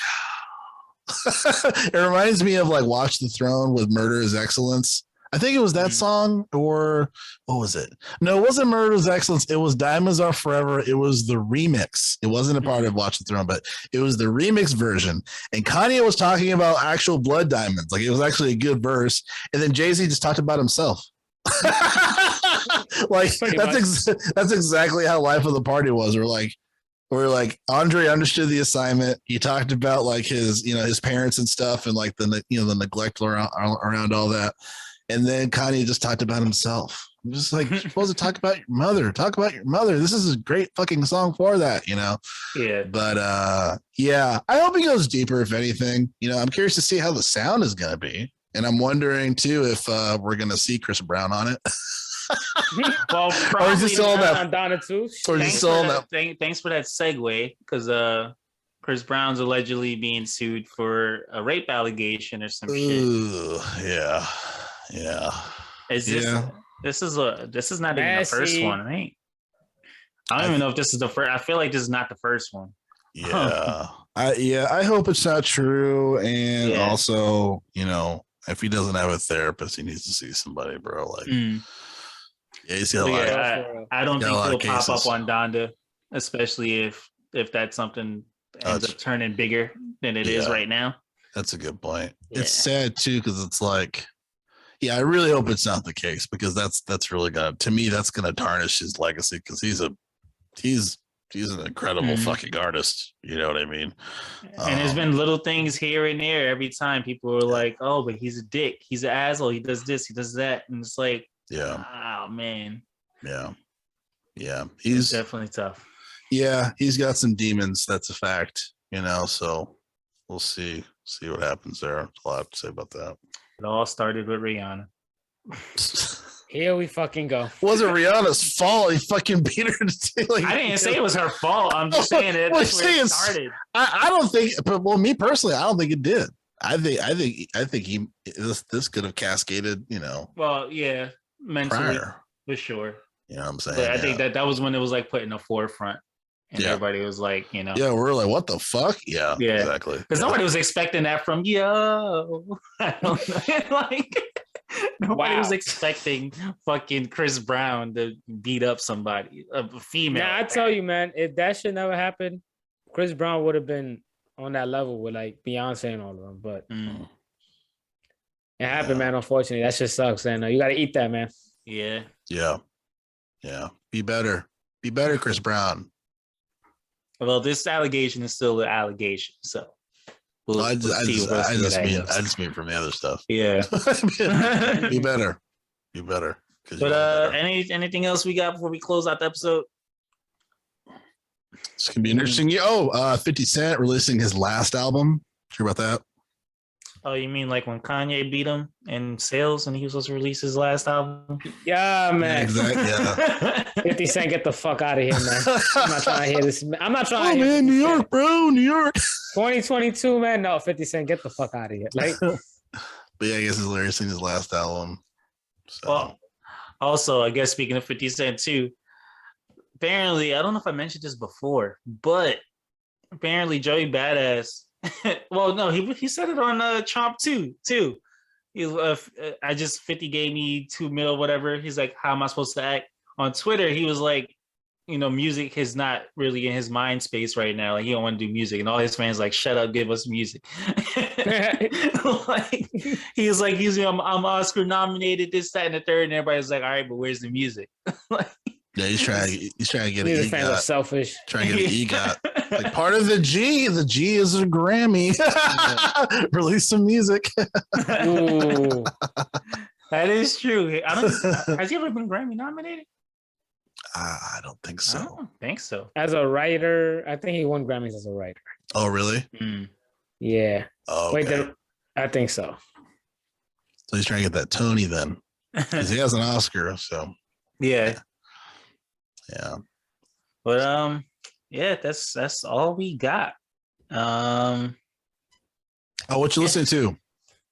it reminds me of like Watch the Throne with Murder is Excellence. I think it was that song, or what was it? No, it wasn't Murder is Excellence. It was Diamonds Are Forever. It was the remix. It wasn't a part of Watch the Throne, but it was the remix version. And Kanye was talking about actual blood diamonds. Like it was actually a good verse. And then Jay-Z just talked about himself. Like that's exactly how Life of the Party was. We're like Andre understood the assignment. He talked about like his parents and stuff, and like the neglect around all that. And then Kanye just talked about himself. I'm just like, you're supposed to talk about your mother. Talk about your mother. This is a great fucking song for that, Yeah. But I hope he goes deeper. If anything, I'm curious to see how the sound is gonna be. And I'm wondering too if we're gonna see Chris Brown on it. Well, or is he still on that? On Donna too. Or is he still on that? Thanks for that segue, because Chris Brown's allegedly being sued for a rape allegation or some shit. Yeah. This is not even the first one, right? I don't even know if this is the first. I feel like this is not the first one. Yeah. I hope it's not true. And also, if he doesn't have a therapist, he needs to see somebody, bro. Like, he's got a lot. I don't think he'll pop up on Donda, especially if that's something ends up turning bigger than it is right now. That's a good point. Yeah. It's sad too, because it's like, I really hope it's not the case, because that's really gonna, to me, that's gonna tarnish his legacy, because he's he's an incredible fucking artist. You know what I mean? And there's been little things here and there every time. People are like, "Oh, but he's a dick. He's an asshole. He does this. He does that." And it's like, oh man, he's definitely tough. Yeah, he's got some demons. That's a fact. You know, so we'll see what happens there. That's all I have to say about that. It all started with Rihanna. Here we fucking go. Wasn't Rihanna's fault. He fucking beat her to like, I didn't say it was her fault. I'm just saying that that's where it started. I don't think, but well, me personally, I don't think it did. I think this could have cascaded, you know. Well, yeah, mentally prior. For sure. You know what I'm saying? But I think that was when it was like put in the forefront. And everybody was like, you know. Yeah, we're like, what the fuck? Yeah, exactly. Because nobody was expecting that from Yo. I don't know. Like nobody was expecting fucking Chris Brown to beat up somebody, a female. Now I tell you, man, if that shit never happened, Chris Brown would have been on that level with like Beyonce and all of them. But it happened, man. Unfortunately, that shit sucks, and you got to eat that, man. Yeah. Be better, Chris Brown. Well, this allegation is still an allegation, so I just mean from the other stuff. Yeah. Be better. But anything else we got before we close out the episode? It's gonna be interesting. 50 Cent releasing his last album. Sure about that? Oh, you mean like when Kanye beat him in sales and he was supposed to release his last album? Yeah, man. Yeah, exactly. Yeah. 50 Cent, get the fuck out of here, man. I'm not trying to hear this. I'm not trying to hear man, New York, bro. New York. 2022, man. No, 50 Cent, get the fuck out of here. Like, but yeah, I guess he's releasing his last album. So. Well, also, I guess speaking of 50 Cent too, apparently, I don't know if I mentioned this before, but apparently Joey Badass. Well, no, he said it on Chomp too. I just 50 gave me $2 million, whatever. He's like, how am I supposed to act? On Twitter, he was like, you know, music is not really in his mind space right now. Like he don't want to do music, and all his fans like, shut up, give us music. Like he's like, I'm Oscar nominated, this, that, and the third, and everybody's like, all right, but where's the music? Like, yeah, he's trying to get an fans are selfish. Trying to get an EGOT. Like part of the G is a Grammy. Release some music. Ooh. That is true. Has he ever been Grammy nominated? I don't think so. I don't think so. As a writer, I think he won Grammys as a writer. Oh, really? Yeah. Oh, okay. Wait, I think so. So he's trying to get that Tony then, because he has an Oscar. So yeah. But yeah, that's all we got. Oh, what you listening to?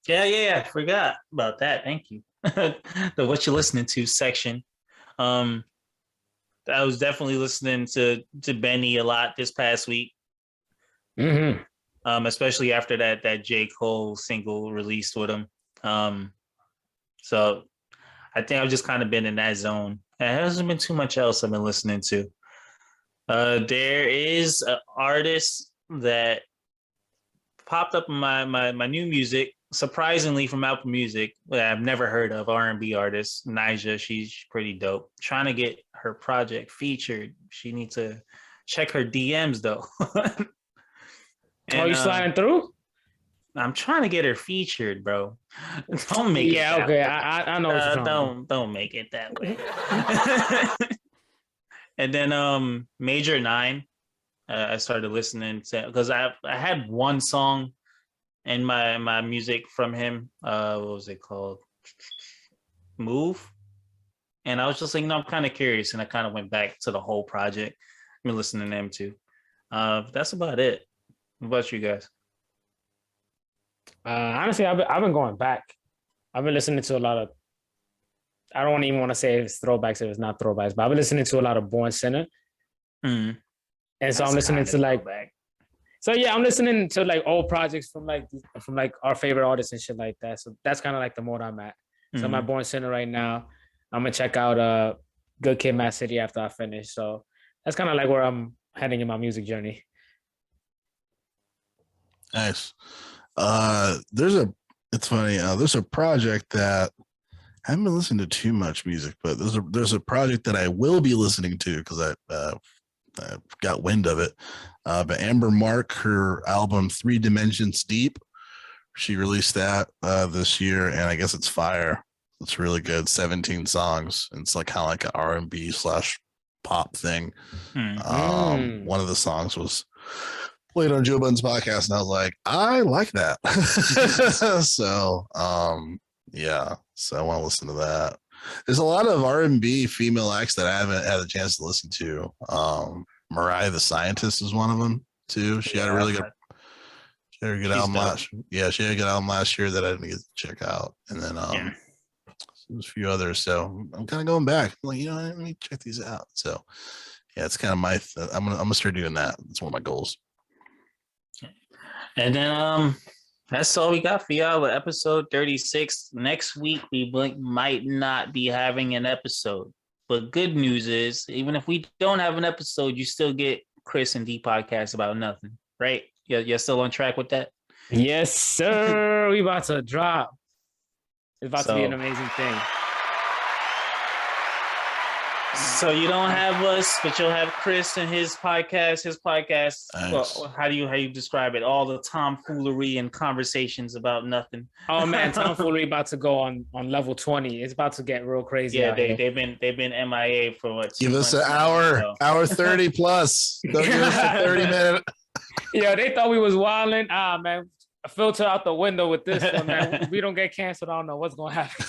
Yeah. Forgot about that. Thank you. The what you listening to section. I was definitely listening to Benny a lot this past week. Especially after that J. Cole single released with him. So I think I've just kind of been in that zone. There hasn't been too much else I've been listening to. There is an artist that popped up in my new music, surprisingly from Apple Music, that I've never heard of, R&B artist, Nija. She's pretty dope. Trying to get her project featured. She needs to check her DMs though. And, you sliding through? I'm trying to get her featured, bro. Don't make it. Yeah, okay. I know. What don't make it that way. And then Major 9, I started listening to, because I had one song in my music from him. What was it called? Move. And I was just like, I'm kind of curious, and I kind of went back to the whole project. I've been listening to them too. That's about it. What about you guys? Honestly, I've been going back. I've been listening to a lot of, I don't even want to say it's throwbacks if it's not throwbacks, but I've been listening to a lot of Born Sinner. And so I'm listening to like, so yeah, I'm listening to like old projects from like our favorite artists and shit like that. So that's kind of like the mode I'm at. So I'm at Born Sinner right now. I'm gonna check out Good Kid, Mad City after I finish. So that's kind of like where I'm heading in my music journey. Nice. It's funny. There's a project that I haven't been listening to too much music, but there's a project that I will be listening to because got wind of it. But Amber Mark, her album 3 Dimensions Deep, she released that this year, and I guess it's fire. It's really good. 17 songs. It's like kind of like an R&B / pop thing. One of the songs was played on Joe Budden's podcast, and I was like, I like that. So yeah, so I want to listen to that. There's a lot of R&B female acts that I haven't had a chance to listen to. Mariah the Scientist is one of them too. She had a really good album last. Yeah, she had a good album last year that I didn't get to check out. And then there's a few others. So I'm kind of going back. I'm like, let me check these out. So yeah, it's kind of my. I'm gonna start doing that. It's one of my goals. And then that's all we got for y'all with episode 36. Next week we might not be having an episode, but good news is, even if we don't have an episode, you still get Chris and D podcast about nothing, right? You're still on track with that? Yes, sir. We about to drop. It's about to be an amazing thing. So you don't have us, but you'll have Chris and his podcast. Well, how do you describe it? All the tomfoolery and conversations about nothing. Oh man, tomfoolery about to go on level 20. It's about to get real crazy. Yeah, they've been MIA for what? Give us an hour 30 plus. Don't give us a 30-minute. Yeah, they thought we was wilding. Man, a filter out the window with this one, man. We don't get canceled. I don't know what's gonna happen.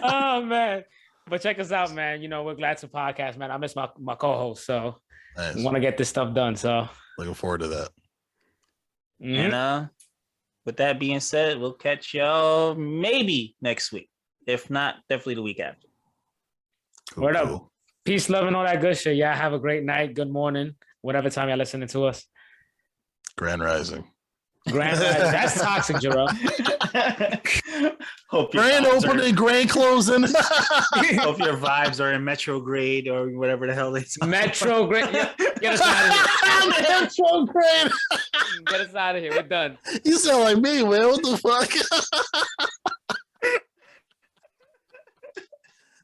Oh man. But check us out, man. We're glad to podcast, man. I miss my co-host, so nice. Want to get this stuff done. So looking forward to that. Mm-hmm. And with that being said, we'll catch y'all maybe next week. If not, definitely the week after. Word up. Peace, love, and all that good shit. Yeah, have a great night, good morning, whatever time y'all listening to us. Grand Rising. That's toxic, Jerome. Grand opening, grand closing. Hope your vibes are in Metrograde or whatever the hell it's Metrograde. Get us out of here. Metrograde. Get us out of here. We're done. You sound like me, man. What the fuck?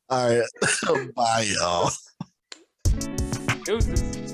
All right. Bye, y'all. Deuces.